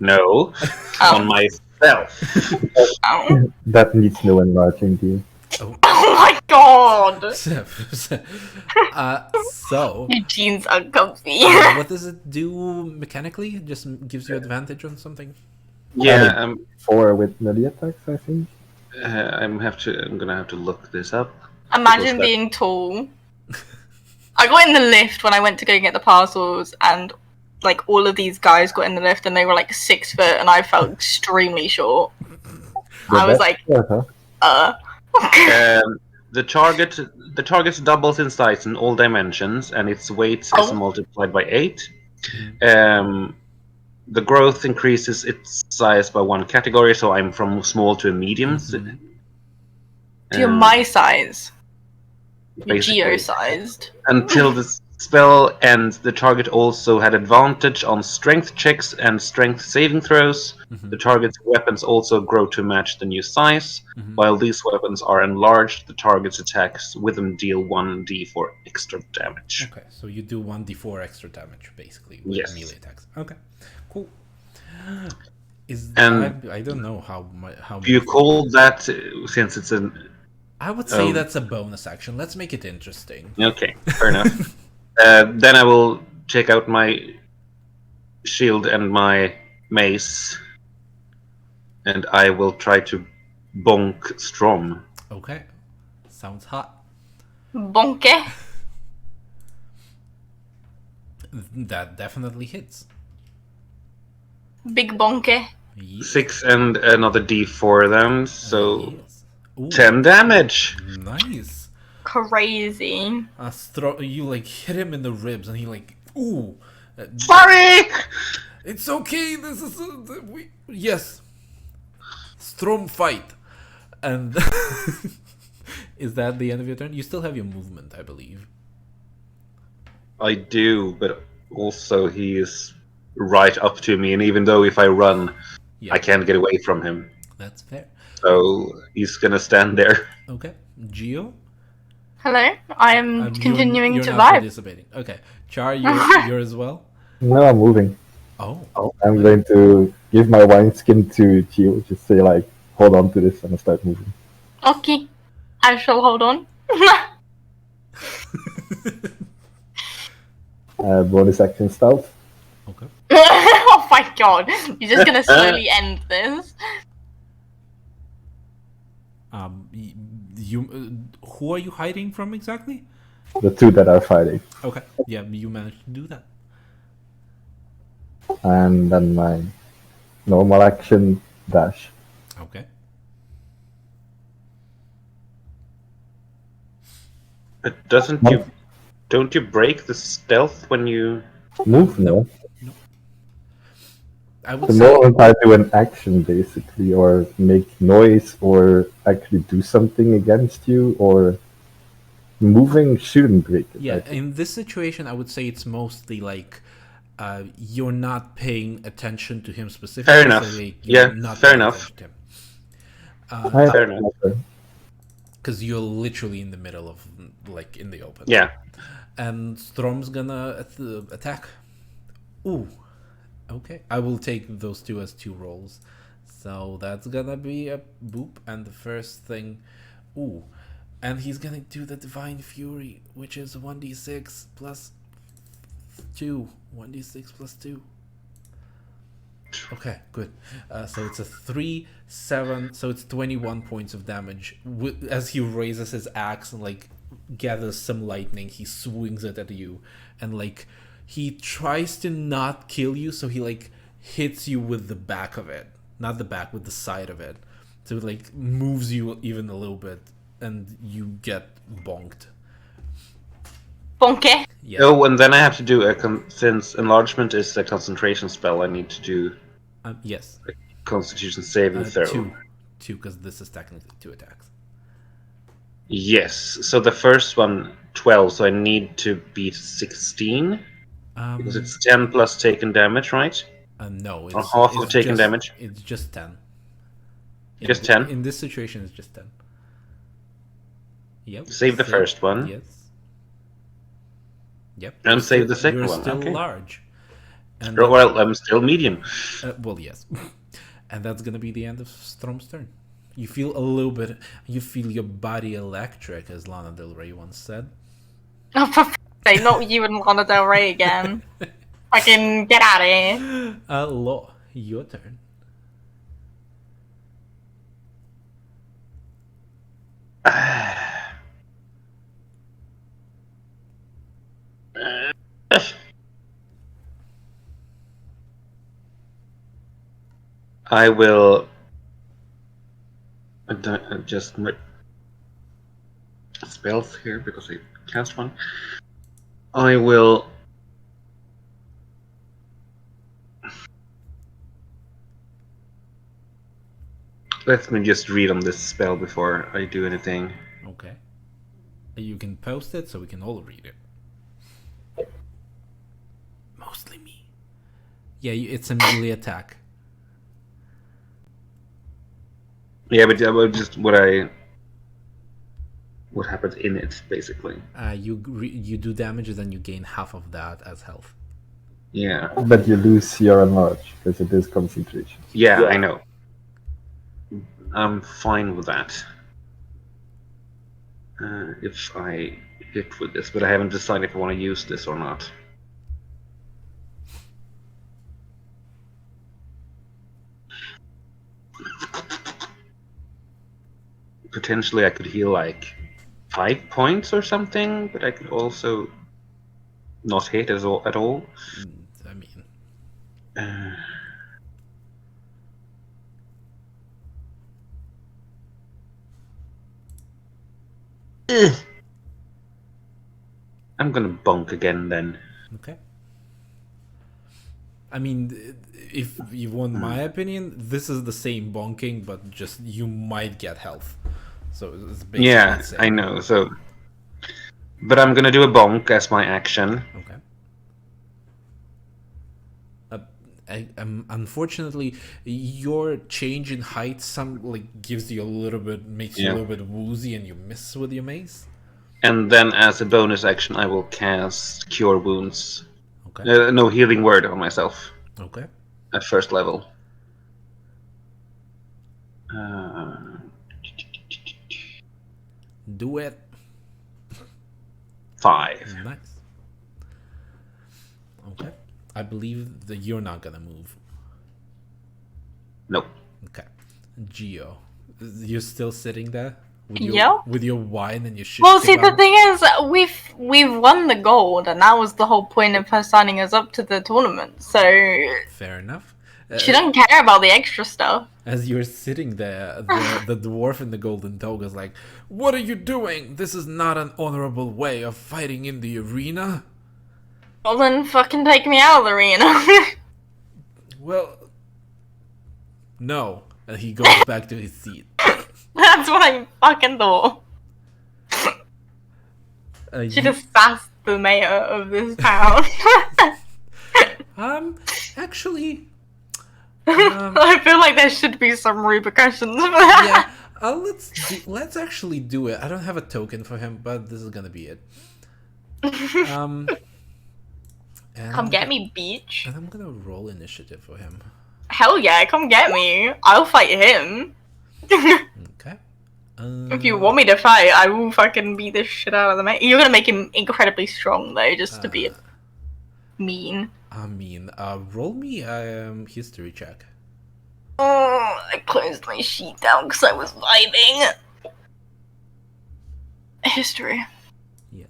F: no, on myself.
B: Oh.
C: That needs no enlarging, deal.
B: Oh my god.
A: So
B: Eugene's uncomfy.
A: what does it do mechanically? It just gives you advantage on something?
F: Yeah,
C: 4 with melee attacks, I think.
F: I'm gonna have to look this up.
B: Imagine being tall. I got in the lift when I went to go get the parcels, and like all of these guys got in the lift, and they were like 6 foot, and I felt extremely short. I was like,
F: The target doubles in size in all dimensions, and its weight is multiplied by 8. The growth increases its size by 1 category, so I'm from small to a medium.
B: you're my size. You're
F: Basically.
B: geo-sized.
F: Until the spell ends, the target also had advantage on strength checks and strength saving throws. The target's weapons also grow to match the new size. While these weapons are enlarged, the target's attacks with them deal 1d4 extra damage.
A: Okay, so you do 1d4 extra damage, basically, with
F: Yes.
A: melee attacks. Okay, cool.
F: And
A: I don't know how
F: Do you call that, since it's an...
A: I would say that's a bonus action. Let's make it interesting.
F: Okay, fair enough. Then I will check out my shield and my mace, and I will try to bonk Strom.
A: Okay, sounds hot.
B: Bonke.
A: That definitely hits.
B: Big bonky.
A: Yes.
F: 6 and another d4 then, so
A: Yes. Ooh,
F: 10 damage.
A: nice.
B: Crazy.
A: You like hit him in the ribs, and he like, ooh.
F: Sorry!
A: It's okay. This is yes. Strom fight, and is that the end of your turn? You still have your movement, I believe.
F: I do, but also he is right up to me, and even though if I run,
A: Yeah,
F: I can't get away from him.
A: that's fair.
F: So he's gonna stand there.
A: Okay, Geo.
B: Hello. I am continuing
A: you're
B: to
A: not
B: vibe.
A: participating. Okay, Char, you're as well.
C: No, I'm moving.
A: Oh,
C: I'm going to give my wineskin to Gio. Just say like, hold on to this, and start moving.
B: Okay. I shall hold on.
C: Bonus action stealth.
A: okay.
B: Oh my god. You're just gonna slowly end this.
A: Who are you hiding from exactly?
C: The two that are fighting,
A: Okay, yeah, you managed to do that.
C: and then my normal action dash.
A: Okay.
F: But don't you break the stealth when you?
C: Move no.
A: I would
C: The
A: say
C: moment I do an action, basically, or make noise, or actually do something against you, or moving shouldn't break it. I
A: yeah.
C: think.
A: In this situation, I would say it's mostly like you're not paying attention to him specifically.
F: Fair enough.
A: So, like,
F: Yeah,
A: you're not
F: fair
A: paying
F: enough.
A: attention to him.
F: Fair enough.
A: Because you're literally in the middle of, like, in the open.
F: Yeah.
A: And Strom's gonna attack. Ooh. Okay. I will take those two as 2 rolls. So that's gonna be a boop. And the first thing. Ooh. And he's gonna do the Divine Fury, which is 1d6 plus 2. 1d6 plus 2. Okay, good. So it's a 3, 7, so it's 21 points of damage. As he raises his axe and like gathers some lightning, he swings it at you, and like he tries to not kill you, so he like hits you with the back of it, not the back, with the side of it, so it like moves you even a little bit, and you get bonked.
B: Bonky.
A: Yeah.
F: Oh, and then I have to do since enlargement is a concentration spell. I need to do
A: Yes.
F: Constitution saving throw.
A: 2, because this is technically 2 attacks.
F: Yes. So the first one 12. So I need to beat 16 because it's 10 plus taken damage, right?
A: No,
F: Or half of taken damage.
A: It's just 10.
F: Just 10?
A: In this situation, it's just 10. Yep.
F: Save the first one.
A: Yes. Yep.
F: And
A: you're
F: save the second
A: you're
F: one,
A: still
F: okay.
A: large. And
F: Well, I'm still medium.
A: well, yes. And that's gonna be the end of Strom's turn. You feel a little bit. You feel your body electric, as Lana Del Rey once said.
B: Oh, for f***ing sake, not you and Lana Del Rey again. Fucking get out of here.
A: Law, your turn.
F: I will just spells here because I cast one. I will let me just read on this spell before I do anything.
A: Okay. You can post it so we can all read it. Mostly me. Yeah, it's a melee attack.
F: Yeah, but just what happens in it, basically.
A: You do damage, and then you gain half of that as health.
F: Yeah.
C: But you lose your enlarge because it is concentration.
F: Yeah, I know. I'm fine with that. If I hit with this, but I haven't decided if I want to use this or not. Potentially I could heal like 5 points or something, but I could also not hit at all.
A: I mean,
F: I'm gonna bonk again then.
A: okay. I mean, if you want my opinion, this is the same bonking, but just you might get health. So it's basically
F: Yeah,
A: the same.
F: I know. So, but I'm gonna do a bonk as my action.
A: Okay. Unfortunately, your change in height gives you a little bit, makes you a
F: Yeah.
A: little bit woozy, and you miss with your mace.
F: And then, as a bonus action, I will cast Cure Wounds.
A: Okay.
F: No, Healing Word on myself
A: Okay.
F: at first level.
A: Do it.
F: 5.
A: Nice. Okay. I believe that you're not gonna move.
F: Nope.
A: Okay. Geo, you're still sitting there with
B: Yeah.
A: your wine and your shit.
B: Well, see, the thing is, we've won the gold, and that was the whole point of her signing us up to the tournament. So
A: Fair enough.
B: she doesn't care about the extra stuff.
A: As you're sitting there, the dwarf in the golden toga is like, "What are you doing? This is not an honorable way of fighting in the arena."
B: Well, then fucking take me out of the arena.
A: Well, no. And he goes back to his seat.
B: That's what I fucking thought. She
A: You-
B: just sassed the mayor of this town.
A: Actually,
B: I feel like there should be some repercussions for that.
A: yeah. Let's actually do it. I don't have a token for him, but this is gonna be it. And
B: Come get me, beach.
A: And I'm gonna roll initiative for him.
B: Hell yeah, come get me. I'll fight him.
A: Okay.
B: If you want me to fight, I will fucking beat the shit out of the mayor. You're gonna make him incredibly strong, though, just to be mean.
A: I mean, roll me a history check.
B: Oh, I closed my sheet down because I was vibing. History.
A: Yeah.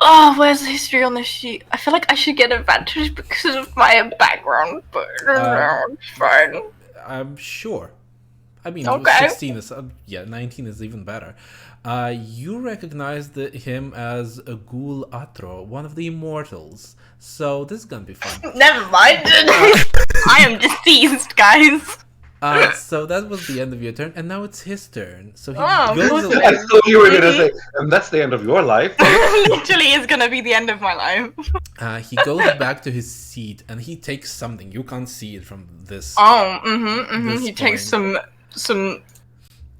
B: Oh, where's the history on this sheet? I feel like I should get advantage because of my background, but it's fine.
A: I'm sure. I mean,
B: Okay.
A: 16 is 19 is even better. You recognized him as a Ghoul Atro, one of the immortals. So this is gonna be fun.
B: Never mind. I am deceased, guys.
A: So that was the end of your turn, and now it's his turn. So he
B: Oh,
A: goes.
B: good.
F: I thought you were gonna say, and that's the end of your life.
B: Literally is gonna be the end of my life.
A: He goes back to his seat, and he takes something. You can't see it from this. This
B: He takes
A: point.
B: some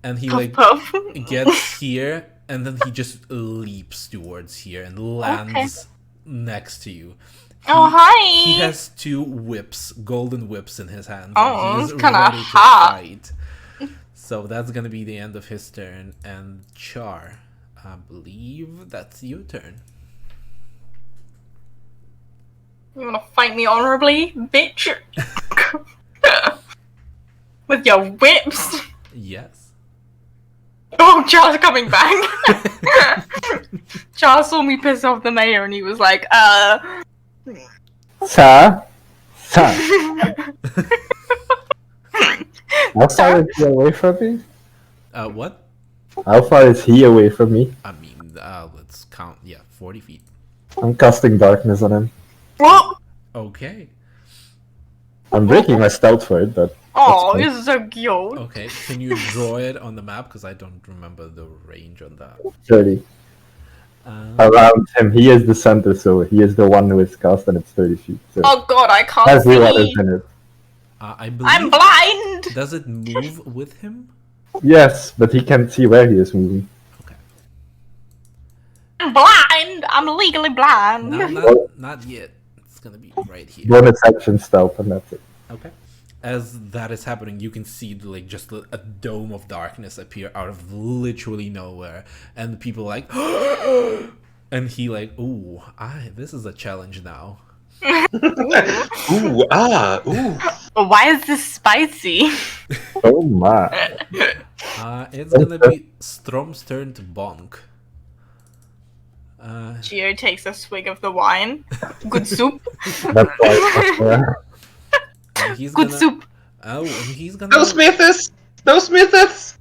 A: And he
B: puff.
A: gets here, and then he just leaps towards here and lands next to you.
B: Oh, hi.
A: He has 2 whips, golden whips in his hands.
B: Oh,
A: and he's
B: it's kinda
A: ready to
B: hot.
A: fight. So that's gonna be the end of his turn. And Char, I believe that's your turn.
B: You wanna fight me honorably, bitch? With your whips.
A: Yes.
B: Oh, Char's coming back. Char saw me piss off the mayor and he was like,
C: Sir? Sir? How far is he away from me?
A: What?
C: How far is he away from me?
A: I mean, let's count. Yeah, 40 feet.
C: I'm casting darkness on him.
B: Whoa!
A: Okay.
C: I'm breaking my stealth for it, but
B: Oh,
C: fine.
B: this is so cute.
A: Okay. Can you draw it on the map? Because I don't remember the range on that.
C: 30. Around him, he is the center, so he is the one who is cast, and it's 30 feet. So
B: Oh god, I can't
C: everyone is
B: see.
C: in it.
A: I believe.
B: I'm blind.
A: Does it move with him?
C: Yes, but he can't see where he is moving.
A: Okay.
B: I'm blind. I'm legally blind.
A: No, not yet. It's gonna be right here.
C: Bonus action stealth, and that's it.
A: Okay. As that is happening, you can see just a dome of darkness appear out of literally nowhere, and people like, and he like, ooh, this is a challenge now.
F: Ooh, ooh.
B: Why is this spicy?
C: Oh my.
A: It's gonna be Strom's turn to bonk.
B: Geo takes a swig of the wine. Good soup.
C: That's why it's not there.
A: He's
B: Good
A: gonna.
B: soup.
A: Oh, and he's gonna.
F: No Smithers! No Smithers!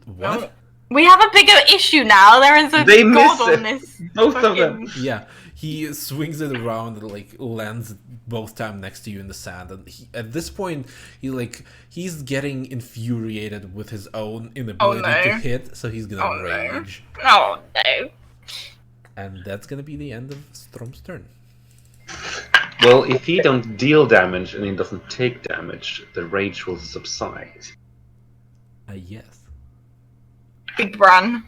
A: What?
B: We have a bigger issue now. There is a
F: They
B: god
F: miss
B: on
F: it.
B: this.
F: Both of them.
A: Yeah, he swings it around and like lands both time next to you in the sand. And at this point, he's getting infuriated with his own inability to
B: no.
A: hit, so he's gonna
B: Oh, no.
A: rage,
B: Oh no.
A: and that's gonna be the end of Strom's turn.
F: Well, if he don't deal damage and he doesn't take damage, the rage will subside.
A: Yes.
B: Big Bran.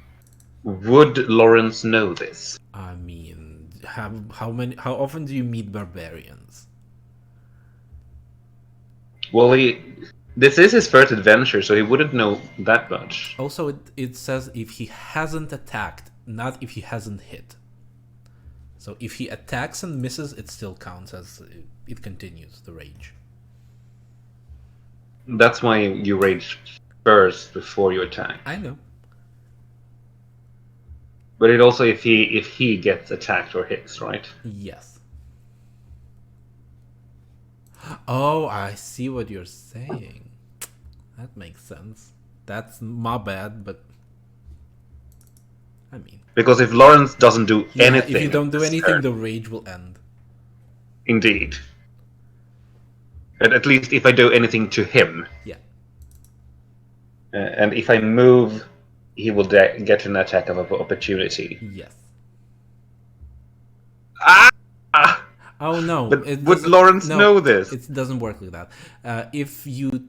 F: Would Lawrence know this?
A: I mean, how often do you meet barbarians?
F: Well, this is his first adventure, so he wouldn't know that much.
A: Also, it says if he hasn't attacked, not if he hasn't hit. So if he attacks and misses, it still counts as it continues the rage.
F: That's why you rage first before you attack.
A: I know.
F: But it also if he gets attacked or hits, right?
A: Yes. Oh, I see what you're saying. That makes sense. That's my bad, but I mean,
F: Because if Lawrence doesn't do anything,
A: if you don't do
F: this
A: anything,
F: turn-
A: the rage will end.
F: indeed. At least if I do anything to him.
A: Yeah.
F: And if I move, he will get an attack of opportunity.
A: Yes.
F: Ah!
A: Oh no!
F: But
A: it
F: would
A: doesn't-
F: Lawrence
A: no,
F: know this?
A: It doesn't work like that. If you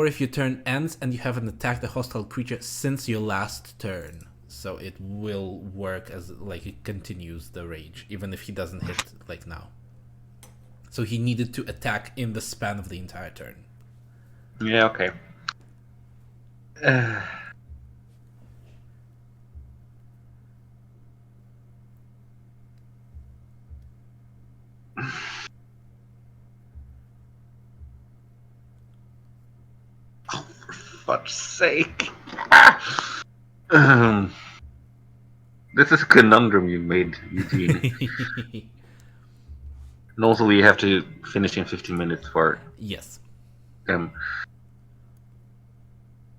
A: if your turn ends and you haven't attacked a hostile creature since your last turn, so it will work as like it continues the rage, even if he doesn't hit like now. So he needed to attack in the span of the entire turn.
F: Yeah, okay. Oh, for fudge's sake. This is a conundrum you made, Eugene. And also we have to finish in 15 minutes for
A: Yes.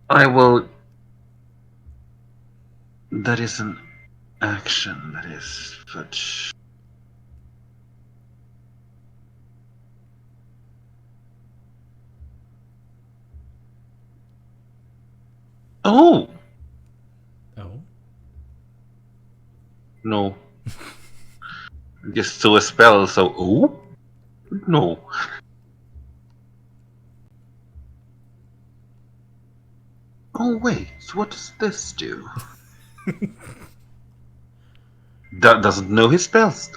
F: I will. That is an action. That is fudge. Oh
A: Oh.
F: no! Just saw a spell. So oh no. Oh wait, what does this do? That doesn't know his spells.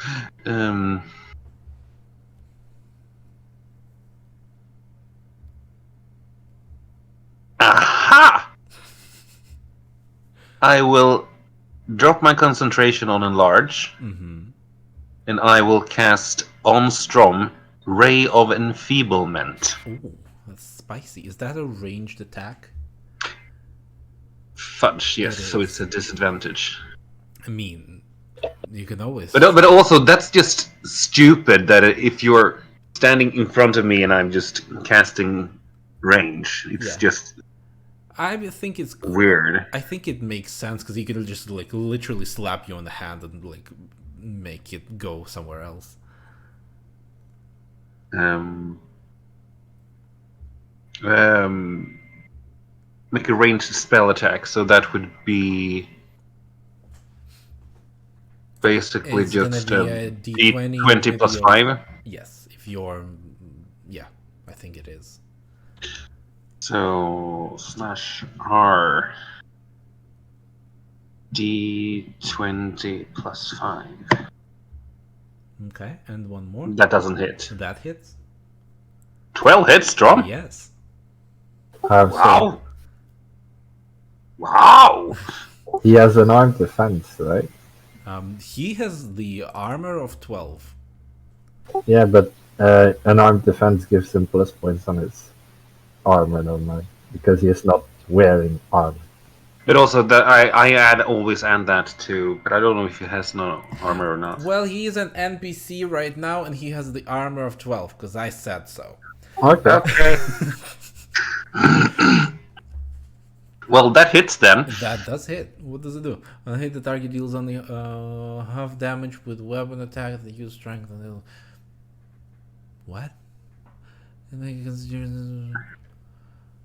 F: Aha! I will drop my concentration on enlarge,
A: Mm-hmm.
F: and I will cast on Strom Ray of Enfeeblement.
A: Ooh, that's spicy. Is that a ranged attack?
F: Fudge, yes,
A: It
F: so
A: is.
F: it's a disadvantage.
A: I mean, you can always.
F: But also, that's just stupid that if you're standing in front of me and I'm just casting range, it's
A: Yeah.
F: just
A: I think it's
F: weird.
A: I think it makes sense because he could just like literally slap you on the hand and like make it go somewhere else.
F: Make a ranged spell attack, so that would be basically
A: It's gonna
F: just
A: be a D20
F: D20
A: with
F: plus
A: your-
F: 5.
A: Yes, if you're, yeah, I think it is.
F: So /R D20 plus 5.
A: Okay, and one more.
F: That doesn't hit.
A: That hits.
F: 12 hits, Strom?
A: Yes.
F: Wow! Wow!
C: He has an armed defense, right?
A: He has the armor of 12.
C: Yeah, but an armed defense gives him +points on his armor normally because he is not wearing armor.
F: But also that I always add that too, but I don't know if he has no armor or not.
A: Well, he's an NPC right now, and he has the armor of 12 because I said so.
C: Okay.
F: Okay. Well, that hits then.
A: That does hit. What does it do? When I hit, the target deals only half damage with weapon attack that use strength. And what? And then you can...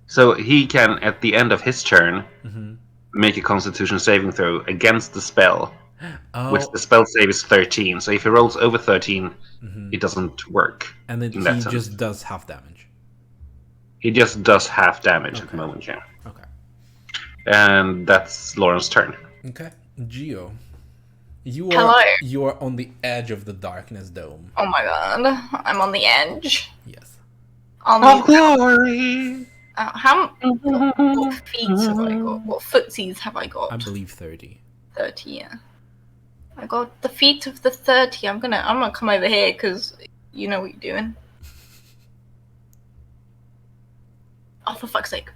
F: So he can, at the end of his turn,
A: Mhm.
F: make a Constitution saving throw against the spell,
A: Oh,
F: which the spell save is 13. So if he rolls over 13,
A: mhm.
F: it doesn't work.
A: And then
F: in that
A: he
F: sense.
A: just does half damage.
F: He just does half damage at
A: Okay.
F: the moment, yeah.
A: Okay.
F: And that's Lauren's turn.
A: Okay. Geo. You
B: Hello.
A: are you are on the edge of the darkness dome.
B: Oh my god, I'm on the edge.
A: Yes.
B: On
E: Of
B: the
E: glory.
B: what feet have I got? What footsies have I got?
A: I believe 30.
B: 30, yeah. I got the feet of the 30. I'm gonna come over here because you know what you're doing. Oh, for fuck's sake.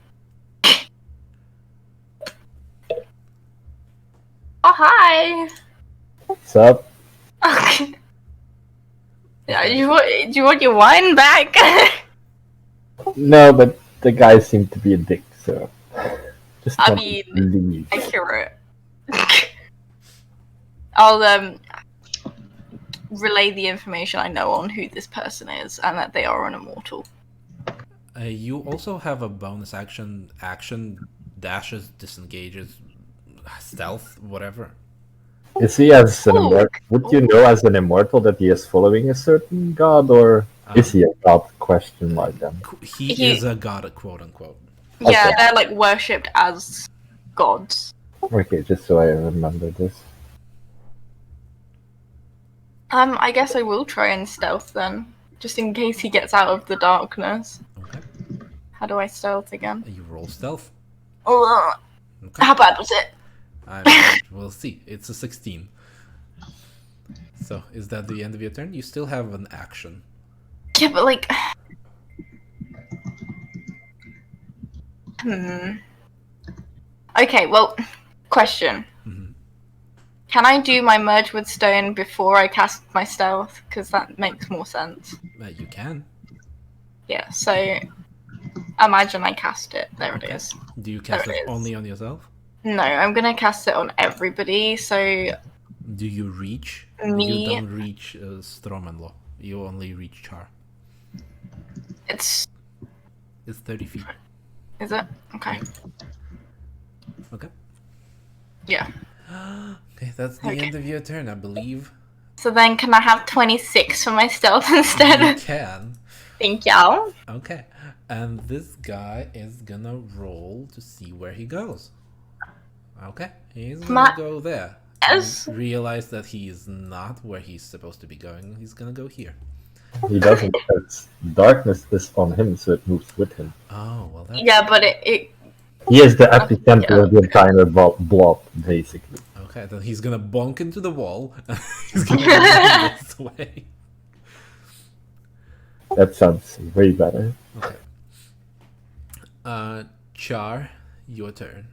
B: Oh, hi.
C: What's up?
B: Yeah, do you want your wine back?
C: No, but the guy seemed to be a dick, so just
B: I
C: tell
B: mean,
C: him to leave.
B: accurate. I'll relay the information I know on who this person is and that they are an immortal.
A: You also have a bonus action, dashes, disengages, stealth, whatever.
C: Is he as an
B: Ooh.
C: immortal? Would you know as an immortal that he is following a certain god, or is he a god? Question mark then.
A: He is a god, quote unquote.
B: Yeah,
C: Okay.
B: they're like worshipped as gods.
C: Okay, just so I remember this.
B: I guess I will try and stealth then, just in case he gets out of the darkness.
A: Okay.
B: How do I stealth again?
A: You roll stealth.
B: Oh,
A: Okay.
B: how bad was it?
A: We'll see. It's a 16. So, is that the end of your turn? You still have an action.
B: Yeah, but like, Okay, well, question.
A: Mhm.
B: Can I do my merge with stone before I cast my stealth? Because that makes more sense.
A: You can.
B: Yeah, so imagine I cast it. There it is.
A: Do you cast
B: There it
A: it
B: is.
A: only on yourself?
B: No, I'm gonna cast it on everybody. So
A: Do you reach?
B: Me.
A: You don't reach Stromanlo. You only reach Char.
B: it's
A: It's 30 feet.
B: is it okay?
A: Okay.
B: Yeah.
A: Okay, that's the
B: Okay.
A: end of your turn, I believe.
B: So then, can I have 26 for my stealth
A: You
B: instead?
A: can.
B: Thank y'all.
A: Okay. And this guy is gonna roll to see where he goes. Okay. He's gonna
B: Ma-
A: go there.
B: Yes.
A: And realize that he is not where he's supposed to be going. He's gonna go here.
C: He doesn't, because darkness is on him, so it moves with him.
A: Oh, well that's...
B: Yeah, but it
C: He is the epicenter of the entire blob, basically.
A: Okay, then he's gonna bonk into the wall. He's gonna run this way.
C: That sounds way better.
A: Okay. Char, your turn.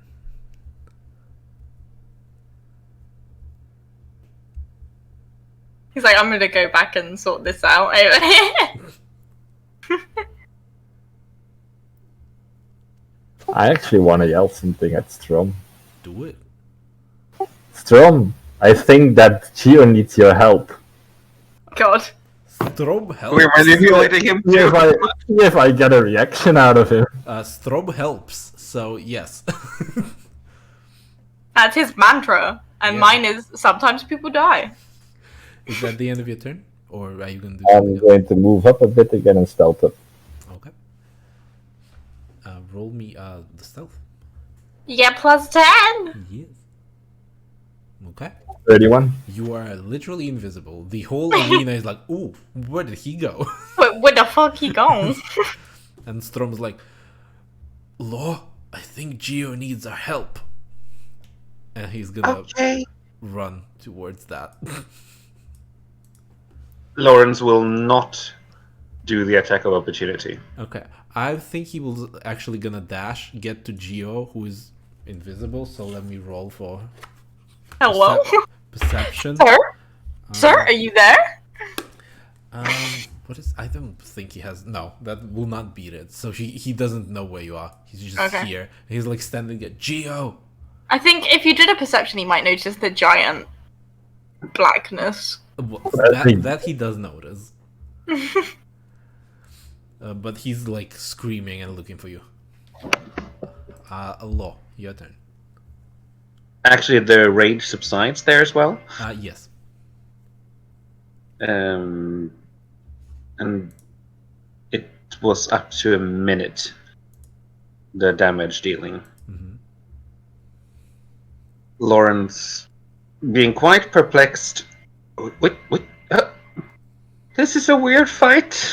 B: he's like, I'm gonna go back and sort this out over here.
C: I actually want to yell something at Strom.
A: Do it.
C: Strom, I think that Gio needs your help.
B: God.
A: Strobe helps.
F: We're manipulating him
C: See
F: too.
C: if I get a reaction out of him.
A: Strobe helps, so yes.
B: That's his mantra. And
A: Yeah.
B: mine is sometimes people die.
A: Is that the end of your turn? Or are you gonna do
C: I'm
A: something else?
C: going to move up a bit again and stealth up.
A: Okay. Roll me the stealth.
B: You get plus 10.
A: Yes. Okay.
C: 31.
A: You are literally invisible. The whole arena is like, ooh, where did he go?
B: Where the fuck he gone?
A: And Strom's like, Law, I think Geo needs our help. And he's gonna
E: Okay.
A: run towards that.
F: Lawrence will not do the attack of opportunity.
A: Okay. I think he was actually gonna dash, get to Geo, who is invisible, so let me roll for
B: Hello?
A: perception.
B: Sir? Sir, are you there?
A: What is? I don't think he has. No, that will not beat it. So he doesn't know where you are. He's just
B: Okay.
A: here. He's like standing there. Geo.
B: I think if you did a perception, you might notice the giant blackness.
A: That he does notice. But he's like screaming and looking for you. Law, your turn.
F: Actually, the rage subsides there as well.
A: Yes.
F: And it was up to a minute, the damage dealing.
A: Mm-hmm.
F: Lawrence, being quite perplexed. Wait. This is a weird fight.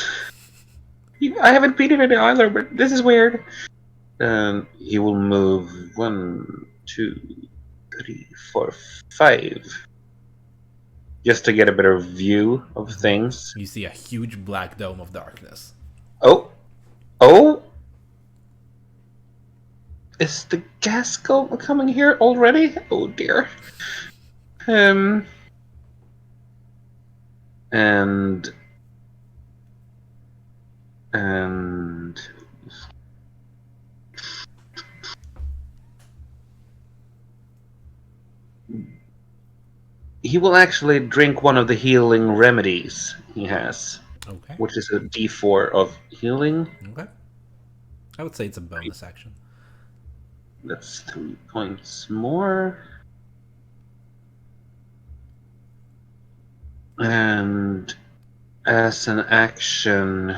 F: I haven't beaten it either, but this is weird. He will move 1, 2, 3, 4, 5. Just to get a better view of things.
A: You see a huge black dome of darkness.
F: Oh! Is the gas coming here already? Oh dear. And he will actually drink one of the healing remedies he has,
A: Okay.
F: which is a D4 of healing.
A: Okay. I would say it's a bonus action.
F: That's 3 points more. And as an action,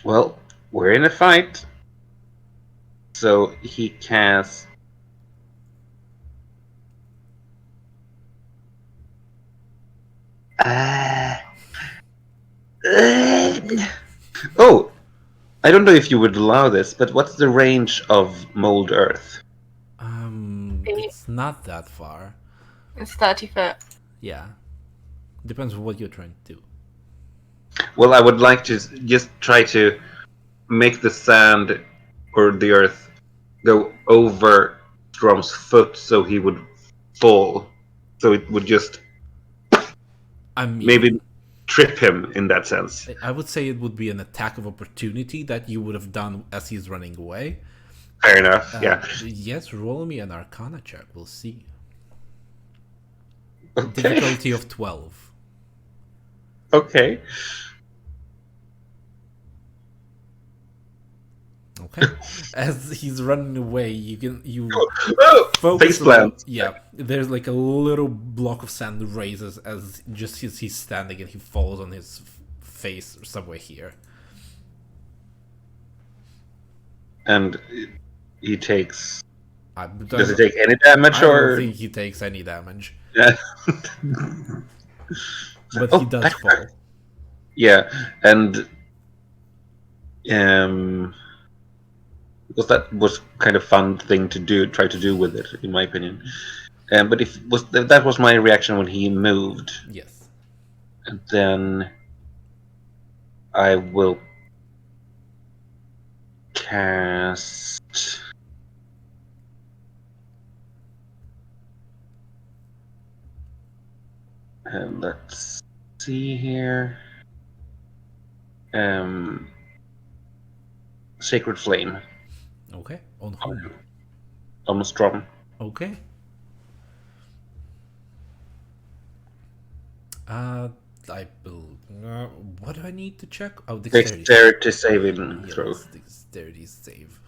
F: well, we're in a fight, so he casts oh, I don't know if you would allow this, but what's the range of Mold Earth?
A: It's not that far.
B: It's 30 foot.
A: Yeah. Depends on what you're trying to do.
F: Well, I would like to just try to make the sand or the earth go over Strom's foot so he would fall. So it would just
A: I mean,
F: maybe trip him in that sense.
A: I would say it would be an attack of opportunity that you would have done as he's running away.
F: Fair enough, yeah.
A: Yes, roll me an Arcana check. We'll see.
F: Okay.
A: Difficulty of 12.
F: Okay.
A: Okay. As he's running away, you
F: Oh,
A: focus
F: face plant.
A: Yeah, there's like a little block of sand raises as he's standing and he falls on his face somewhere here.
F: And he takes.
A: I
F: Does he take any damage
A: don't
F: or?
A: think he takes any damage,
F: Yeah.
A: but
F: Oh,
A: he does
F: that
A: fall.
F: hurt. Yeah, and because that was kind of fun thing to try to do with it, in my opinion. But that was my reaction when he moved,
A: Yes.
F: and then I will cast. And let's see here. Sacred Flame
A: Okay. On whom?
F: on Strom.
A: Okay. What do I need to check? Oh, dexterity.
F: Dexterity saving
A: Yeah,
F: throw.
A: let's dexterity save.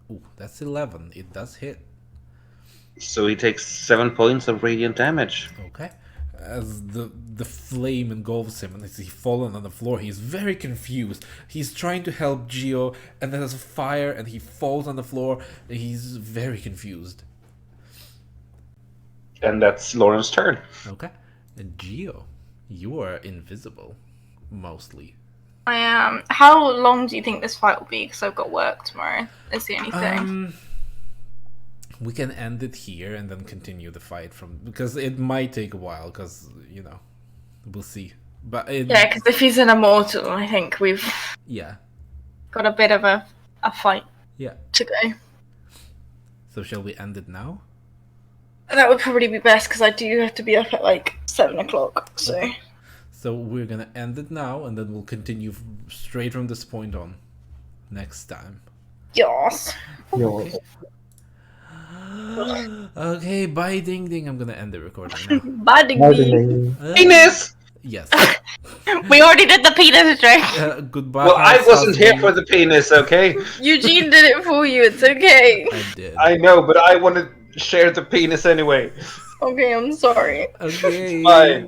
A: Ooh, that's 11. It does hit.
F: So he takes 7 points of radiant damage.
A: Okay. As the flame engulfs him and as he's fallen on the floor, he's very confused. He's trying to help Geo, and there's a fire, and he falls on the floor. And he's very confused.
F: And that's Lauren's turn.
A: Okay. And Geo, you are invisible, mostly.
B: I am. How long do you think this fight will be? Because I've got work tomorrow. Is the only thing.
A: We can end it here and then continue the fight because it might take a while. Because we'll see. But
B: Yeah, because if he's an immortal, I think we've
A: yeah.
B: got a bit of a fight
A: Yeah.
B: to go.
A: So shall we end it now?
B: That would probably be best because I do have to be up at like 7 o'clock. So
A: So we're gonna end it now, and then we'll continue straight from this point on next time.
B: yes.
C: Yo,
A: Okay, bye, ding ding. I'm gonna end the recording now.
B: Bye, Digby.
C: gardening.
E: Penis!
A: Yes.
B: We already did the penis joke.
A: Goodbye.
F: Well, I
A: house
F: wasn't here
A: husband.
F: for the penis, okay?
B: Eugene did it for you. It's okay.
A: I did.
F: I know, but I want to share the penis anyway.
B: Okay, I'm sorry.
A: Okay.
F: Bye.